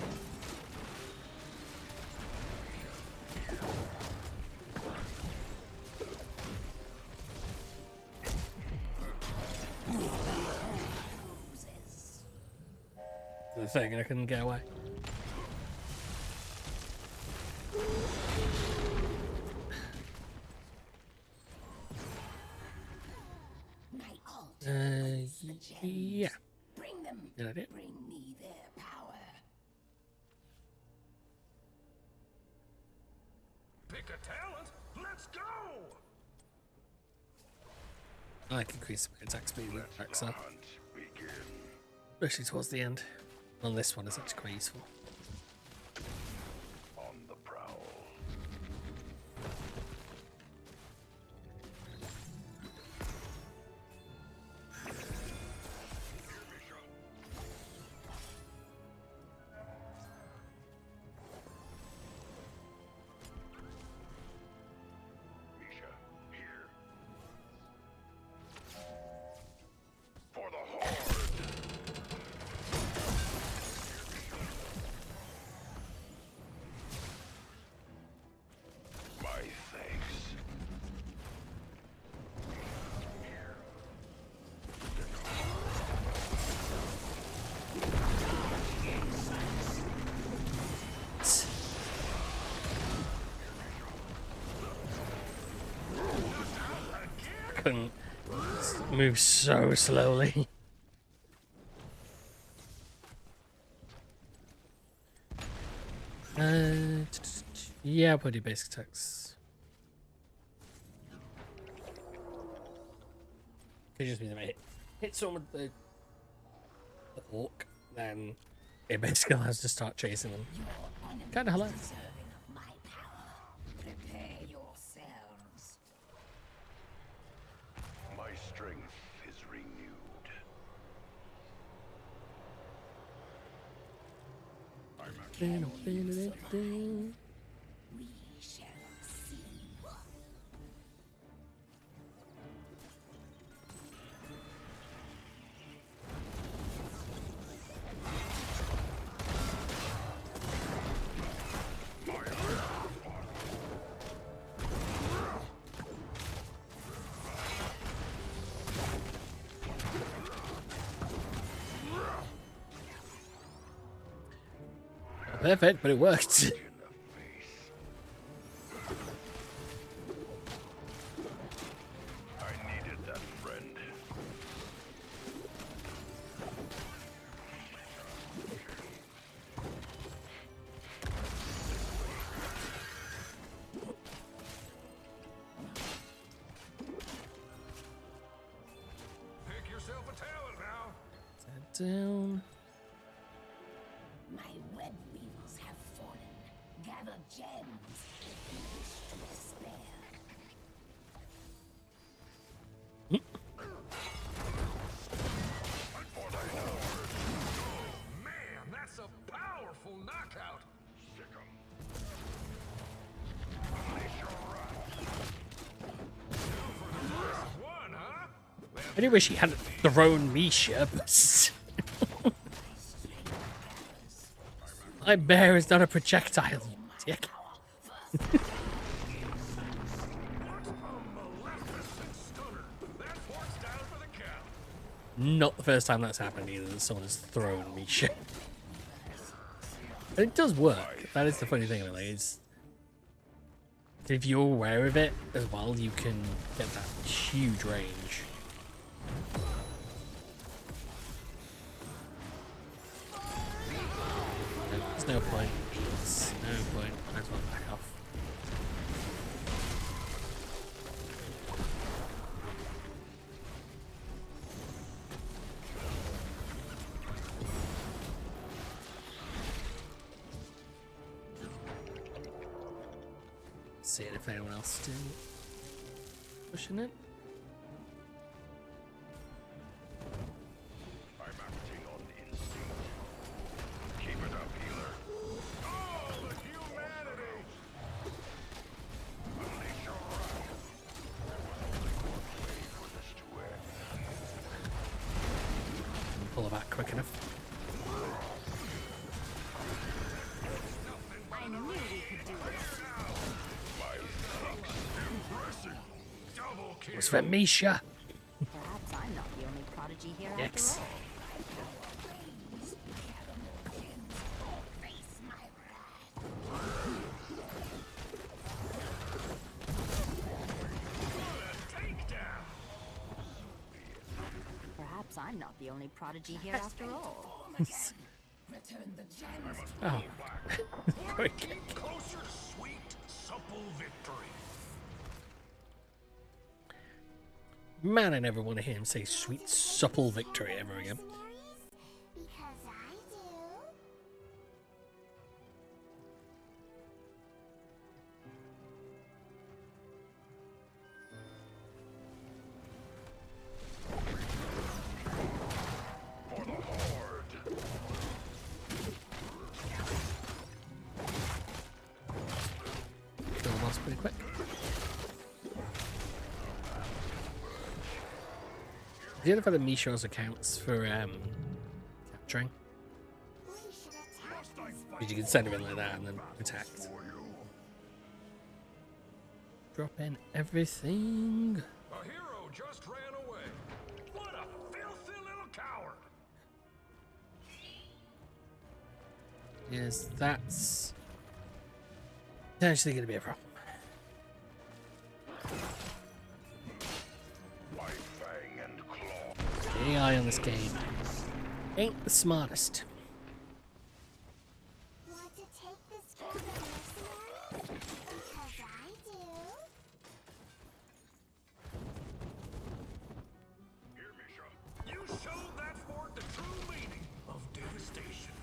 The thing, I couldn't get away. Yeah. Bring them. Good idea. Bring me their power. Pick a talent. Let's go. I like increasing my attack speed with Axa, Hunt begin. especially towards the end. On this one is actually quite useful. On the prowl. Misha, here. For the Horde. My thanks. Couldn't move so slowly. Yeah, put your basic attacks. It just means if I hit someone with the hawk, then it basically allows us to start chasing them. Kind of hilarious. Deserving of my power. Prepare yourselves. My strength is renewed. We shall see. Perfect, but it worked. In the face. I needed that friend. Pick yourself a talent now. That down. My web weavers have fallen. Gather gems. To despair. Man, that's a powerful knockout. Sick 'em. Unleash your wrath. Two for the price of one, huh? I do wish he hadn't thrown Misha, but my bear is not a projectile, you dick. Not the first time that's happened either, that someone has thrown Misha. And it does work. That is the funny thing about it, is if you're aware of it as well, you can get that huge range. There's no point. There's no point. Might as well back off. Seeing if anyone else is doing pushing it. I'm acting on instinct. Keep it up, healer. Oh, the humanity! Unleash your wrath. There was only one way for this to end. Pull it back quick enough. I knew we could do this. Double kill. It's for Misha. Perhaps I'm not the only prodigy here Yes. after all. Perhaps I'm not the only prodigy here after all. Oh. Quick. Closer to sweet, supple victory. Man, I never want to hear him say sweet, supple victory ever again. Because I do. For the Horde. Kill the boss pretty quick. The other for the Misha's accounts for capturing. We should attack this Because you can send him in like that and then attack. Drop in everything. A hero just ran away. What a filthy little coward. Yes, that's potentially going to be a problem. My fang and claw. The AI on this game ain't the smartest. Want to take this for the mercenaries? Because I do. Here, Misha. You showed that fort the true meaning of devastation.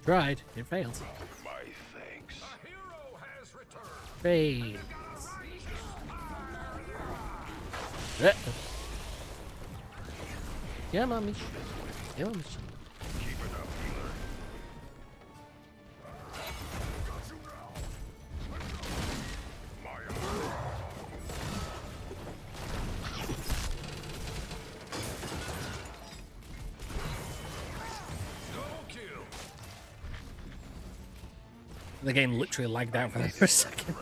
Tried, it failed. My thanks. A hero has returned. Failed. Uh-oh. Yeah, mommy. Yeah, mommy. Keep it up, healer. Got you now. My honor. Double kill. The game literally lagged out for me for a second.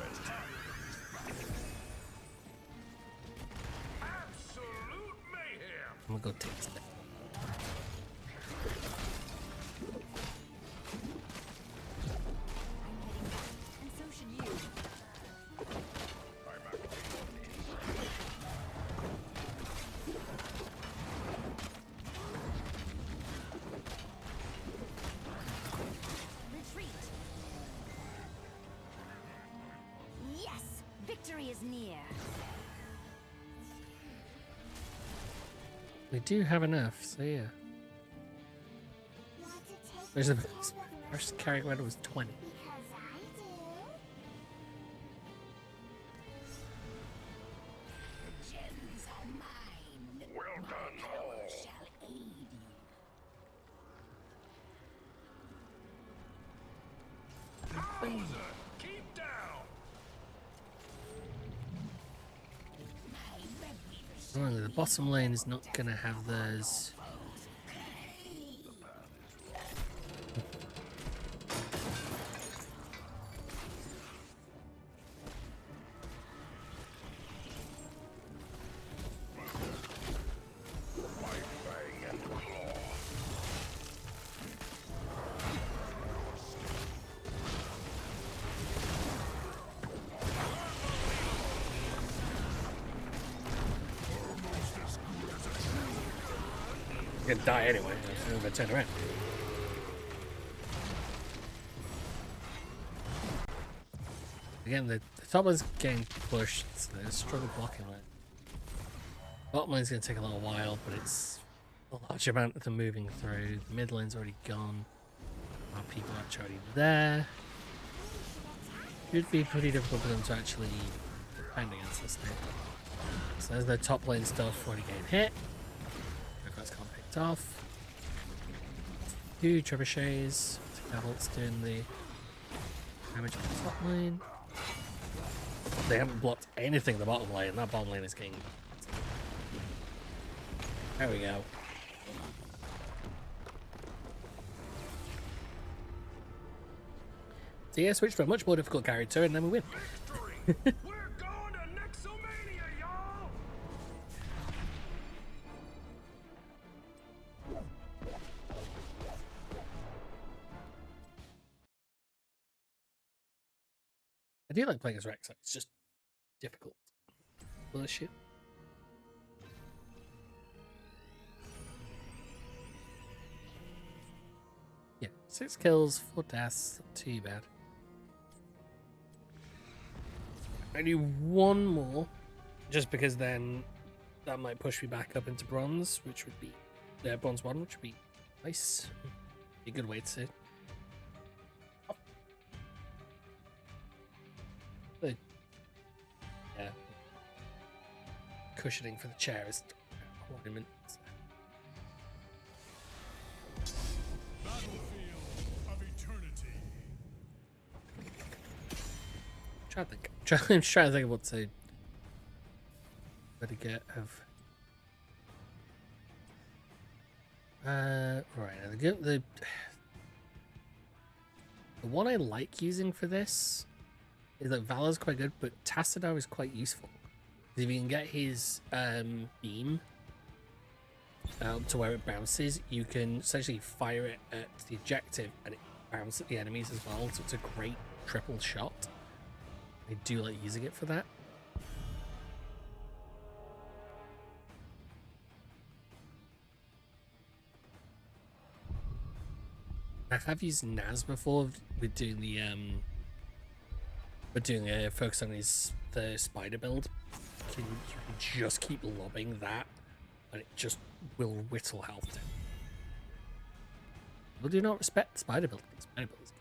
Absolute mayhem. I'm gonna go take this thing. And so should you. I'm acting on instinct. Retreat. Yes! Victory is near. We do have enough, so yeah. Want to take There's a this for the first character rate was 20. Because I do. Nothing. Keep down. Only the bottom lane is not gonna have those. Gonna die anyway. I'm gonna turn around. Again, the top is getting pushed, so there's struggle blocking it. Bottom lane's gonna take a little while, but it's a large amount of them moving through. The mid lane's already gone. Our people are actually already there. Should be pretty difficult for them to actually defend against this thing. So there's the top lane stuff already getting hit. Request can't picked off. Two trebuchets. Cavalt's doing the damage on the top lane. They haven't blocked anything in the bottom lane. That bottom lane is getting. There we go. So yeah, switch to a much more difficult character and then we win. We're going to Nexomania, y'all. I do like playing as Rex, it's just difficult. Bullshit. Yeah, 6 kills, 4 deaths, not too bad. I do one more, just because then that might push me back up into bronze, which would be bronze 1, which would be nice. Be a good way to. Yeah. Cushioning for the chair is a ornament. Battlefield of eternity. I'm trying to think of what to get of. Right. The one I like using for this is that Valor's quite good, but Tassadar is quite useful. If you can get his beam out to where it bounces, you can essentially fire it at the objective and it bounces at the enemies as well. So it's a great triple shot. I do like using it for that. I have used Naz before with doing the focus on the spider build. You can just keep lobbing that and it just will whittle health down. People do not respect spider build. Spider builds.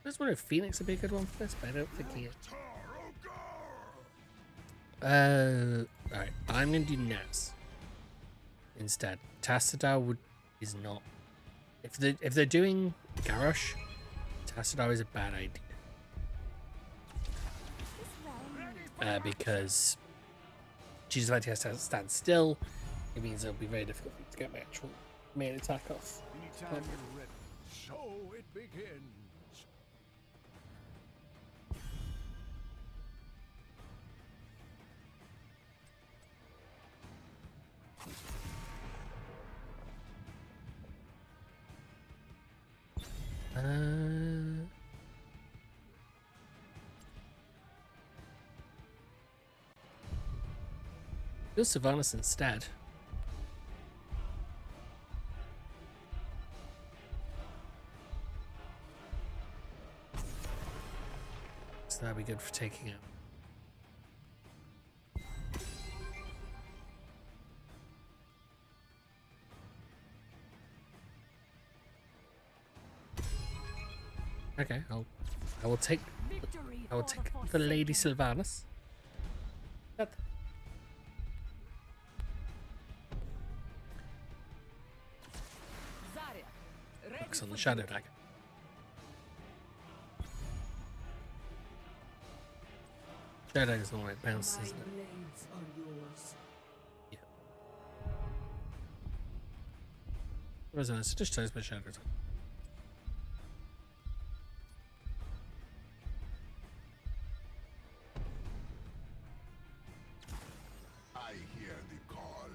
I just wonder if Phoenix would be a good one for this, but I don't think he is. Alright, I'm gonna do Naz instead. Tassadar is not. If they're doing Garrosh, Tassadar is a bad idea. Because she's about to have to stand still. It means it'll be very difficult for me to get my actual main attack off. Anytime you're ready. So it begins. Do Sylvanas instead. So that'd be good for taking out. Okay, I will take the Lady Sylvanas. That- Zarya, Focus on the Shadow Dagger. Shadow Dagger's the one that bounces, isn't it? blades are yours. Yeah. Resonance just shows my Shadow Dagger. I hear the call.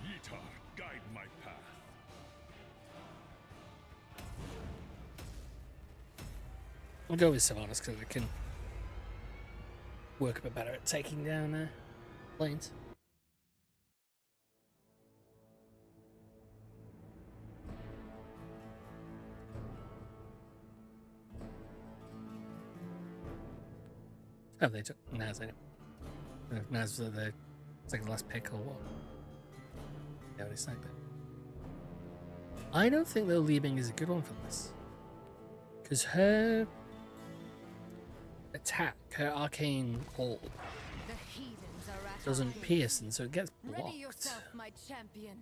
Yitar, guide my path. I'll go with Sylvanas because it can work a bit better at taking down lanes. Oh, they took Naz in it. If Naz was the second last pick or what? Yeah, they snagged it. I don't think though Li Ming is a good one for this. Because her attack, her arcane hold, the heathens are at doesn't our gates. pierce, and so it gets Ready blocked yourself, my champion.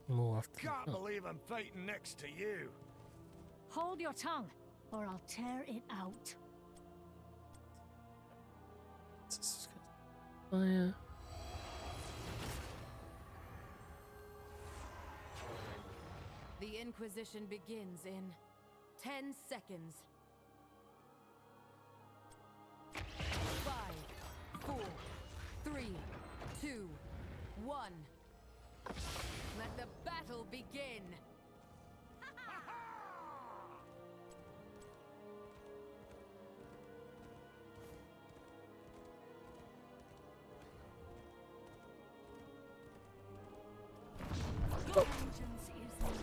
more often than Can't not. believe I'm fighting next to you. Hold your tongue, or I'll tear it out. Fire. The Inquisition begins in 10 seconds. 5, 4, 3, 2, 1. Let the battle begin. Vengeance is near.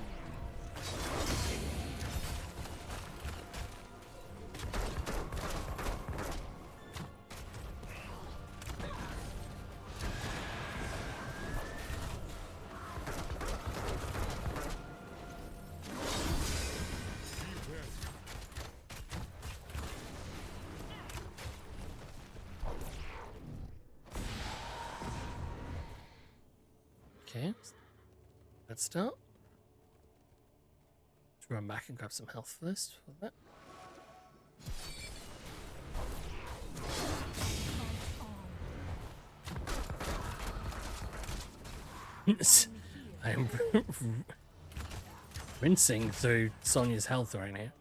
Okay, let's start. Let's run back and grab some health first for that. I'm rinsing through Sonya's health right now.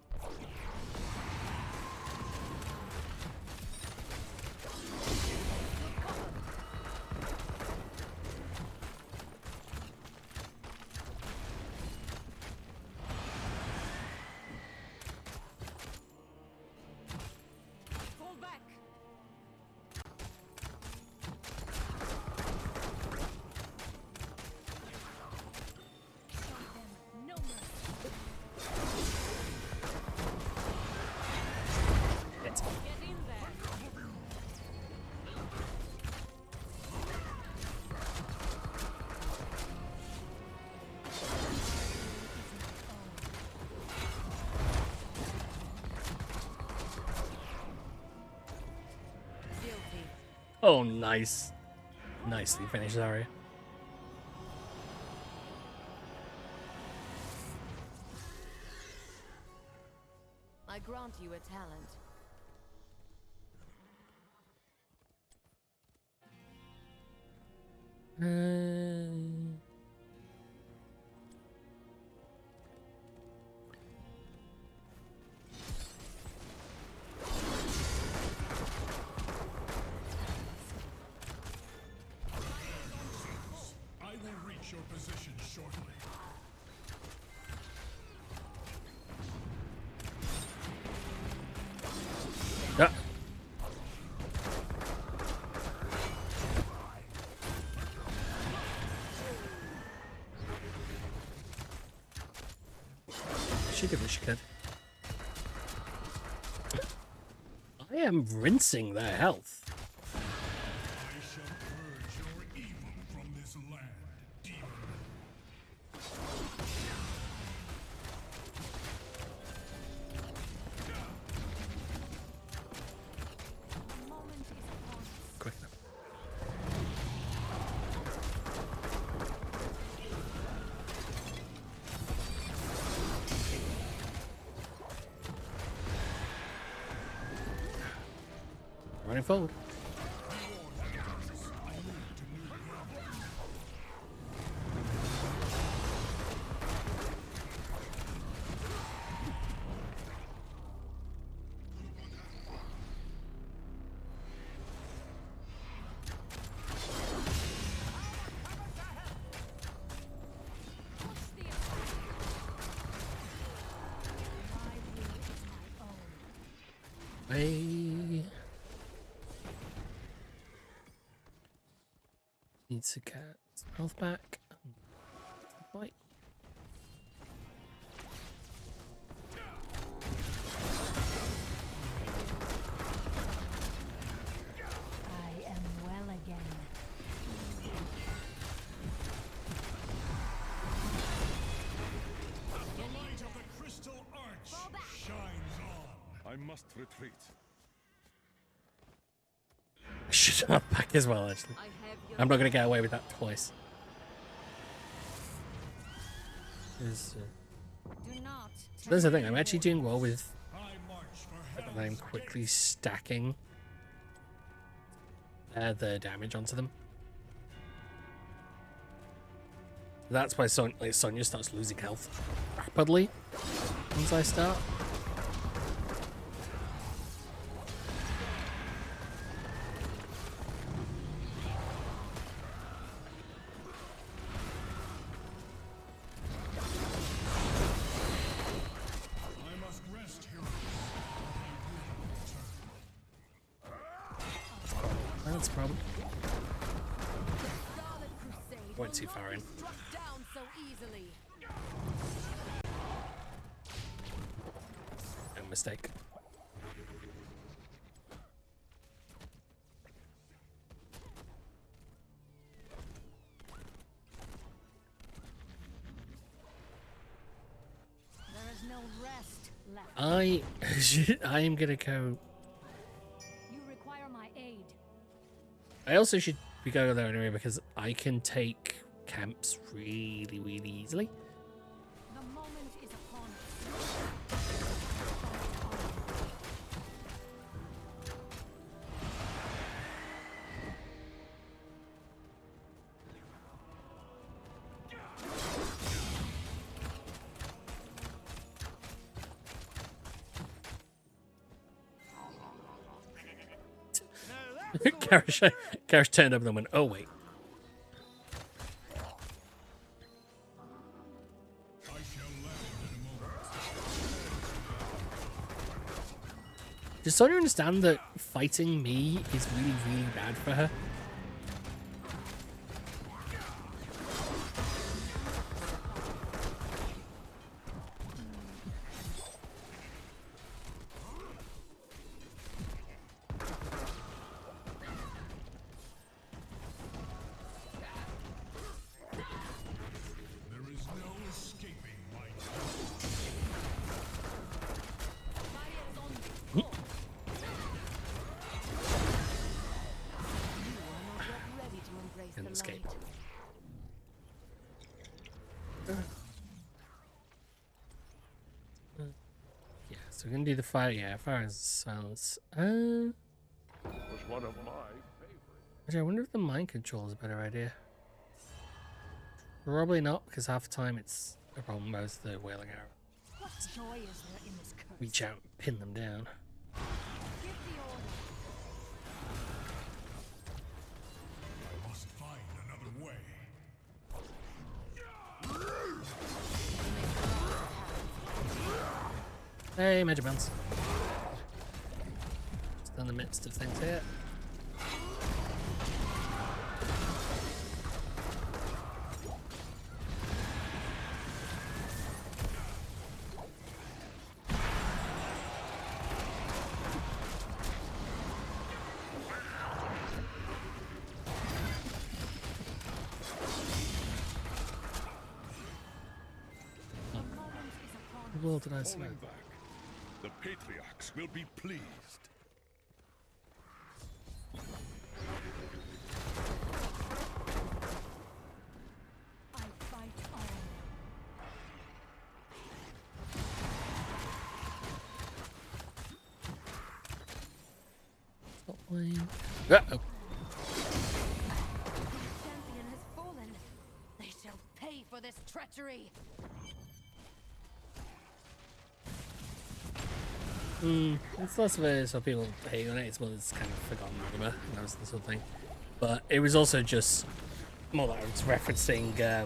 Fall back. No mercy. It's Get in there. Guilty. oh, nice. Nicely finished, Zarya. I grant you a talent. I will reach your position shortly. Ah. She did what she could. I am rinsing their health. I shall purge your evil from this land, demon. Quick enough. Running forward. Hey. Needs to get health back. Right. I am well again. The light of the crystal arch shines on. I must retreat. I should have back as well, actually. I'm not going to get away with that twice. There's the thing, I'm actually doing well with I'm quickly stacking the damage onto them. That's why Sonya starts losing health rapidly once I start. That's a problem. Went too far in. No mistake. There is no rest left. I am gonna go. You require my aid. I also should be going there anyway because I can take camps really, really easily. The moment is upon us. Karish turned up and went, oh wait. Does Sonya understand that fighting me is really, really bad for her? Didn't escape. Yeah, so we're gonna do the fire. Yeah, fire and silence. Was one of my favorites. Actually, I wonder if the mind control is a better idea. Probably not, because half the time it's a problem with the wailing arrow. What joy is there in this curse? Reach out and pin them down. Give the order. I must find another way. Hey, Major Bounce. Still in the midst of things here. the world did I say? Falling back. The patriarchs will be pleased. I fight on. Stop playing. Uh-oh. Champion has fallen. They shall pay for this treachery. It's less of a so people hate on it, it's more it's kind of forgotten whatever. That was the sort of thing. But it was also just more that I was referencing I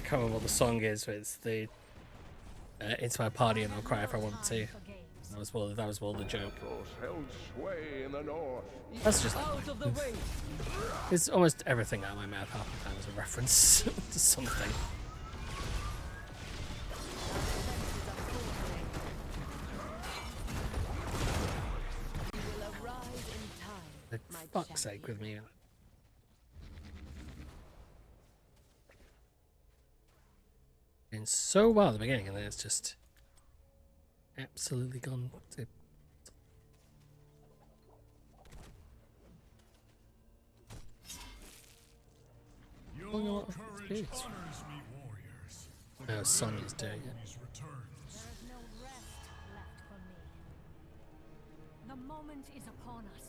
can't remember what the song is, but it's the It's My Party and I'll Cry If I Want To. That was more the joke. Held sway in the north. That's just it's almost everything out of my mouth half the time is a reference to something. You will arrive in time, For my fuck's sake with me. Doing so well at the beginning and then it's just absolutely gone to Your courage honors me, warriors. Oh, Sonya's doing it. Always returns. There is no rest left for me. The moment is upon us.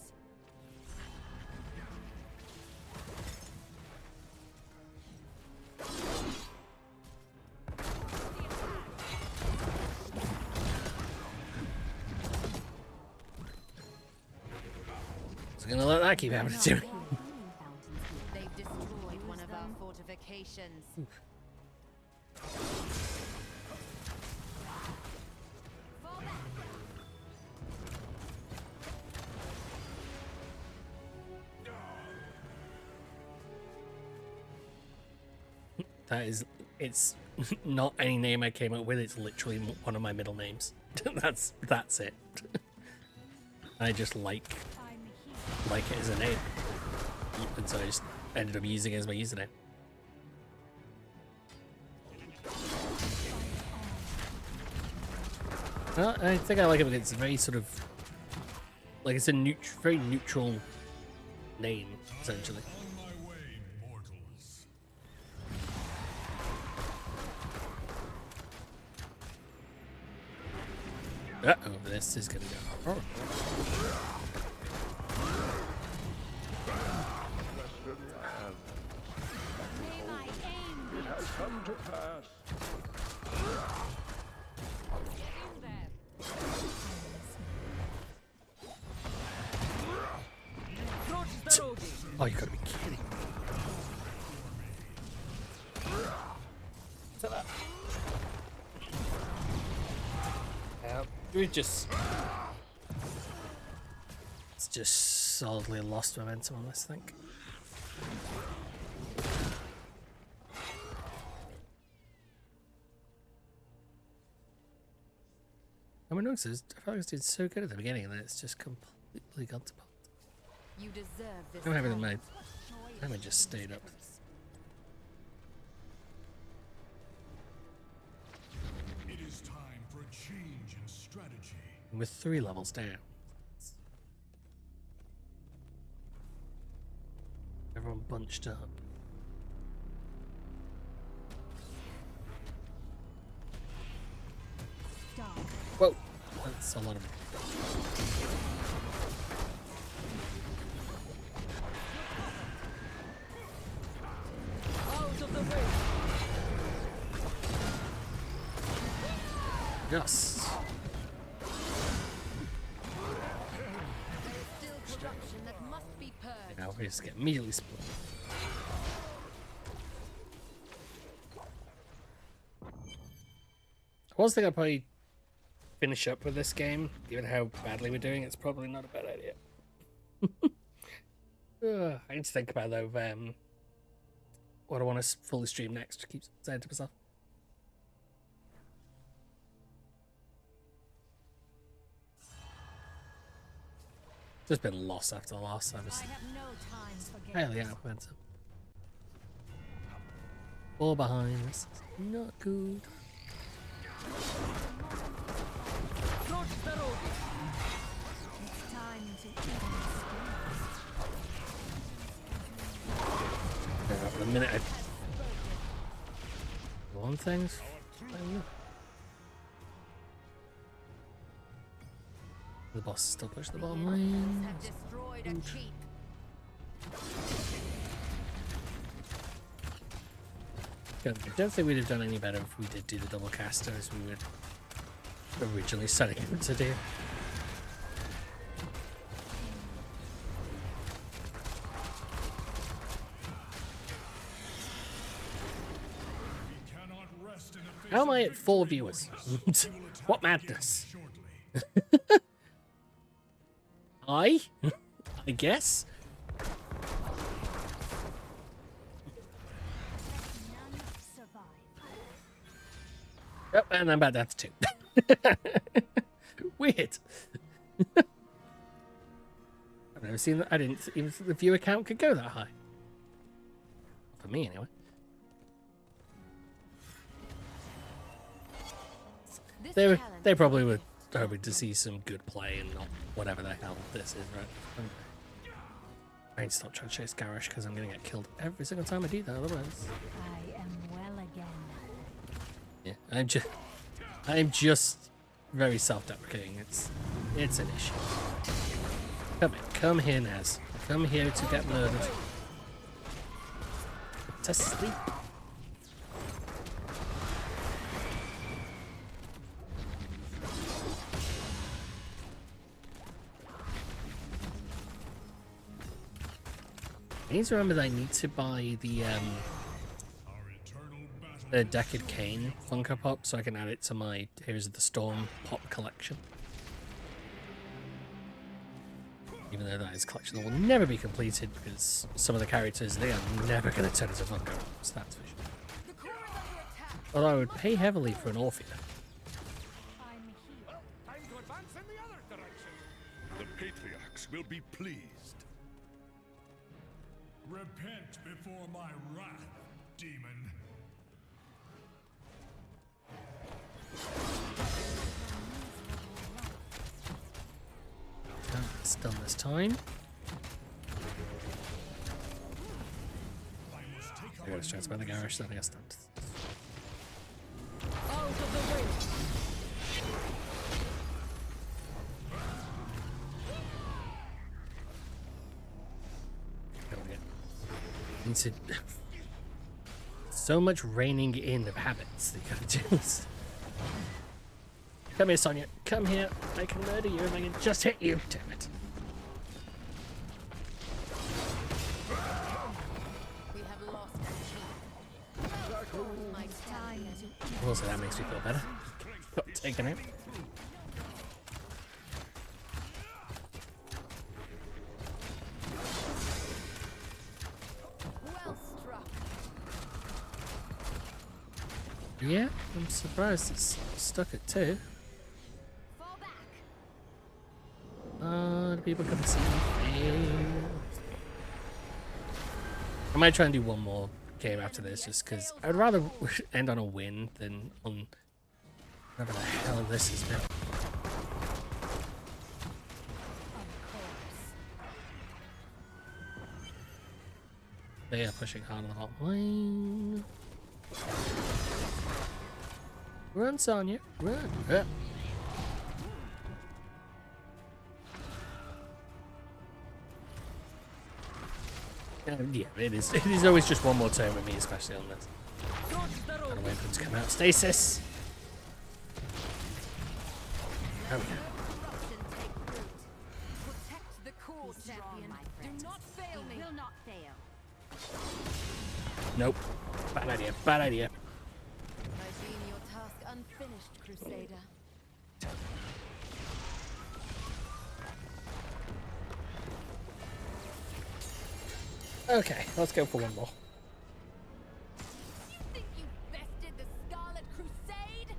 I was gonna let that keep happening to me. They've destroyed one of our fortifications. That is, it's not any name I came up with. It's literally one of my middle names. that's it. I just like it as a name, and so I just ended up using it as my username. Well, I think I like it because it's very sort of like it's a very neutral name essentially. On my way, mortals. Uh-oh, this is gonna go. Oh. May my aim It has come to pass. Oh, you gotta be kidding me. We just... It's just solidly lost momentum on this thing. I mean, notice I felt like it did so good at the beginning and then it's just completely gone to pot. You deserve this. I'm having my... fight. I haven't just stayed up. It is time for a change in strategy. And with 3 levels down. Everyone bunched up. Whoa! That's a lot of... Yes! Still corruption that must be purged. Now we just get immediately split. I was thinking I'd probably finish up with this game, given how badly we're doing. It's probably not a bad idea. I need to think about though what I want to fully stream next. Keep saying to myself. Just been lost after loss. I was I have no time for games. fairly out of momentum. Fall behind. This is not good. It's time to eat For a minute, one thing's fine. The boss still push the bottom lane. Have destroyed a keep. I don't think we'd have done any better if we did do the double caster as we were originally setting out to do. We cannot rest in the face How am of I at 4 victory, viewers? Marcus. We will attack What again madness? shortly. I guess. none survive. Yep, and I'm back down to 2. Weird. I've never seen that. I didn't even think the viewer count could go that high. For me, anyway. This They challenge probably is were a gift. hoping to see some good play and not whatever the hell this is, right? I need to stop trying to chase Garish because I'm going to get killed every single time I do that. Otherwise, I am well again. yeah, I'm just very self-deprecating. It's an issue. Come here, Naz. Come here to get murdered. To sleep. I need to remember that I need to buy the Our eternal battle. Decade Cane Funko Pop so I can add it to my Heroes of the Storm Pop collection. Even though that is a collection that will never be completed because some of the characters, they are never going to turn into Funko Pops, that's for sure. The core is under attack. Although I would pay heavily for an Orphea. I'm here. Time to advance in the other direction. The patriarchs will be pleased. Repent before my wrath, demon. It's done this time. I must take I gotta transfer the Garish, then I guess that's... Out of the way. Need to... So much reining in of habits that you gotta do this. Come here, Sonya. Come here. I can murder you if I can just hit you. Damn it. We have lost a keep. My time to eat. Also, that makes me feel better. Got taken out. Well struck. Yeah, I'm surprised it's stuck at 2. Fall back. The people couldn't see me. I might try and do one more game after this, just because I'd rather end on a win than on whatever the hell this has been. Of course. They are pushing hard on the bottom lane. Run, Sonya, run. Yeah, it is. It is always just one more turn with me, especially on this. Gotta wait for them to come out. Stasis. Oh yeah. Corruption take root. Protect the core, champion. Do not fail me. Will not fail. Nope. Bad idea. Bad idea. I deem your task unfinished, Crusader. Okay, let's go for one more. You think you bested the Scarlet Crusade?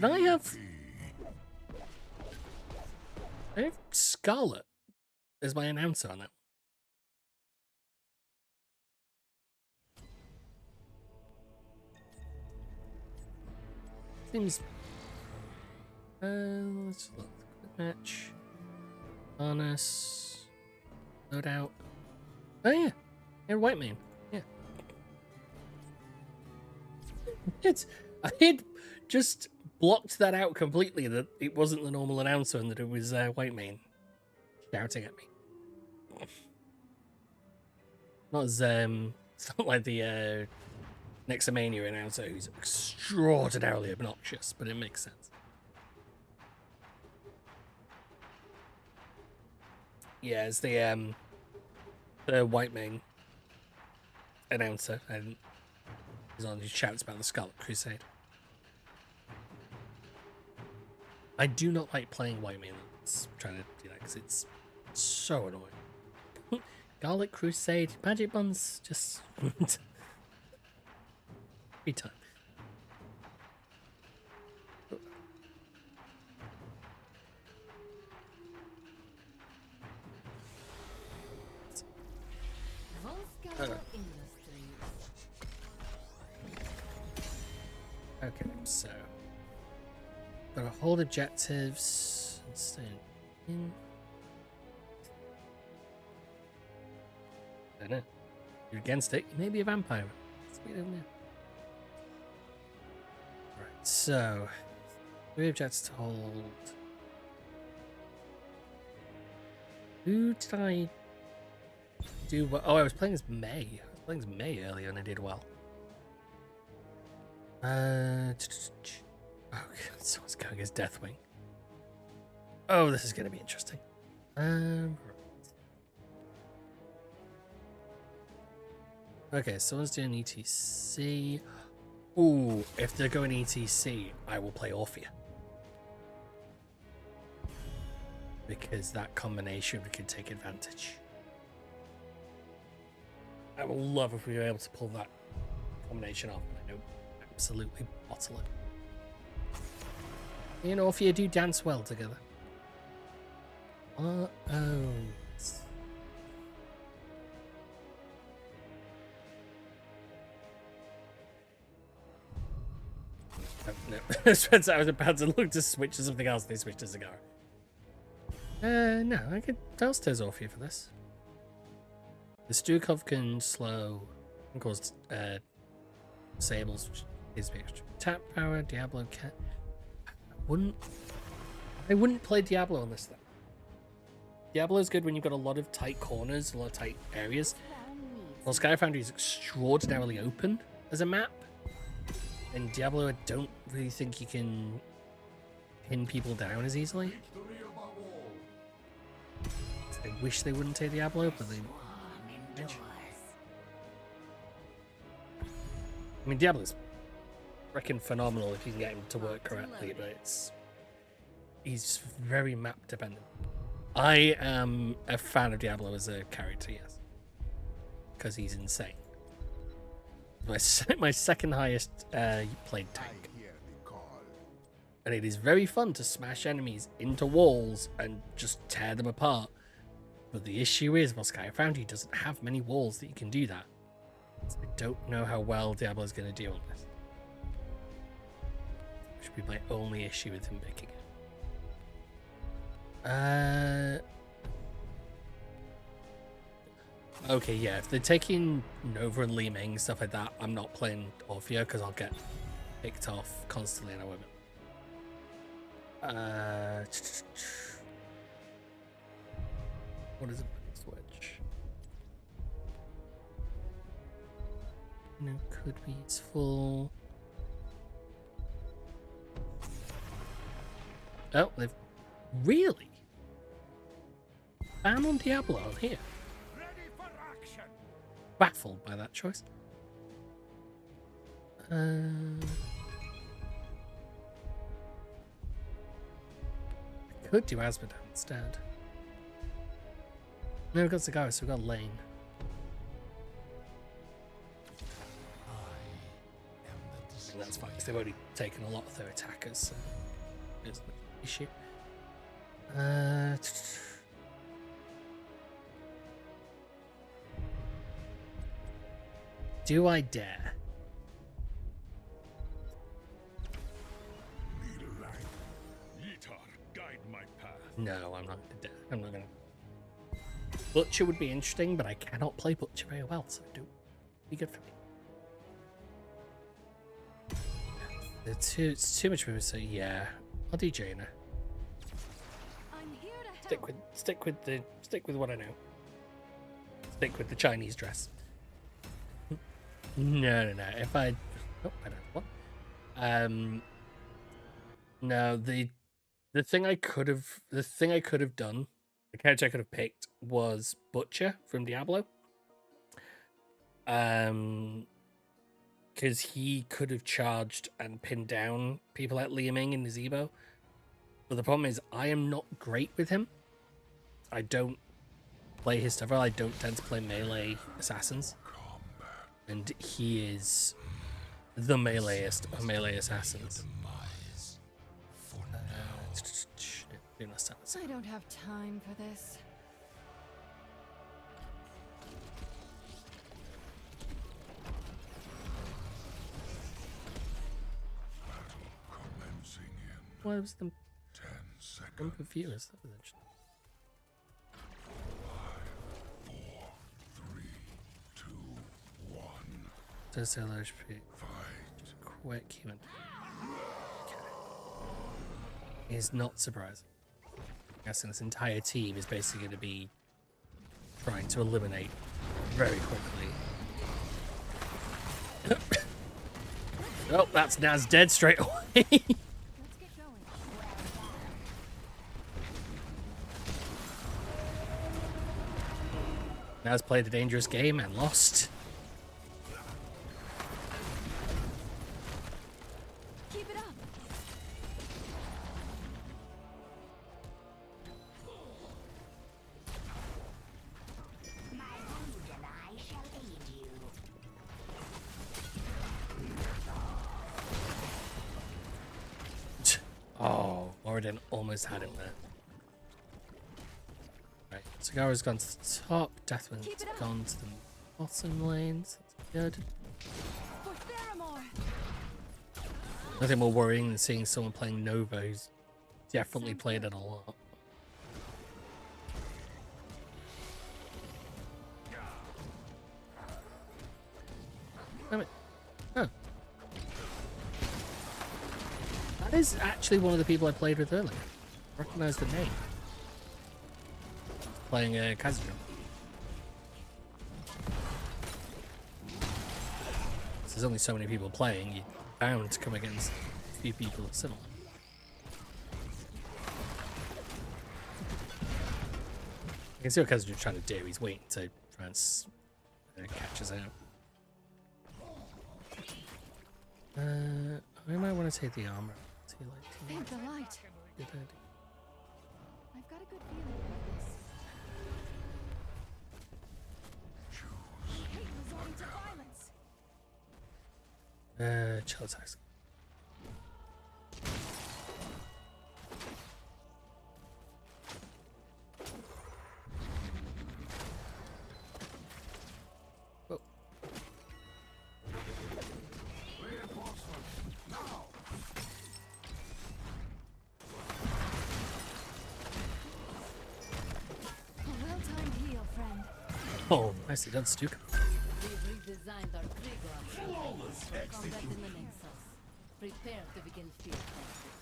Can I have Scarlet as my announcer on that? Seems. Let's look. Quick match. Harness. Loadout. Oh yeah, you're white man. Yeah. It's. I had just blocked that out completely. That it wasn't the normal announcer and that it was white man shouting at me. Not as it's not like the Nexomania announcer who's extraordinarily obnoxious, but it makes sense. Yeah, it's the white man announcer, and he's on. He shouts about the Scarlet Crusade. I do not like playing white man. Trying to do that because it's so annoying. Garlic Crusade, magic buns, just every time. Okay, so gotta hold objectives and stay in. I don't know. You're against it. You may be a vampire. We don't know. Right, so 3 objectives to hold. Who did I do? Oh, I was playing as May. I was playing as May earlier, and I did well. Oh, someone's going as Deathwing. Oh, this is going to be interesting. Right. Okay, someone's doing ETC. Ooh, if they're going ETC, I will play Orphea. Because that combination can take advantage. I will love if we were able to pull that combination off. I know, absolutely bottle it. You know, Orphea do dance well together. Oh. No. Spencer, I was about to look to switch to something else. They switched to Zagara. No, I could downstairs Orphea for this. The Stukov can slow and cause disables, which gives me extra tap power. Diablo can. I wouldn't play Diablo on this though. Diablo is good when you've got a lot of tight corners, a lot of tight areas. Well, Sky Foundry is extraordinarily open as a map. In Diablo, I don't really think you can pin people down as easily. I wish they wouldn't take Diablo, but they... I mean, Diablo's freaking phenomenal if you can get him to work correctly, but he's very map dependent. I am a fan of Diablo as a character, yes. Because he's insane. My second highest played tank. And it is very fun to smash enemies into walls and just tear them apart. But the issue is, well, Sky Foundry doesn't have many walls that you can do that. So I don't know how well Diablo's going to deal with this. Which would be my only issue with him picking it. Okay, yeah, if they're taking Nova and Li Ming, stuff like that, I'm not playing Orphea because I'll get picked off constantly and I won't. What is a switch? No, could be it's full. Oh, they've really ban on Diablo here. Baffled by that choice. I could do Asmodee instead. No, we've got Zagara, so we've got Lane. And that's fine, because they've already taken a lot of their attackers, so there's no issue. Do I dare? No, I'm not gonna do. I'm not gonna. Butcher would be interesting, but I cannot play Butcher very well, so don't be good for me. It's too much for me, so yeah. I'll do Jaina. I'm here to help. Stick with what I know. Stick with the Chinese dress. No. If I, oh, I don't what. No, the thing I could have done, the character I could have picked was Butcher from Diablo. Because he could have charged and pinned down people like Liu Ming in Zebo. But the problem is, I am not great with him. I don't play his stuff. I don't tend to play melee assassins. And he is the meleeist of melee assassins. I don't have time for this. Commencing in What was the 10 seconds. group of viewers? That was interesting. 5, 4, 3, 2, 1. Does say large HP. Fight. Quick human. Okay. Is not surprising. I'm guessing this entire team is basically going to be trying to eliminate very quickly. Oh, that's Naz dead straight away. Let's get going. Naz played a dangerous game and lost. Keep it up. Oh, Moradin almost had him there. Right, Sagara's gone to the top, Deathwing's Keep it up. gone to the bottom lanes. That's good. For Theramore. Nothing more worrying than seeing someone playing Nova who's definitely played it a lot. Damn it. Oh. That is actually one of the people I played with earlier. I recognize the name. Playing Kazadrum. There's only so many people playing, you're bound to come against a few people similar. I can see what Kazadrum's trying to do. He's waiting to try and catch us out. I might want to take the armor. Thank the light. Good idea. I've got a good feeling about this. I hate resorting to violence. Chill attacks. Whoa. A well-timed heal, friend. Oh, nicely done, Stuka. We've redesigned our trigger for combat in the Nexus. Prepare to begin field testing.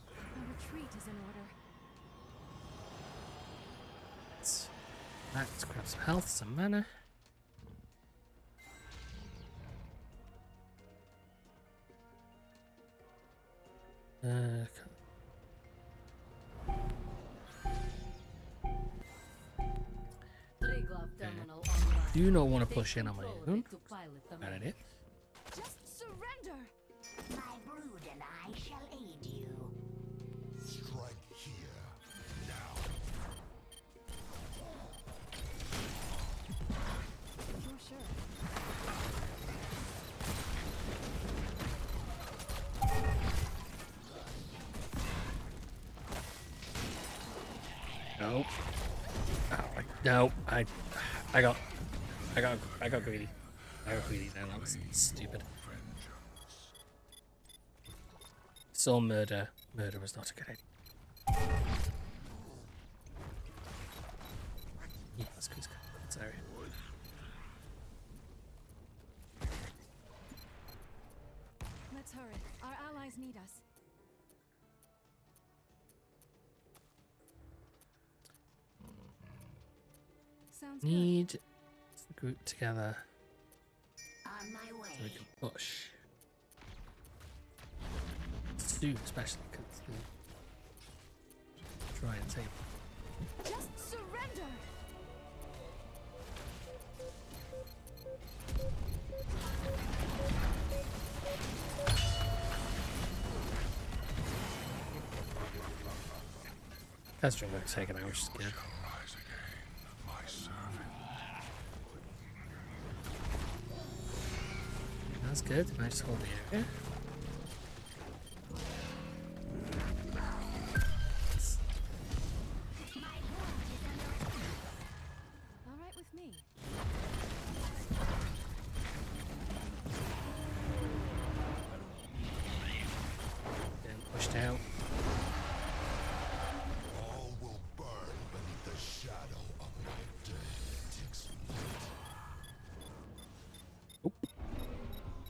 A retreat is in order. Let's grab some health, some mana. Three-glove terminal online. Do not want to push in on my Control of own. it to pilot the Bad mech. idea. Just surrender. My brood and I shall aid you. Strike here. Now. You're sure. Nope. Oh, no, I got greedy. I got greedy there. That was stupid. Saw murder. Murder was not a good idea. worry. Our allies need us. Sounds good. Need the group together On my way. so we can push. Soon, especially because try and save. Just surrender. That's going to take an hour just to get. Rise again, my servant. That's good. Nice hold the area. All right with me. Getting pushed out. All will burn beneath the shadow of my death. Takes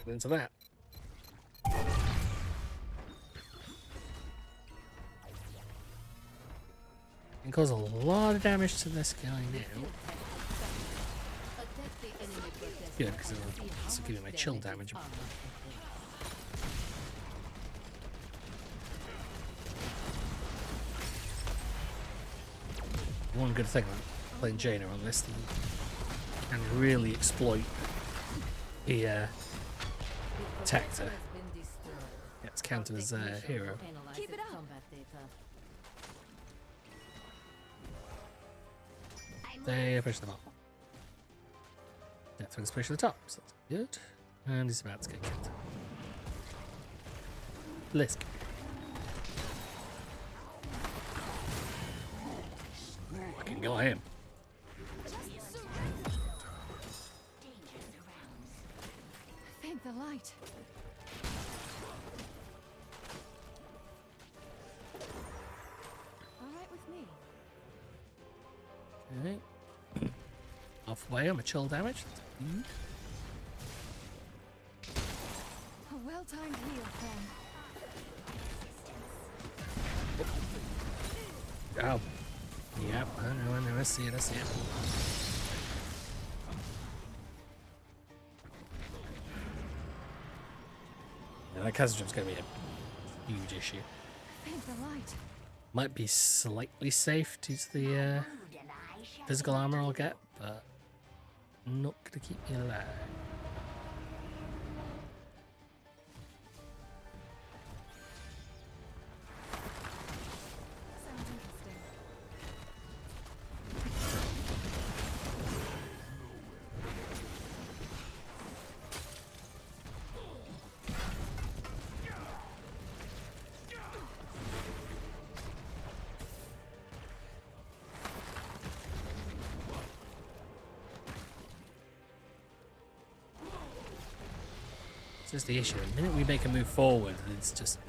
Get into that. Can cause a lot of damage to this guy now. Attack the enemy protector. Good, because and see it'll how also give me much my chill its damage. armor can take. One good thing about playing Jaina on this, you can really exploit the Tector. Has been destroyed. Gets counted as a Technicians hero. will analyze Keep it its up. combat data. They push them up. Deathwing's push to the top, so that's good. And he's about to get killed. Lisk. Fucking got him. Thank the light. All right with me. Okay. Halfway on my chill damage. That's good. A well-timed heal, friend. Oh. Yep, I know, I see it, I see it. Yeah, that Khazajim's gonna be a huge issue. Thank the light. Might be slightly safe due to the physical armor I'll get, but not gonna keep me alive. Sounds interesting. It's just the issue. The minute we make a move forward, it's just.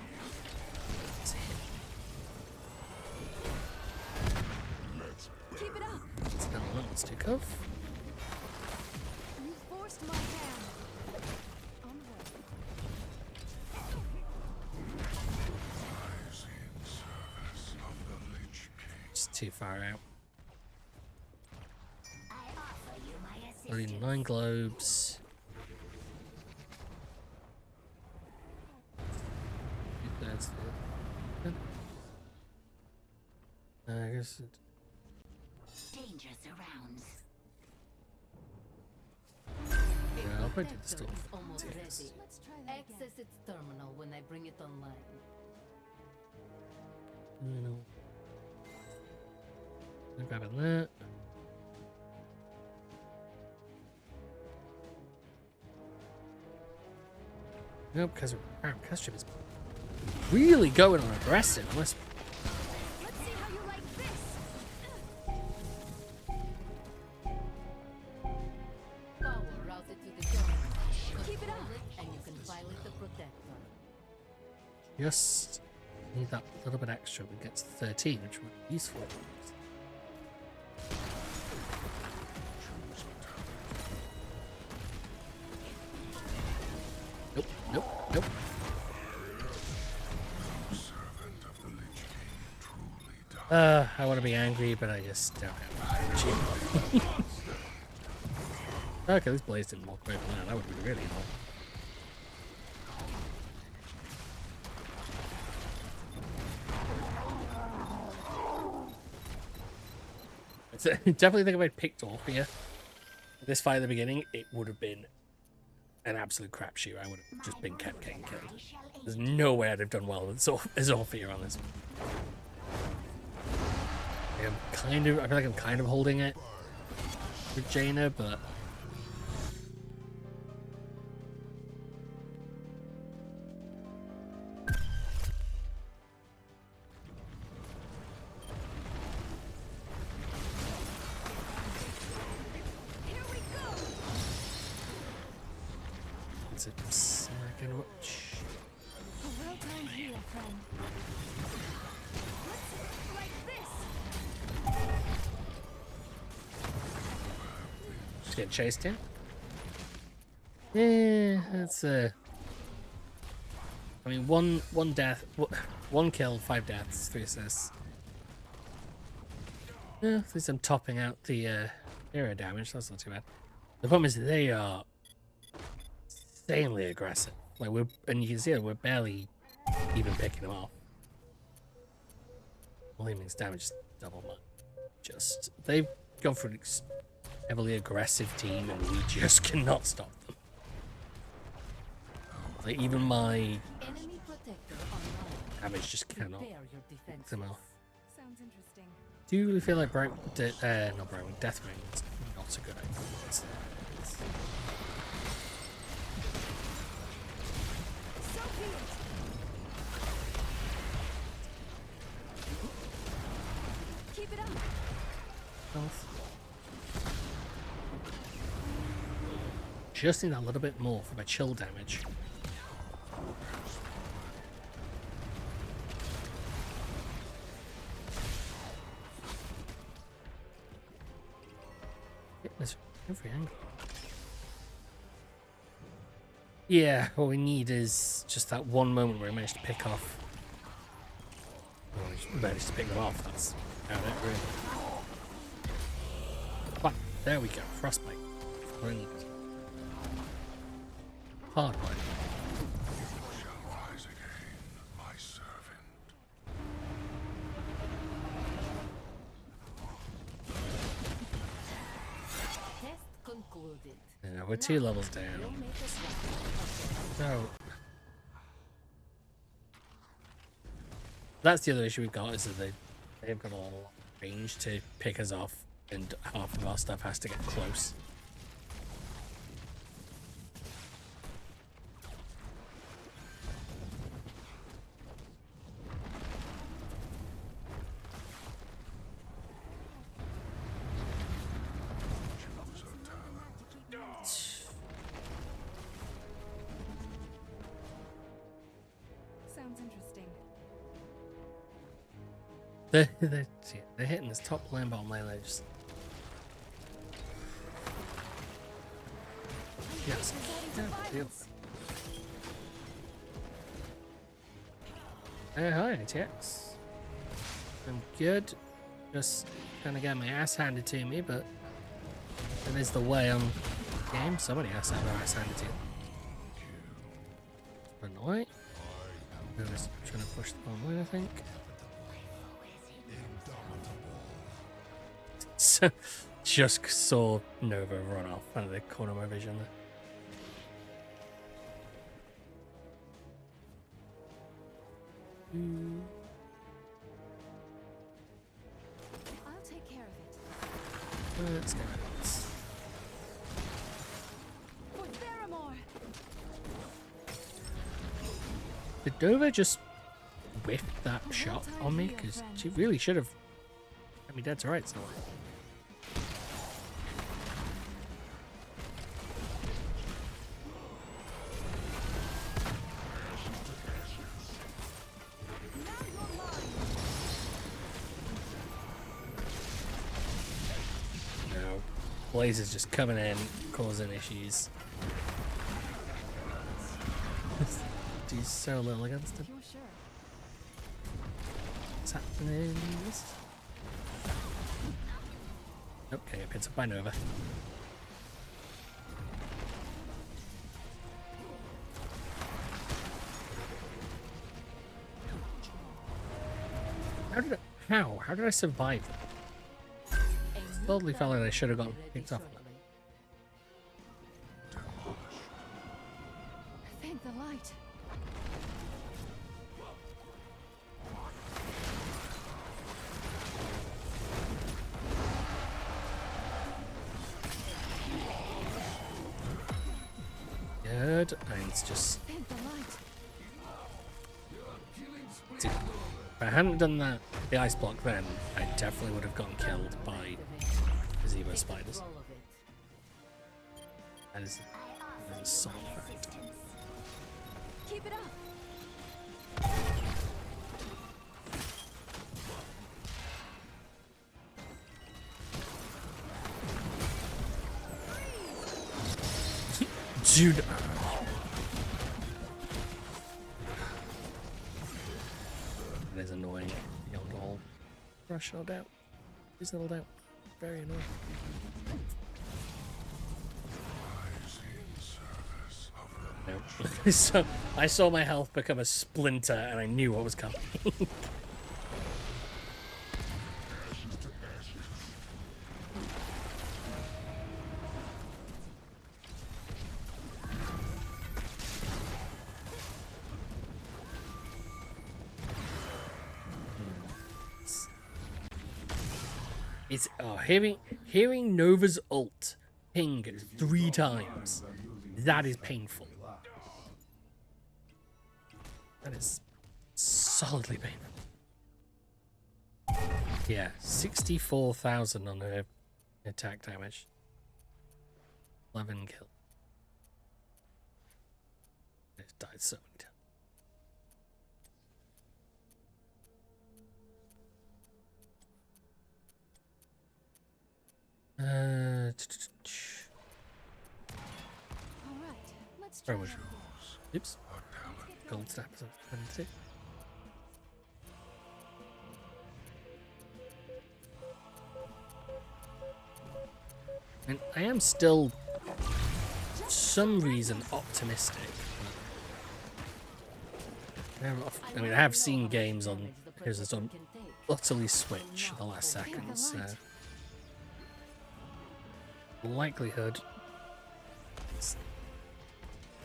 It's hit. Keep it up. It's not what wants to cover. You forced my hand. On the way. rise in service of the Lich King. Just too far out. I offer you my Only assistance. 9 globes. That's good. I guess it. Danger surrounds. Yeah, I'll probably do the Protector storm. is almost ready. Let's try that again. Access its terminal when I bring it online. No. I'm grabbing that. Nope, because Khazajim is really going on aggressive. Unless Let's see how you like this. Power routed to the terminal. Keep it up. Control it and you can pilot the protector. just need that little bit extra, we get to 13, which would be useful. Nope, nope, nope. I want to be angry, but I just don't have energy. Okay, this blaze didn't walk away from that. That would be really annoying. Definitely think if I'd picked off here this fight at the beginning, it would have been an absolute crapshoot. I would have just been kept getting killed. There's no way I'd have done well with Zorfia on this one. I feel like I'm kind of holding it with Jaina, but it's a second watch. A well-timed healer, friend. Like this. Just getting chased in. Yeah, that's I mean, one death, one kill, 5 deaths, 3 assists. Yeah, at least I'm topping out the area damage. That's not too bad. The problem is they are insanely aggressive. Like and you can see that we're barely even picking them off. Williaming's damage is double mine. Just they've gone for an heavily aggressive team, and we just cannot stop them. Like even my Enemy protector online. damage just cannot Prepare your pick defenses. them off. Sounds interesting. Do you really feel like not Brightwing, Deathwing is not so good idea? So be it. Keep it up. Just need a little bit more for my chill damage. There's every angle. Yeah, what we need is just that one moment where we managed to pick off. Well, we managed to pick them off. That's about it, really. But there we go. Frostbite. What I need. Hard one. Shall rise again, my servant. Test concluded. Yeah, we're 2 levels down. You'll make us one. So that's the other issue we've got, is that they've got a lot of range to pick us off, and half of our stuff has to get close. Sounds interesting. They're hitting this top lane, bottom lane. They just yes. Yeah, hey, hi, TX. I'm good. Just kind of getting my ass handed to me, but that is the way on game. Somebody has to have their ass handed to you. Annoying. I'm just trying to push the bottom lane, I think. So, just saw Nova run off out of the corner of my vision there. I'll take care of it. Let's go. For Theramore. Did Nova just whiff that shot on me? Because she really should have got me dead to rights. So. No. Blaze is just coming in, causing issues. Do so little against him. You're sure. What's happening? Okay, it picks up by Nova. How did I survive? Totally felt like I should have gotten picked off. Thank the light. Good. And it's just. Thank the light. Dude, if I hadn't done that, the ice block, then I definitely would have gotten killed by Zebo spiders. That is a solid fact. Keep it up. Dude. That is annoying. Beyond all. Rush, no doubt. Please, no doubt. Very annoying. No. So I saw my health become a splinter and I knew what was coming. It's hearing Nova's ult ping 3 times. That is painful. That is solidly painful. Yeah, 64,000 on her attack damage. 11 kill. It died so many times. All right, let's try. Where was Oops. Gold snap is up 22. And I am still, for some reason, optimistic. I mean, I have seen games on here's this on utterly switch the last seconds. Likelihood it's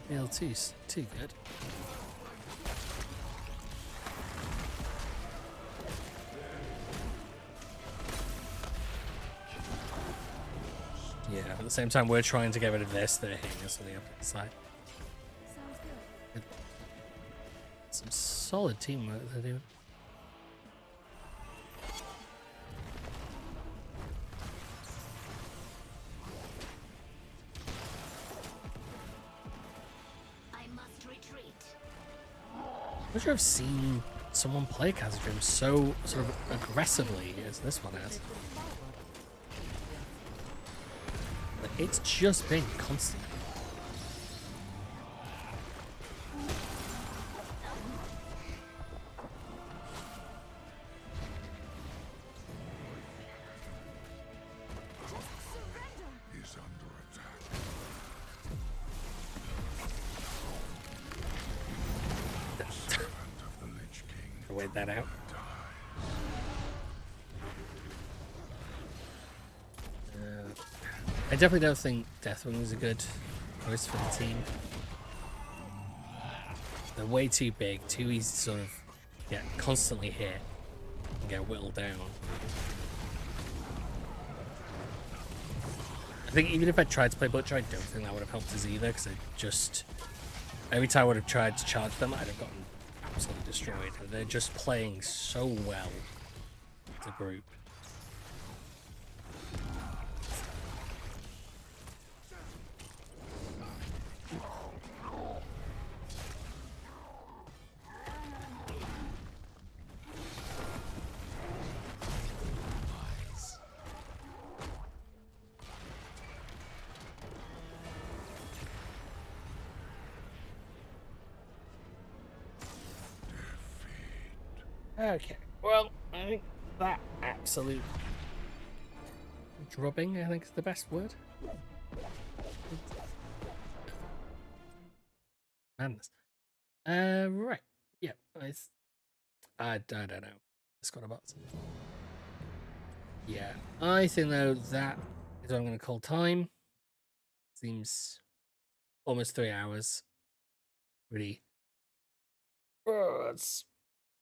feel too good. Yeah, at the same time we're trying to get rid of this, they're hitting us on the opposite side. Sounds good. Some solid teamwork they're doing. I'm not sure I've seen someone play Khazad so sort of aggressively as this one has. But it's just been constant. Is under attack. Wait that out. I definitely don't think Deathwing is a good choice for the team. They're way too big, too easy to sort of get constantly hit and get whittled down. I think even if I tried to play Butcher, I don't think that would have helped us either, because every time I would have tried to charge them, I'd have gotten absolutely destroyed. They're just playing so well as a group. Okay. Well, I think that absolute drubbing, I think, is the best word. Madness. Right. Yeah. I don't know. It's got a box. Yeah. I think, though, that is what I'm going to call time. Seems almost 3 hours. Really. Oh, it's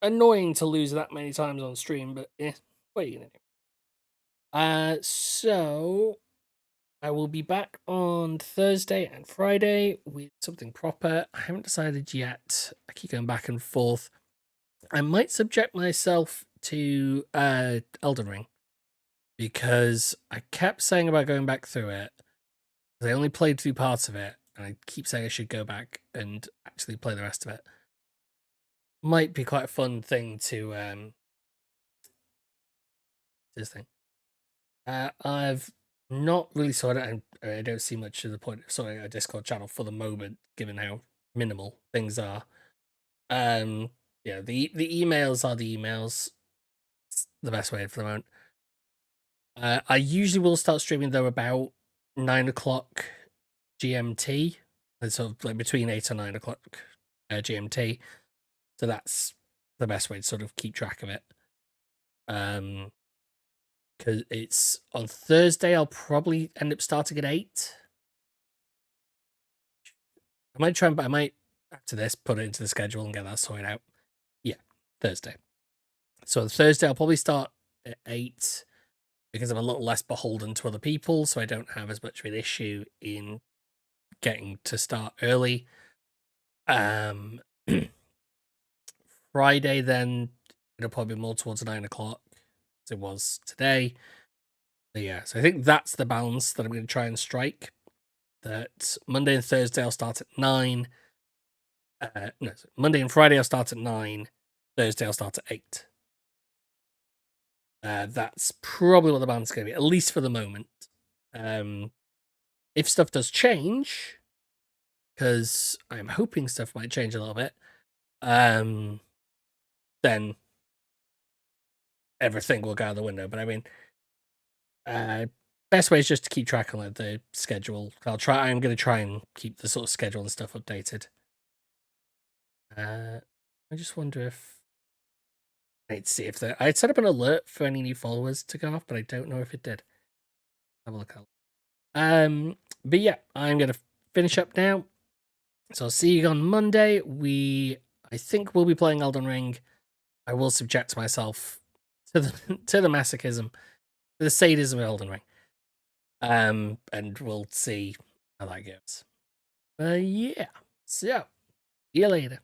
annoying to lose that many times on stream, but yeah, what are you going to do? So I will be back on Thursday and Friday with something proper. I haven't decided yet. I keep going back and forth. I might subject myself to Elden Ring because I kept saying about going back through it. I only played 2 parts of it, and I keep saying I should go back and actually play the rest of it. Might be quite a fun thing to this thing. I've not really sorted it, and I don't see much of the point of sorting a Discord channel for the moment, given how minimal things are. Yeah, the emails are the emails. It's the best way for the moment. I usually will start streaming though about 9 o'clock GMT, and sort of like between 8 or 9 o'clock GMT. So that's the best way to sort of keep track of it. Because it's on Thursday, I'll probably end up starting at 8. I might after this put it into the schedule and get that sorted out. Yeah, Thursday. So on Thursday, I'll probably start at 8 because I'm a little less beholden to other people, so I don't have as much of an issue in getting to start early. Friday, then it'll probably be more towards 9 o'clock as it was today. But yeah, so I think that's the balance that I'm going to try and strike. That Monday and Thursday I'll start at 9. No, Monday and Friday I'll start at 9. Thursday I'll start at 8. That's probably what the balance is going to be, at least for the moment. If stuff does change, because I'm hoping stuff might change a little bit, then everything will go out the window. But I mean, best way is just to keep track on the schedule. I'm going to try and keep the sort of schedule and stuff updated. I just wonder if I'd see if I'd set up an alert for any new followers to go off, but I don't know if it did. Have a look out. But yeah, I'm gonna finish up now. So I'll see you on Monday. I think we'll be playing Elden Ring. I will subject myself to the to the masochism, the sadism of Elden Ring. And we'll see how that goes. Yeah. So see you later.